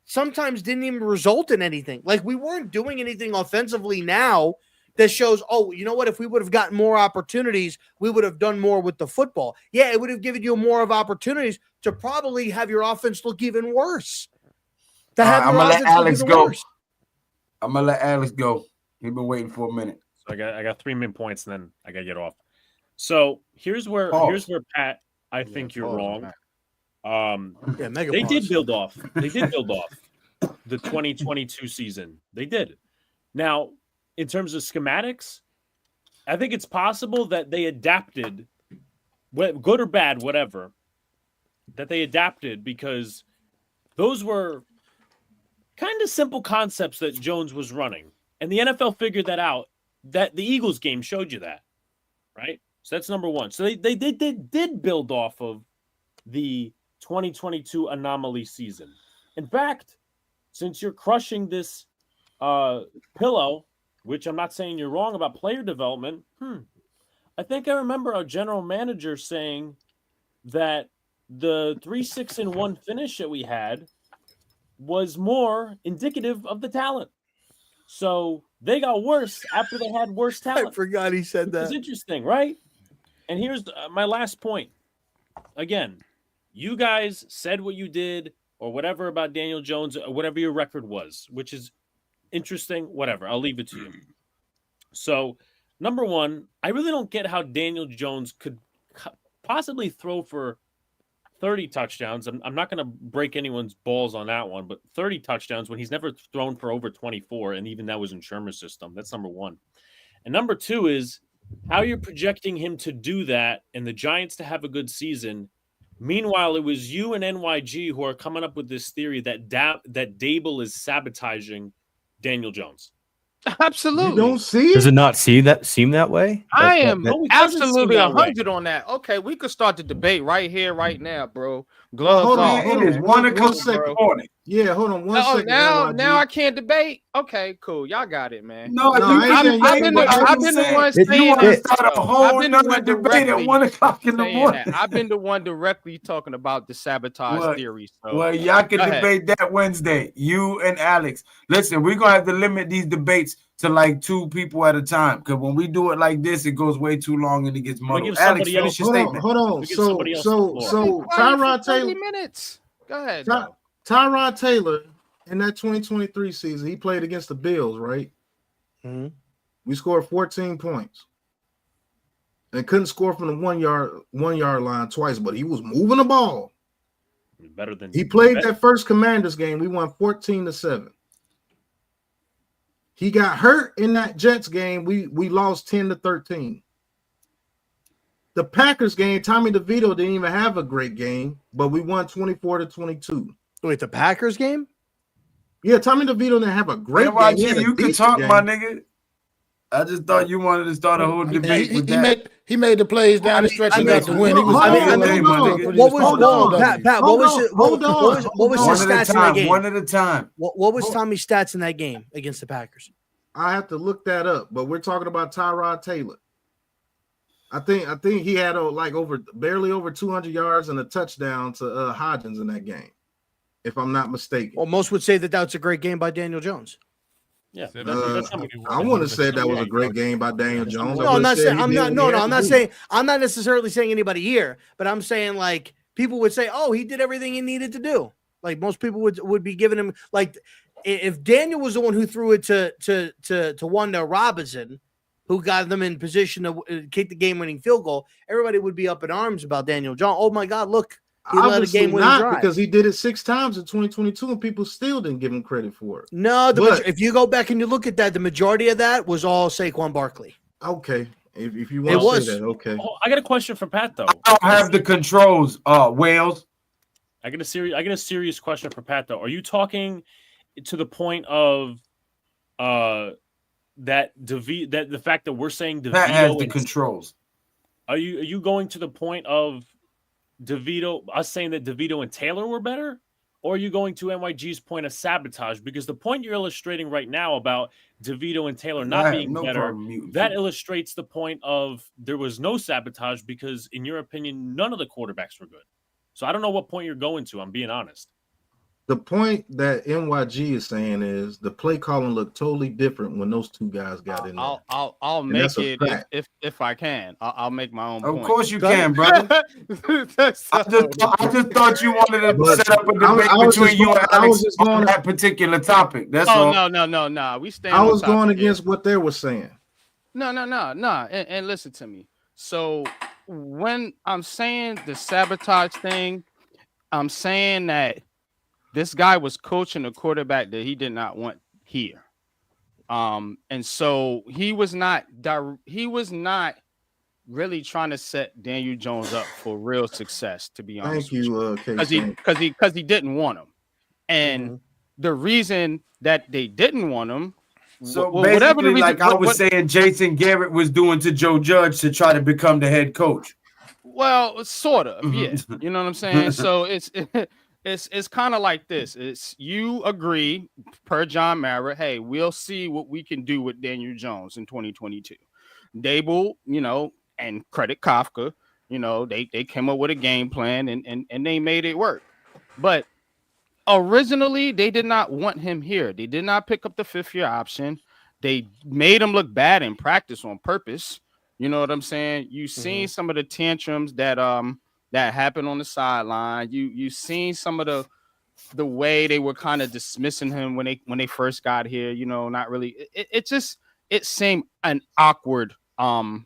sometimes didn't even result in anything. Like, we weren't doing anything offensively now that shows, oh, you know what? If we would have gotten more opportunities, we would have done more with the football. Yeah, it would have given you more of opportunities to probably have your offense look even worse. I'm going to let Alex go. I'm going to let Alex go. He's been waiting for a minute. So I got 3 main points, and then I got to get off. So here's where Pat, I think you're wrong. They did build off the 2022 season. They did. Now, in terms of schematics, I think it's possible that they adapted, good or bad, whatever, that they adapted because those were kind of simple concepts that Jones was running. And the NFL figured that out. That the Eagles game showed you that, right? So that's number one. So they did build off of the 2022 anomaly season. In fact, since you're crushing this pillow, which I'm not saying you're wrong about player development, I think I remember our general manager saying that the 3-6-1 finish that we had was more indicative of the talent. So they got worse after they had worse talent. I forgot he said that. It's interesting, right? And here's my last point. Again, you guys said what you did or whatever about Daniel Jones or whatever your record was, which is interesting, whatever. I'll leave it to you. So, number one, I really don't get how Daniel Jones could possibly throw for 30 touchdowns. I'm not going to break anyone's balls on that one, but 30 touchdowns when he's never thrown for over 24, and even that was in Shermer's system. That's number one. And number two is how you're projecting him to do that and the Giants to have a good season. Meanwhile, it was you and NYG who are coming up with this theory that that Dable is sabotaging Daniel Jones. Absolutely. You don't see it? Does it not seem that way? I am absolutely 100 on that. Okay, we could start the debate right here, right now, bro. Gloves off. It is 1 o'clock in the morning. Yeah, hold on one second. Now I can't debate. Okay, cool. Y'all got it, man. I've been the one saying at 1 o'clock in the morning. I've been the one directly talking about the sabotage theory. So. Well, y'all can debate that Wednesday. You and Alex. Listen, we're gonna have to limit these debates to like 2 people at a time, because when we do it like this, it goes way too long and it gets muddled. Alex, finish your statement. Hold on. So Tyrod Taylor. Minutes. Go ahead. Tyrod Taylor in that 2023 season, he played against the Bills, right? Mm-hmm. We scored 14 points and couldn't score from the 1 yard line twice, but he was moving the ball. Better than he played that first Commanders game. We won 14-7. He got hurt in that Jets game. We lost 10-13. The Packers game, Tommy DeVito didn't even have a great game, but we won 24-22. Wait, the Packers game? Yeah, Tommy DeVito didn't have a great game. You can talk, my nigga. I just thought you wanted to start a whole debate with that. He made the plays down the stretch and got the win. What was his stats in that game? One at a time. What was Tommy's stats in that game against the Packers? I have to look that up, but we're talking about Tyrod Taylor. I think he had barely over 200 yards and a touchdown to Hodgins in that game, if I'm not mistaken. Well, most would say that that's a great game by Daniel Jones. Yeah, I wouldn't have said that was a great game by Daniel Jones. No, I'm not saying. I'm not necessarily saying anybody here, but I'm saying like people would say, "Oh, he did everything he needed to do." Like most people would be giving him like if Daniel was the one who threw it to Wanda Robinson, who got them in position to kick the game-winning field goal, everybody would be up in arms about Daniel Jones. Oh my God, look, he led a game-winning drive because he did it 6 times in 2022, and people still didn't give him credit for it. No, if you go back and you look at that, the majority of that was all Saquon Barkley. Okay, if you want to say that, okay. Oh, I got a question for Pat though. I don't have the controls, Wales. I get a serious question for Pat though. Are you talking to the point of that the fact that we're saying DeVito Pat has the controls? Are you going to the point of DeVito, us saying that DeVito and Taylor were better? Or are you going to NYG's point of sabotage? Because the point you're illustrating right now about DeVito and Taylor not being better, that illustrates the point of there was no sabotage because, in your opinion, none of the quarterbacks were good. So I don't know what point you're going to. I'm being honest. The point that NYG is saying is the play calling looked totally different when those two guys got in there. I'll make it if I can. I'll make my own point. Of course you can, brother. I just thought you wanted to set up a debate between you and Alex on that particular topic. That's all. No. We stand. I was going against what they were saying. No. And listen to me. So when I'm saying the sabotage thing, I'm saying that this guy was coaching a quarterback that he did not want here. And so he was not really trying to set Daniel Jones up for real success, to be honest. Thank you, because he didn't want him. And the reason that they didn't want him, so whatever the reason, like I was saying, Jason Garrett was doing to Joe Judge to try to become the head coach. Well, sort of, yeah. You know what I'm saying? So it's kind of like this. It's you agree per John Mara, hey, we'll see what we can do with Daniel Jones in 2022. Dable, and credit Kafka, they came up with a game plan and they made it work. But originally, they did not want him here. They did not pick up the 5th-year option. They made him look bad in practice on purpose. You know what I'm saying? You've seen some of the tantrums that happened on the sideline. You've seen some of the way they were kind of dismissing him when they first got here. Not really. It seemed an awkward quote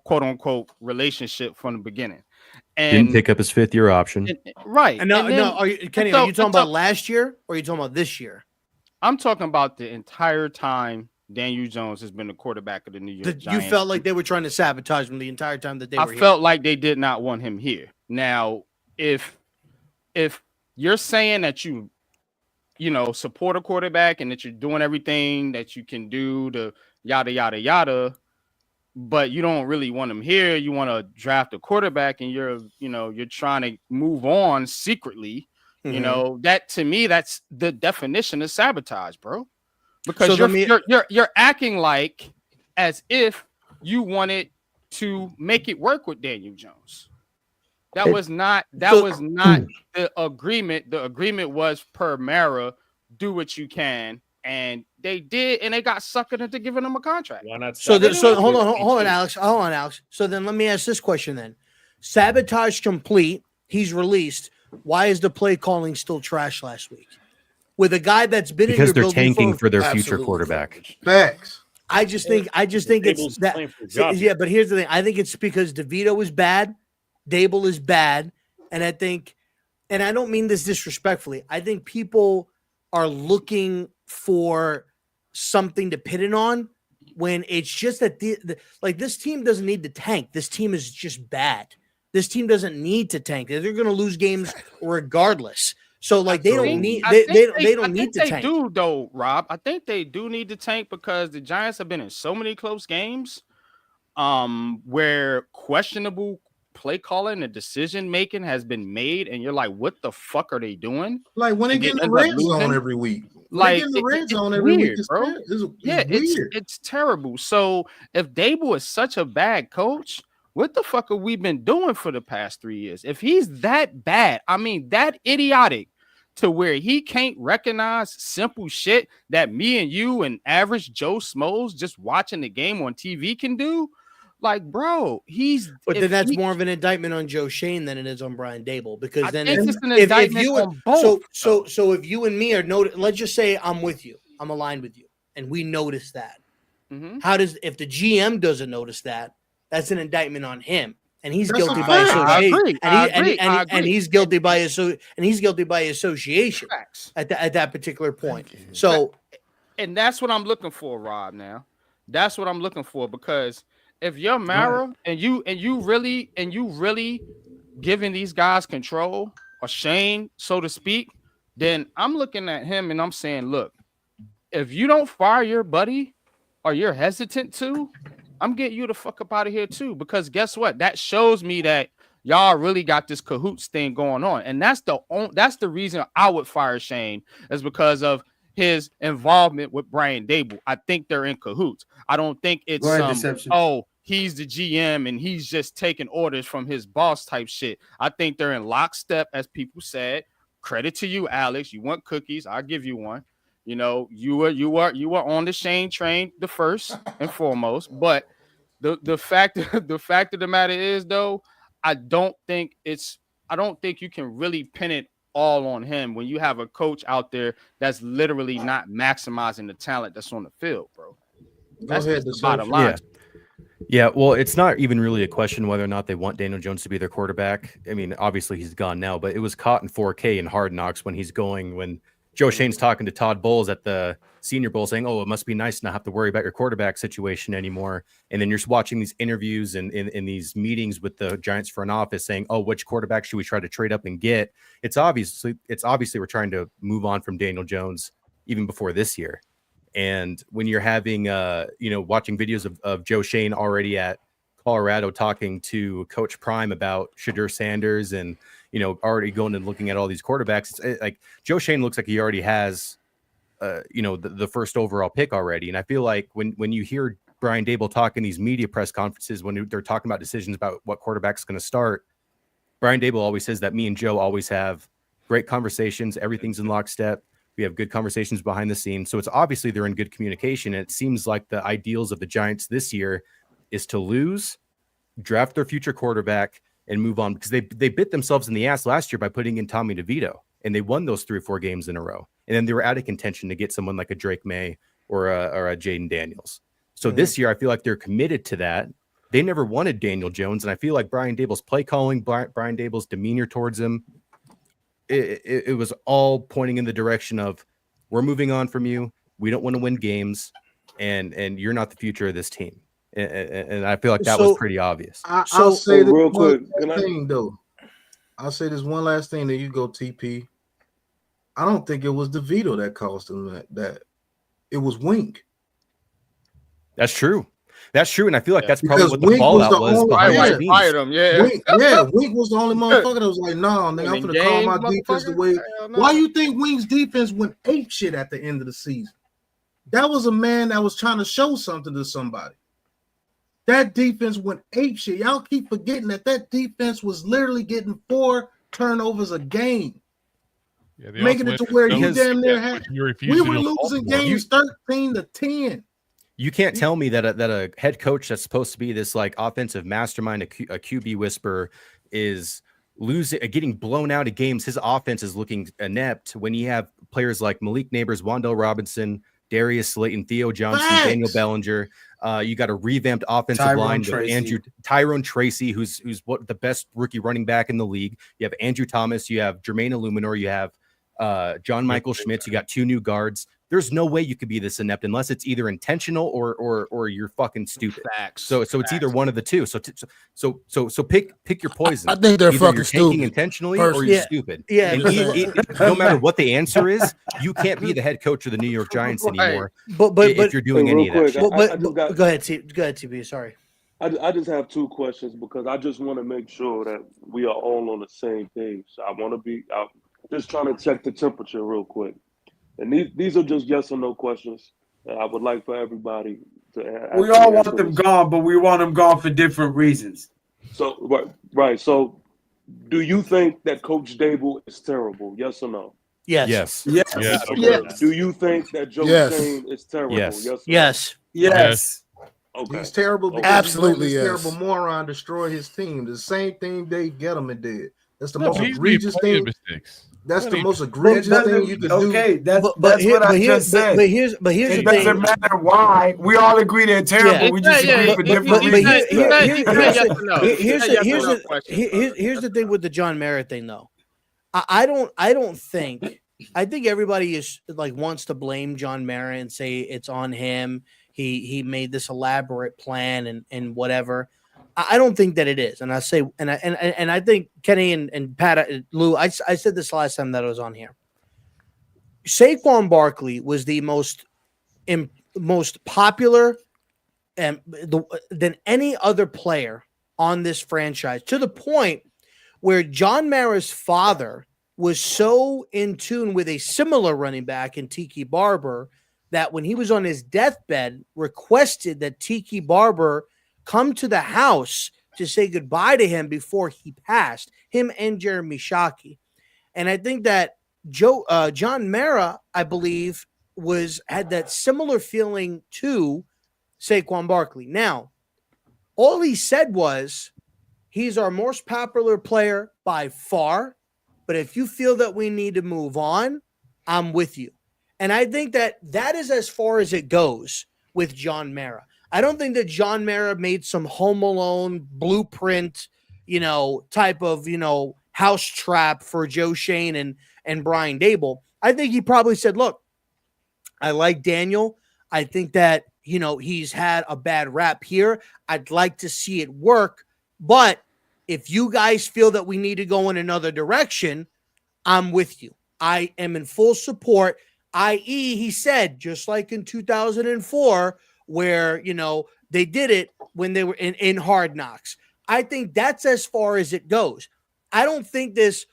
unquote relationship from the beginning. And didn't pick up his 5th-year option. Right. And are you talking about last year or are you talking about this year? I'm talking about the entire time Daniel Jones has been the quarterback of the New York Giants. You felt like they were trying to sabotage him the entire time that they were here. I felt like they did not want him here. Now, if you're saying that you support a quarterback and that you're doing everything that you can do to yada, yada, yada, but you don't really want him here, you want to draft a quarterback and you're trying to move on secretly, that to me, that's the definition of sabotage, bro. Because you're acting like as if you wanted to make it work with Daniel Jones. That was not the agreement. The agreement was per Mara, do what you can, and they did, and they got suckered into giving him a contract. Why not? So hold on, Alex. So then let me ask this question then: sabotage complete. He's released. Why is the play calling still trash last week? With a guy that's been because in your they're tanking for their future quarterback. Facts. I just think it's that. Yeah, but here's the thing. I think it's because DeVito is bad, Dable is bad, and I think, and I don't mean this disrespectfully, I think people are looking for something to pin it on when it's just that this team doesn't need to tank. This team is just bad. This team doesn't need to tank. They're going to lose games regardless. So they don't need to tank. They do though, Rob. I think they do need to tank because the Giants have been in so many close games where questionable play calling and decision making has been made, and you're like, what the fuck are they doing? Like when they get in the red zone every week. Like in the red zone every week, bro. It's terrible. So if Dable is such a bad coach, what the fuck have we been doing for the past 3 years? If he's that bad, I mean that idiotic to where he can't recognize simple shit that me and you and average Joe Smoes just watching the game on TV can do. Like, bro, But then that's more of an indictment on Joe Shane than it is on Brian Dable, because then it's an indictment on both. So if you and me are let's just say I'm with you, I'm aligned with you, and we notice that. How does, if the GM doesn't notice that, that's an indictment on him, and he's guilty by association. And he's guilty by association at that particular point. So, and that's what I'm looking for, Rob. Now, that's what I'm looking for, because if you're Mara and you really giving these guys control, or Shane, so to speak, then I'm looking at him and I'm saying, look, if you don't fire your buddy, or you're hesitant to, I'm getting you the fuck up out of here too. Because guess what? That shows me that y'all really got this cahoots thing going on. And that's the reason I would fire Shane, is because of his involvement with Brian Dable. I think they're in cahoots. I don't think it's he's the GM and he's just taking orders from his boss type shit. I think they're in lockstep, as people said. Credit to you, Alex. You want cookies? I'll give you one. You know, you were on the Shane train, the first and foremost. But the fact of the matter is, though, I don't think you can really pin it all on him when you have a coach out there that's literally not maximizing the talent that's on the field, bro. That's the bottom line. Yeah, well, it's not even really a question whether or not they want Daniel Jones to be their quarterback. I mean, obviously he's gone now, but it was caught in 4K in Hard Knocks when Joe Shane's talking to Todd Bowles at the Senior Bowl saying, oh, it must be nice to not have to worry about your quarterback situation anymore. And then you're watching these interviews and in these meetings with the Giants front office saying, oh, which quarterback should we try to trade up and get? It's obviously we're trying to move on from Daniel Jones even before this year. And when you're having, watching videos of Joe Shane already at Colorado talking to Coach Prime about Shadur Sanders and, already going and looking at all these quarterbacks, it's like Joe Shane looks like he already has, the first overall pick already. And I feel like when you hear Brian Dable talk in these media press conferences, when they're talking about decisions about what quarterback's going to start, Brian Dable always says that me and Joe always have great conversations. Everything's in lockstep. We have good conversations behind the scenes. So it's obviously they're in good communication. And it seems like the ideals of the Giants this year is to lose, draft their future quarterback, and move on, because they bit themselves in the ass last year by putting in Tommy DeVito, and they won those 3 or 4 games in a row. And then they were out of contention to get someone like a Drake May or a Jaden Daniels. So this year, I feel like they're committed to that. They never wanted Daniel Jones. And I feel like Brian Dable's play calling, Brian Dable's demeanor towards him, it was all pointing in the direction of, we're moving on from you. We don't want to win games, and you're not the future of this team. And I feel like that was pretty obvious. I'll say this real quick. I'll say this one last thing, that you go TP. I don't think it was DeVito that caused him that. It was Wink. That's true. And I feel like that's probably what the fallout was behind the scenes. Fired him, Wink was the only motherfucker that was like, "No, nigga, I'm gonna call my defense the way." Why you think Wink's defense went ape shit at the end of the season? That was a man that was trying to show something to somebody. That defense went ape shit. Y'all keep forgetting that defense was literally getting 4 turnovers a game. Yeah, making it to where you damn near had. We were losing games 13-10. You can't tell me that a head coach that's supposed to be this like offensive mastermind, a QB whisperer, is getting blown out of games. His offense is looking inept when you have players like Malik Neighbors, Wan'Dale Robinson, Darius Slayton, Theo Johnson, Daniel Bellinger. You got a revamped offensive line with Tyrone Tracy, who's what the best rookie running back in the league. You have Andrew Thomas, you have Jermaine Illuminor, you have John Michael Schmitz, you got 2 new guards. There's no way you could be this inept unless it's either intentional or you're fucking stupid. Facts. So it's either one of the two. So pick your poison. I think they're either fucking you're stupid taking intentionally or you're stupid. Yeah. And no matter what the answer is, you can't be the head coach of the New York Giants anymore. But if you're doing any of that shit. Go ahead, TB. Sorry. I just have 2 questions, because I just want to make sure that we are all on the same page. I'm just trying to check the temperature real quick. And these are just yes or no questions. I would like for everybody to answer. We all want them gone, but we want them gone for different reasons. So right. So do you think that Coach Dable is terrible? Yes or no? Yes. Do you think that Joe Shane is terrible? Yes. Yes. Yes. Yes. Okay. He's terrible because Absolutely, he let this yes. terrible moron destroy his team. The same thing Dave Gettleman did. That's the No, most but he's made egregious plenty of thing. mistakes. That's the Plenty. most It egregious thing doesn't. you could Okay, do. that's what I just said. But here's It the thing. doesn't matter why. We all agree they're terrible. Yeah. We just agree for different reasons. Here's the thing with the John Mara thing, though. I don't think. I think everybody is like wants to blame John Mara and say it's on him. He made this elaborate plan and whatever. I don't think that it is, and I say, and I think Kenny and Pat, Lou, I said this last time that I was on here. Saquon Barkley was the most popular than any other player on this franchise, to the point where John Mara's father was so in tune with a similar running back in Tiki Barber that when he was on his deathbed, requested that Tiki Barber come to the house to say goodbye to him before he passed, him and Jeremy Shockey. And I think that John Mara, I believe, had that similar feeling to Saquon Barkley. Now, all he said was, he's our most popular player by far, but if you feel that we need to move on, I'm with you. And I think that is as far as it goes with John Mara. I don't think that John Mara made some Home Alone blueprint, type of, house trap for Joe Shane and Brian Dable. I think he probably said, look, I like Daniel. I think that, he's had a bad rap here. I'd like to see it work. But if you guys feel that we need to go in another direction, I'm with you. I am in full support, i.e., he said, just like in 2004, where, they did it when they were in Hard Knocks. I think that's as far as it goes. I don't think this,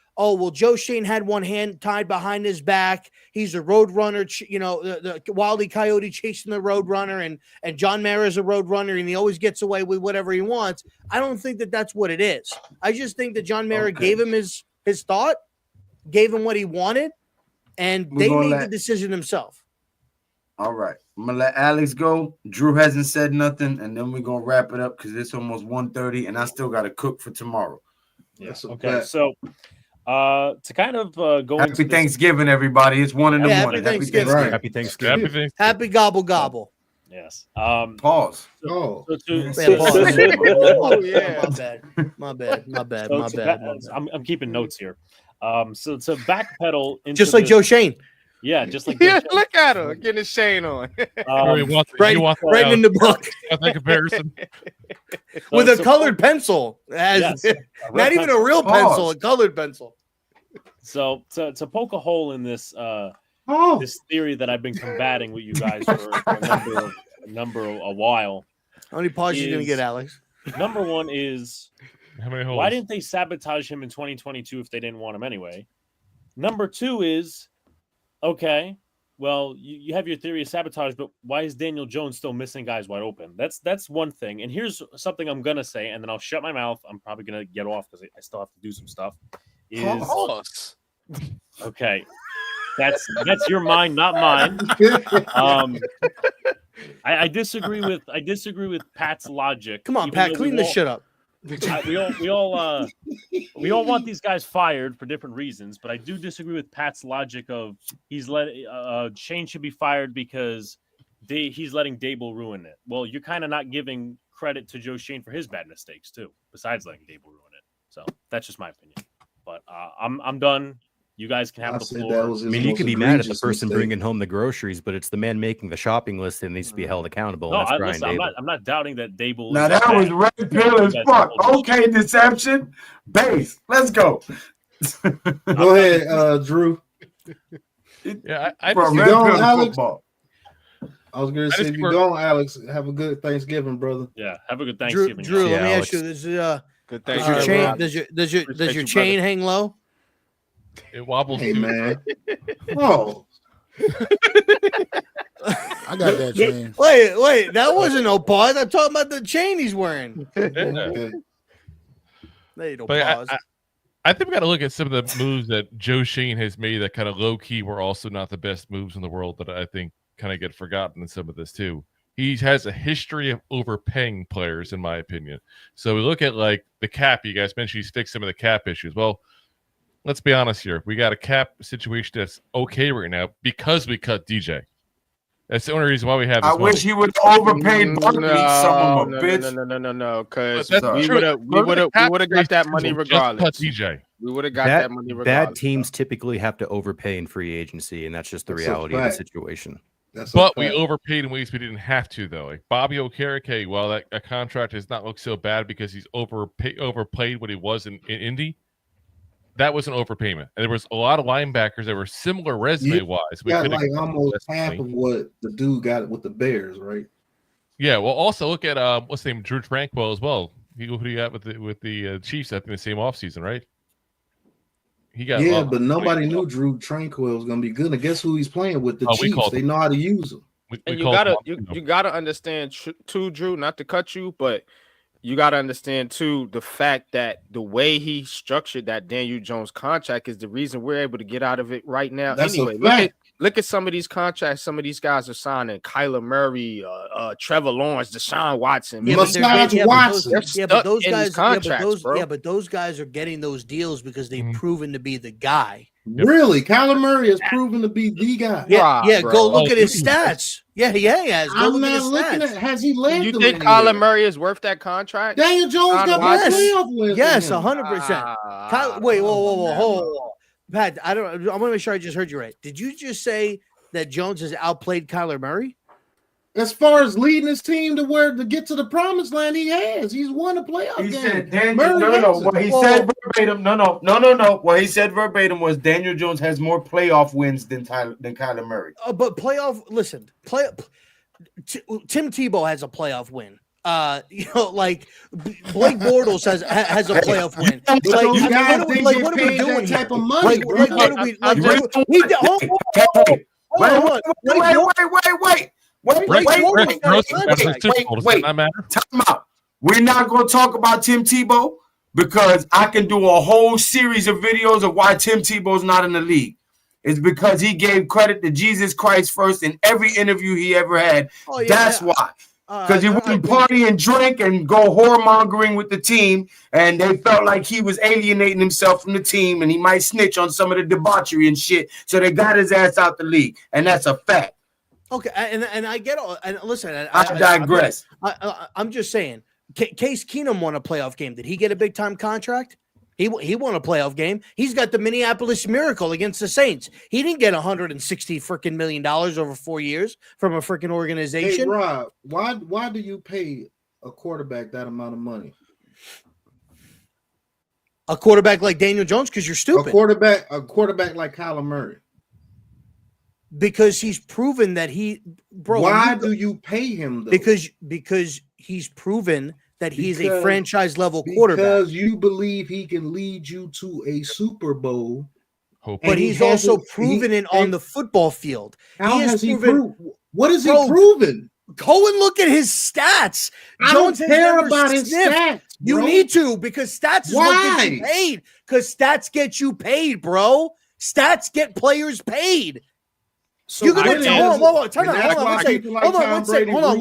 Joe Shane had one hand tied behind his back. He's a road runner, the Wile E. Coyote chasing the road runner, and John Mara is a road runner, and he always gets away with whatever he wants. I don't think that that's what it is. I just think that John Mara gave him his thought, gave him what he wanted, and they made the decision himself. All right. I'm going to let Alex go. Drew hasn't said nothing, and then we're going to wrap it up because it's almost 1:30, and I still got to cook for tomorrow. Yes. Okay. So to kind of go Happy Thanksgiving, everybody. It's 1 in the morning. Happy Thanksgiving. Right. Happy Thanksgiving. Happy gobble gobble. Yes. Pause. Oh yeah. My bad. I'm keeping notes here. So to backpedal into just like Joe Shane. Yeah, just like look at him getting his Shane on. Right in the book. That comparison with a colored pencil, not even a real pencil, a colored pencil. So to poke a hole in this this theory that I've been combating with you guys for a while. How many pauses are you gonna get, Alex? Number one is, how many holes? Why didn't they sabotage him in 2022 if they didn't want him anyway? Number two is, okay, well, you have your theory of sabotage, but why is Daniel Jones still missing guys wide open? That's one thing. And here's something I'm gonna say, and then I'll shut my mouth. I'm probably gonna get off because I still have to do some stuff. Okay, that's your mind, not mine. I disagree with Pat's logic. Come on, Pat, clean this shit up. We all want these guys fired for different reasons, but I do disagree with Pat's logic of Shane should be fired because he's letting Dable ruin it. Well, you're kind of not giving credit to Joe Shane for his bad mistakes too, besides letting Dable ruin it. So that's just my opinion. But I'm done. You guys can have the floor. I mean, you could be mad at the person bringing home the groceries, but it's the man making the shopping list that needs to be held accountable. No, That's Brian Dable. I'm not doubting that Dable. Now that was red pill as fuck. Okay, deception. Base. Let's go. Go ahead, Drew. Yeah, I was going to say, if you're going, Alex, have a good Thanksgiving, brother. Yeah, have a good Thanksgiving. Drew, let me ask you: Does your chain hang low? It wobbles. Hey, man. Oh. I got that chain. Wait, that wasn't no pause. I'm talking about the chain he's wearing. Yeah. There you go. Pause. I think we got to look at some of the moves that Joe Shane has made that kind of low key were also not the best moves in the world that I think kind of get forgotten in some of this too. he has a history of overpaying players, in my opinion. So we look at like the cap. You guys mentioned he's fixed some of the cap issues. Well, let's be honest here. We got a cap situation that's okay right now because we cut DJ. That's the only reason why we have this I wish he would have overpaid Barkley, son of a bitch. No, because That's we true. would have got that money Just regardless. cut DJ. We would have got that money regardless. Bad teams typically have to overpay in free agency, and that's just the reality of the situation. But we overpaid in ways we didn't have to, though. Like Bobby Okereke, while that contract does not look so bad because he's overplayed what he was in Indy, that was an overpayment. And there was a lot of linebackers that were similar resume-wise. We got like almost half of what the dude got with the Bears, right? Yeah, well, also look at what's his name, Drew Tranquil as well. Who do you got with the Chiefs? I think the same offseason, right? He got but nobody knew Drew Tranquil was going to be good. And guess who he's playing with? The Chiefs. They know how to use him. And you gotta understand too, Drew. Not to cut you, but you got to understand, too, the fact that the way he structured that Daniel Jones contract is the reason we're able to get out of it right now. That's anyway, look at some of these contracts some of these guys are signing. Kyler Murray, Trevor Lawrence, Deshaun Watson. But those guys are getting those deals because they've proven to be the guy. Really? Kyler Murray has proven to be the guy. Yeah, go look at his stats. Yeah, he has. I'm not looking at. Has he led? You think Kyler Murray is worth that contract? Daniel Jones got playoff wins. Yes, 100%. Wait, whoa, hold on. Pat, I want to make sure I just heard you right. Did you just say that Jones has outplayed Kyler Murray? As far as leading his team to get to the promised land, he has. He's won a playoff game. Said Daniel, what he said verbatim. No. What he said verbatim was Daniel Jones has more playoff wins than Kyler Murray. But Tim Tebow has a playoff win. Like Blake Bortles has a playoff win. What are we doing here? Type of money. Wait. Time out. We're not going to talk about Tim Tebow because I can do a whole series of videos of why Tim Tebow's not in the league. It's because he gave credit to Jesus Christ first in every interview he ever had. That's why. Because he wouldn't party and drink and go whoremongering with the team, and they felt like he was alienating himself from the team, and he might snitch on some of the debauchery and shit. So they got his ass out the league, and that's a fact. Okay, and I get all. And listen, I digress. I'm just saying. Case Keenum won a playoff game. Did he get a big time contract? He won a playoff game. He's got the Minneapolis Miracle against the Saints. He didn't get $160 million over 4 years from a freaking organization. Hey, Rob, why do you pay a quarterback that amount of money? A quarterback like Daniel Jones because you're stupid. A quarterback like Kyler Murray. Because he's proven that Why do you pay him though? Because he's proven that he's a franchise level quarterback. Because you believe he can lead you to a Super Bowl. But he's also proven it on the football field. How has he proven? What has he proven? Go and look at his stats. I don't care about his stats. You need to because stats is what gets you paid. Because stats get you paid, bro. Stats get players paid. So you can hold on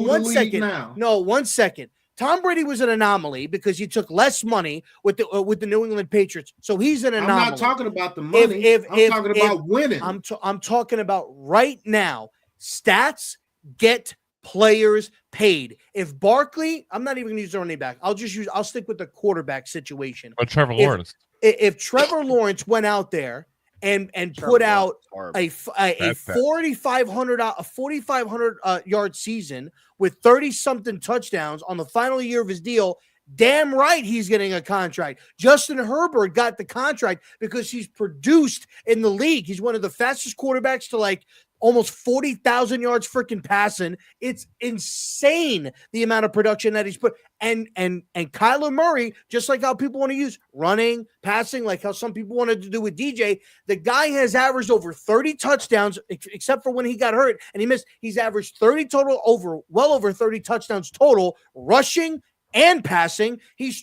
1 second. No, 1 second. Tom Brady was an anomaly because he took less money with the New England Patriots. So he's an anomaly. I'm not talking about the money. I'm talking about winning. I'm talking about right now. Stats get players paid. If Barkley, I'm not even going to use their name back. I'll stick with the quarterback situation. But Trevor Lawrence. If Trevor Lawrence went out there and put out a 4,500 yard season with 30 something touchdowns on the final year of his deal, damn right he's getting a contract. Justin Herbert got the contract because he's produced in the league. He's one of the fastest quarterbacks to like almost 40,000 yards freaking passing. It's insane the amount of production that he's put. And Kyler Murray, just like how people want to use running, passing, like how some people wanted to do with DJ, the guy has averaged over 30 touchdowns, except for when he got hurt and he missed. He's averaged 30 total, well over 30 touchdowns total, rushing and passing. He's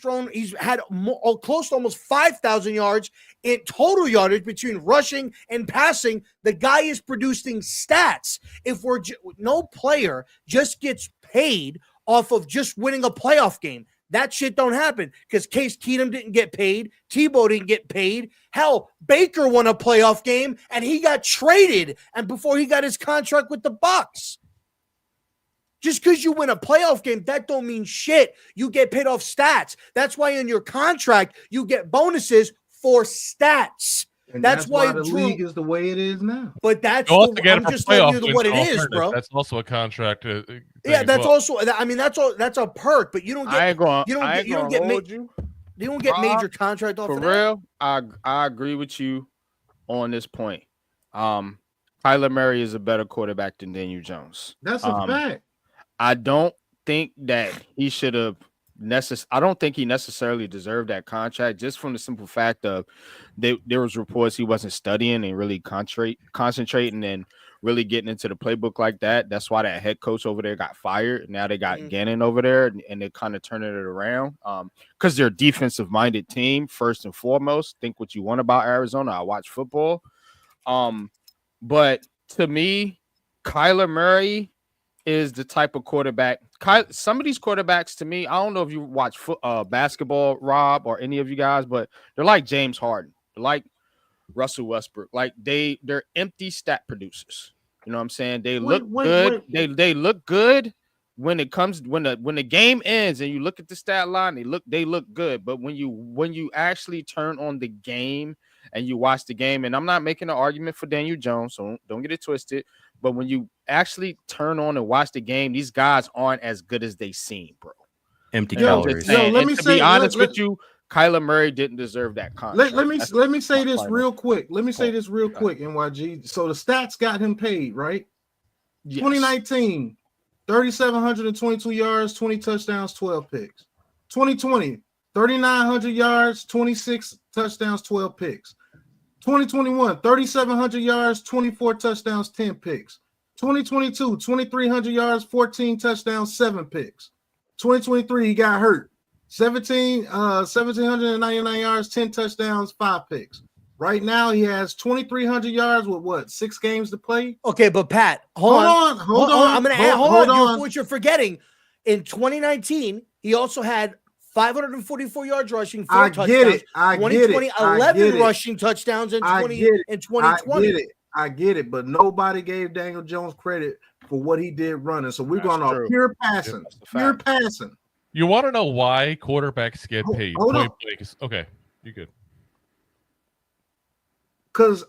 had close to almost 5,000 yards in total yardage between rushing and passing. The guy is producing stats. If no player just gets paid off of just winning a playoff game. That shit don't happen because Case Keenum didn't get paid. Tebow didn't get paid. Hell, Baker won a playoff game and he got traded and before he got his contract with the Bucs. Just because you win a playoff game, that don't mean shit. You get paid off stats. That's why in your contract, you get bonuses for stats. And that's why the league is the way it is now. But that's I'm just telling you what it is, bro. That's also a contract. Yeah, that's also. I mean, that's a perk, but you don't get. You don't get major contract off for of real. I agree with you on this point. Kyler Murray is a better quarterback than Daniel Jones. That's a fact. I don't think that he should have. I don't think he necessarily deserved that contract just from the simple fact of there was reports he wasn't studying and really concentrating and really getting into the playbook like that. That's why that head coach over there got fired. Now they got Gannon over there and they're kind of turning it around because they're a defensive minded team first and foremost. Think what you want about Arizona. I watch football. But to me, Kyler Murray is the type of quarterback. Some of these quarterbacks, to me, I don't know if you watch basketball, Rob, or any of you guys, but they're like James Harden. They're like Russell Westbrook. Like they're empty stat producers. You know what I'm saying? They look good. They look good when it comes when the game ends and you look at the stat line. They look good. But when you actually turn on the game and you watch the game, and I'm not making an argument for Daniel Jones, so don't get it twisted. But when you actually turn on and watch the game, these guys aren't as good as they seem, bro. Empty calories. Let me be honest with you, Kyler Murray didn't deserve that contract. Let me say this real quick. NYG. So the stats got him paid, right? Yes. 2019, 3,722 yards, 20 touchdowns, 12 picks. 2020, 3,900 yards, 26 touchdowns, 12 picks. 2021, 3,700 yards, 24 touchdowns, 10 picks. 2022, 2,300 yards, 14 touchdowns, 7 picks. 2023, he got hurt. 1,799 yards, 10 touchdowns, 5 picks. Right now, he has 2,300 yards with 6 games to play? Okay, but Pat, hold on. I'm going to add, hold on. What you're forgetting, in 2019, he also had 544 yards rushing, 4 touchdowns. 2020, 11 rushing touchdowns in 2020. I get it, but nobody gave Daniel Jones credit for what he did running. So we're going on pure passing. Pure passing. You want to know why quarterbacks get paid? Okay, you're good. Because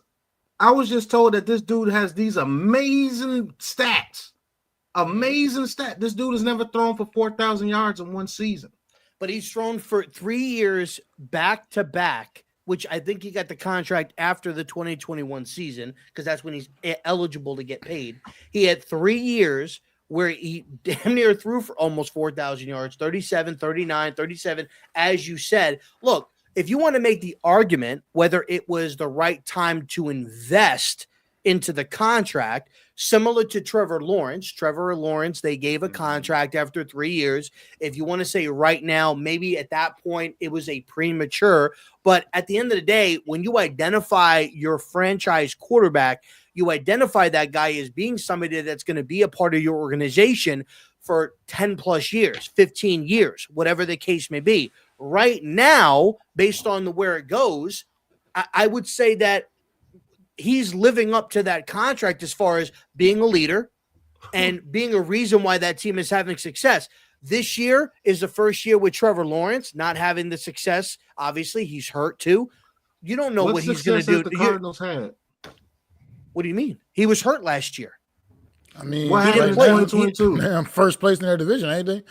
I was just told that this dude has these amazing stats. This dude has never thrown for 4,000 yards in one season. But he's thrown for 3 years back to back, which I think he got the contract after the 2021 season because that's when he's eligible to get paid. He had 3 years where he damn near threw for almost 4,000 yards, 37, 39, 37, as you said. Look, if you want to make the argument whether it was the right time to invest into the contract, similar to Trevor Lawrence, they gave a contract after 3 years. If you want to say right now, maybe at that point it was a premature, but at the end of the day, when you identify your franchise quarterback, you identify that guy as being somebody that's going to be a part of your organization for 10 plus years, 15 years, whatever the case may be. Right now, based on where it goes, I would say that he's living up to that contract as far as being a leader and being a reason why that team is having success. This year is the first year with Trevor Lawrence not having the success. Obviously, he's hurt too. You don't know what he's going to do. The Cardinals had. What do you mean? He was hurt last year. I mean, what happened in 2022? Man, first place in their division, ain't they?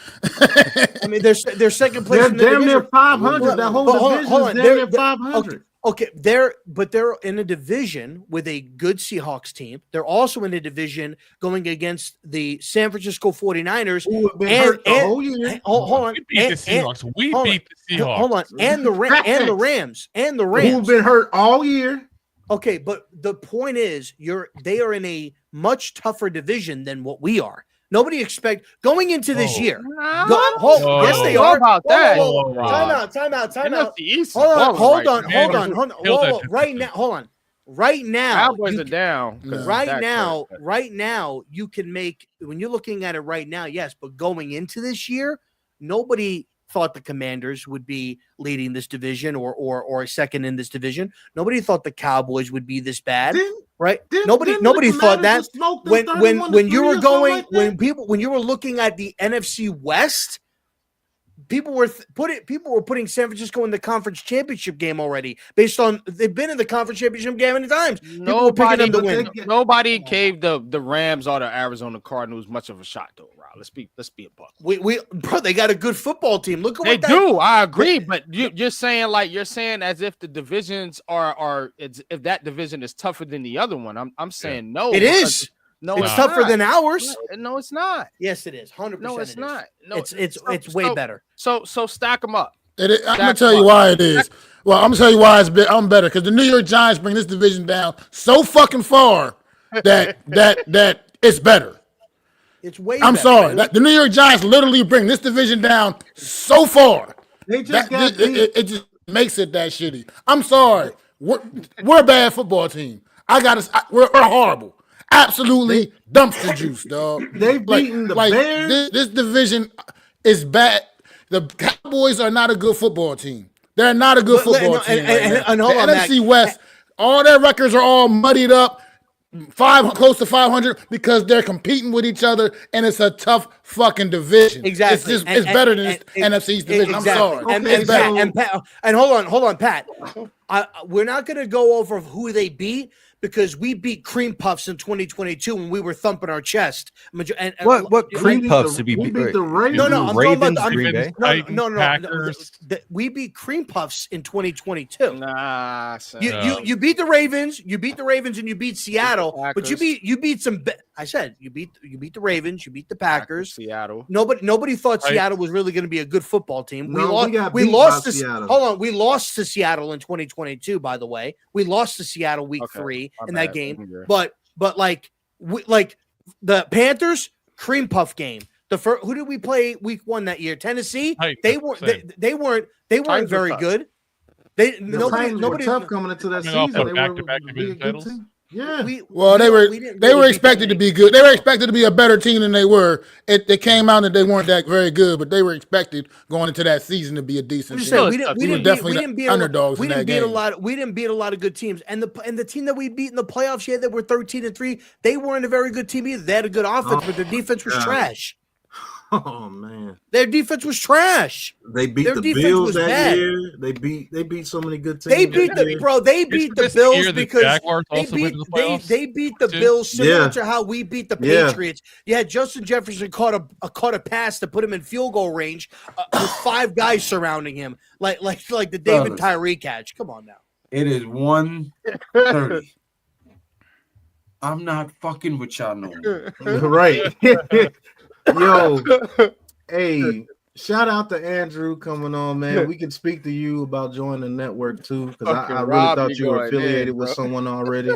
I mean, they're second place. They're in the damn division. near 500. That whole division is damn near 500. Okay, they're in a division with a good Seahawks team. They're also in a division going against the San Francisco 49ers. Who have been hurt the whole year. Hold on. We beat the Seahawks. Hold on. And the Rams. Who've been hurt all year. Okay, but the point is they are in a much tougher division than what we are. Nobody expect going into this year. Yes, they are. About that. Time out. Hold on. Right now. Hold on. Right now, Cowboys are down. 'Cause Yeah. right now, you can make when you're looking at it right now, yes, but going into this year, nobody thought the Commanders would be leading this division or second in this division. Nobody thought the Cowboys would be this bad, right? Nobody thought that when you were going when you were looking at the NFC West. People were putting San Francisco in the conference championship game already based on they've been in the conference championship game many times. Nobody gave the Rams or the Arizona Cardinals much of a shot though, Rob. Let's be a buck. Bro, they got a good football team. Look at They what they do. I agree, but you're saying as if the divisions if that division is tougher than the other one. I'm saying no. It is. No, it's tougher than ours. No, it's not. Yes, it is. 100%. No, it's not. No, it's way better. So stack them up. I'm gonna tell you why it is. Well, I'm gonna tell you why I'm better because the New York Giants bring this division down so fucking far that it's better. It's way. I'm sorry. The New York Giants literally bring this division down so far. They just it just makes it that shitty. I'm sorry. We're a bad football team. We're horrible. Absolutely dumpster juice, dog. They've beaten the Bears. This division is bad. The Cowboys are not a good football team. They're not a good football team. And hold on, the NFC West, all their records are all muddied up, close to 500 because they're competing with each other, and it's a tough fucking division. Exactly, it's better than this NFC East division. Exactly. I'm sorry. And hold on, Pat. We're not going to go over who they beat. Because we beat Cream Puffs in 2022 when we were thumping our chest. What Cream Puffs did we beat? The Ravens. No, I'm Ravens, talking about no. Packers. We beat Cream Puffs in 2022. Nah, son. You beat the Ravens. You beat the Ravens and you beat Seattle. Packers. But you beat some. I said you beat the Ravens. You beat the Packers. Seattle. Nobody thought Seattle was really going to be a good football team. We lost to Seattle. Hold on, we lost to Seattle in 2022. By the way, we lost to Seattle week 3 in that game. But like the Panthers Cream Puff game. Who did we play week 1 that year? Tennessee. They weren't very good. Nobody were tough coming into that season. They were titles. Yeah. They were expected to be good. They were expected to be a better team than they were. It came out that they weren't that very good, but they were expected going into that season to be a decent team. We didn't beat underdogs. We didn't beat a lot of good teams, and the team that we beat in the playoffs that were 13-3. They weren't a very good team either. They had a good offense, but their defense was trash. Oh man, their defense was trash. They beat the Bills that year. They beat so many good teams. They beat the Bills because they beat the Bills similar to how we beat the Patriots. Yeah, Justin Jefferson caught a pass to put him in field goal range with 5 guys surrounding him, like the David Tyree catch. Come on now. It is 1:30. I'm not fucking with y'all no more. Right. Yo, hey, shout out to Andrew coming on, man. We can speak to you about joining the network too, because I really thought you were affiliated with someone already.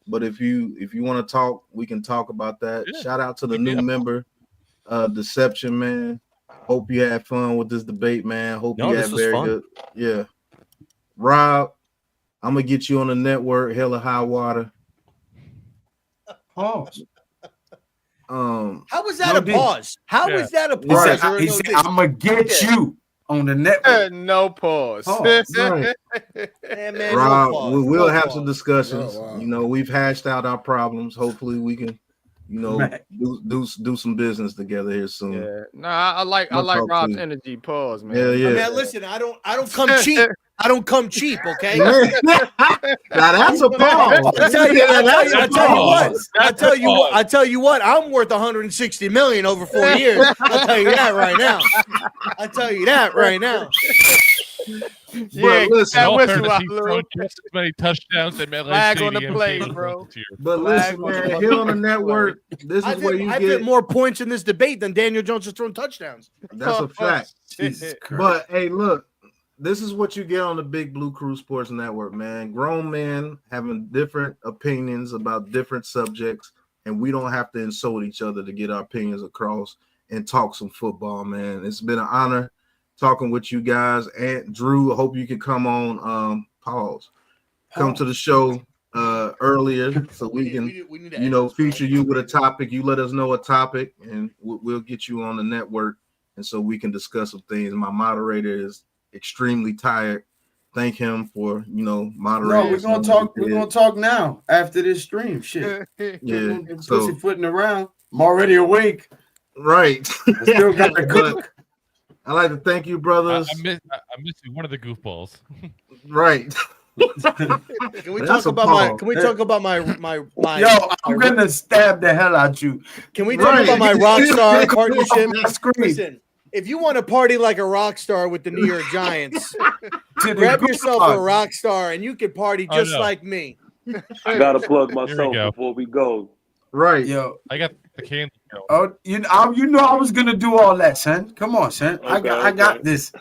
But if you want to talk, we can talk about that. Yeah. Shout out to the new member, Deception, man. Hope you had fun with this debate, man. Hope you had very good. Yeah. Rob, I'm gonna get you on the network, Hella High Water. Pause. How was that a pause? How was that a pause? He said, I'm gonna get you on the network. No pause. Right. Man, Rob, no pause. We'll have some discussions. Oh, wow. You know, we've hashed out our problems. Hopefully we can, do some business together here soon. Yeah. Nah, I like Rob's energy. Pause, man. Yeah. Man, listen, I don't come cheap. I don't come cheap, okay? Now that's a pause. I tell you what, I'm worth 160 million over 4 years. I'll tell you that right now. Yeah, listen, just as many touchdowns that flag on the play, bro. But listen, man, here on the network, this is where you get more points in this debate than Daniel Jones has thrown touchdowns. That's a fact. But hey, look. This is what you get on the Big Blue Crew Sports Network, man. Grown men having different opinions about different subjects, and we don't have to insult each other to get our opinions across and talk some football, man. It's been an honor talking with you guys. And Drew, I hope you can come on. Come to the show. earlier, so we can feature you with a topic. You let us know a topic, and we'll get you on the network, and so we can discuss some things. My moderator is extremely tired. Thank him for moderating. No, we're gonna talk. We're gonna talk now after this stream. Shit. Yeah. Pussyfooting around. I'm already awake. Right. I still got to cook. I'd like to thank you, brothers. I'm missing one of the goofballs. Right. Can we talk about my Yo, I'm gonna stab the hell out you. Can we talk about my rock star partnership? Listen, if you want to party like a rock star with the New York Giants, grab yourself a rock star and you can party just like me. I gotta plug myself before we go. Right. Yo, I got the candy. Oh, I was gonna do all that, son. Come on, son. I got this.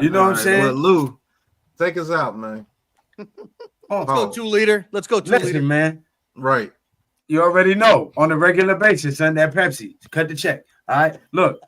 You know what I'm saying? Well, Lou, take us out, man. Let's go 2-liter. Let's go 2-liter. Listen, man. Right. You already know on a regular basis, son, that Pepsi. Cut the check. All right. Look.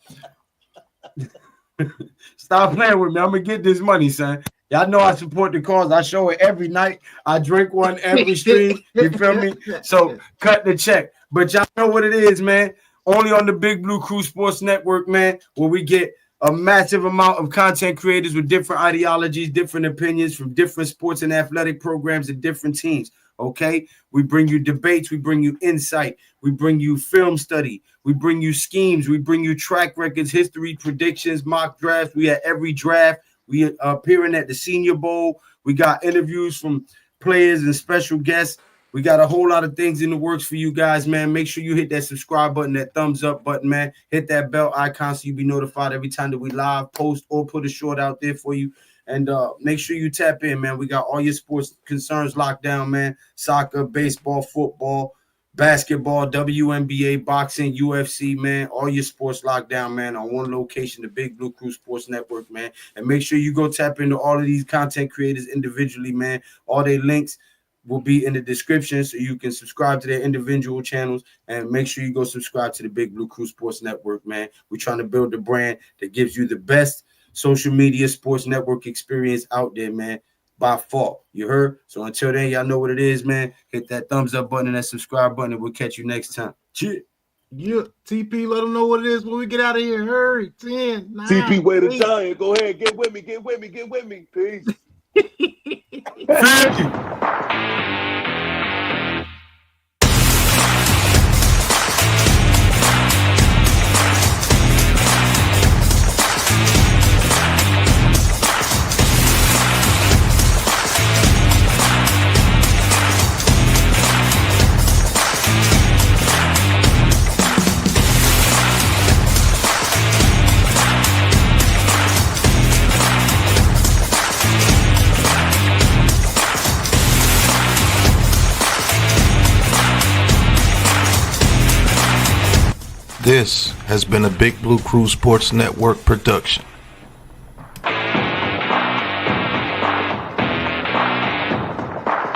Stop playing with me. I'm gonna get this money, son. Y'all know I support the cause. I show it every night. I drink one every stream. You feel me? So cut the check. But y'all know what it is, man. Only on the Big Blue Crew Sports Network, man, where we get a massive amount of content creators with different ideologies, different opinions from different sports and athletic programs and different teams. Okay, we bring you debates, we bring you insight, we bring you film study, we bring you schemes, we bring you track records, history, predictions, mock drafts. We had every draft. We are appearing at the Senior Bowl. We got interviews from players and special guests. We got a whole lot of things in the works for you guys, man. Make sure you hit that subscribe button, that thumbs up button, man. Hit that bell icon so you be notified every time that we live, post, or put a short out there for you. And make sure you tap in, man. We got all your sports concerns locked down, man. Soccer, baseball, football, basketball, WNBA, boxing, UFC, man. All your sports locked down, man, on one location, the Big Blue Crew Sports Network, man. And make sure you go tap into all of these content creators individually, man. All their links will be in the description so you can subscribe to their individual channels, and make sure you go subscribe to the Big Blue Crew Sports Network, man. We're trying to build a brand that gives you the best social media sports network experience out there, man, by far. You heard? So until then, y'all know what it is, man. Hit that thumbs up button and that subscribe button, and we'll catch you next time. Cheers. Yeah, TP, let them know what it is when we get out of here. Hurry. 10, 9, TP, way to 8. giant. Go ahead. Get with me. Get with me. Get with me. Peace. Thank you. This has been a Big Blue Crew Sports Network production.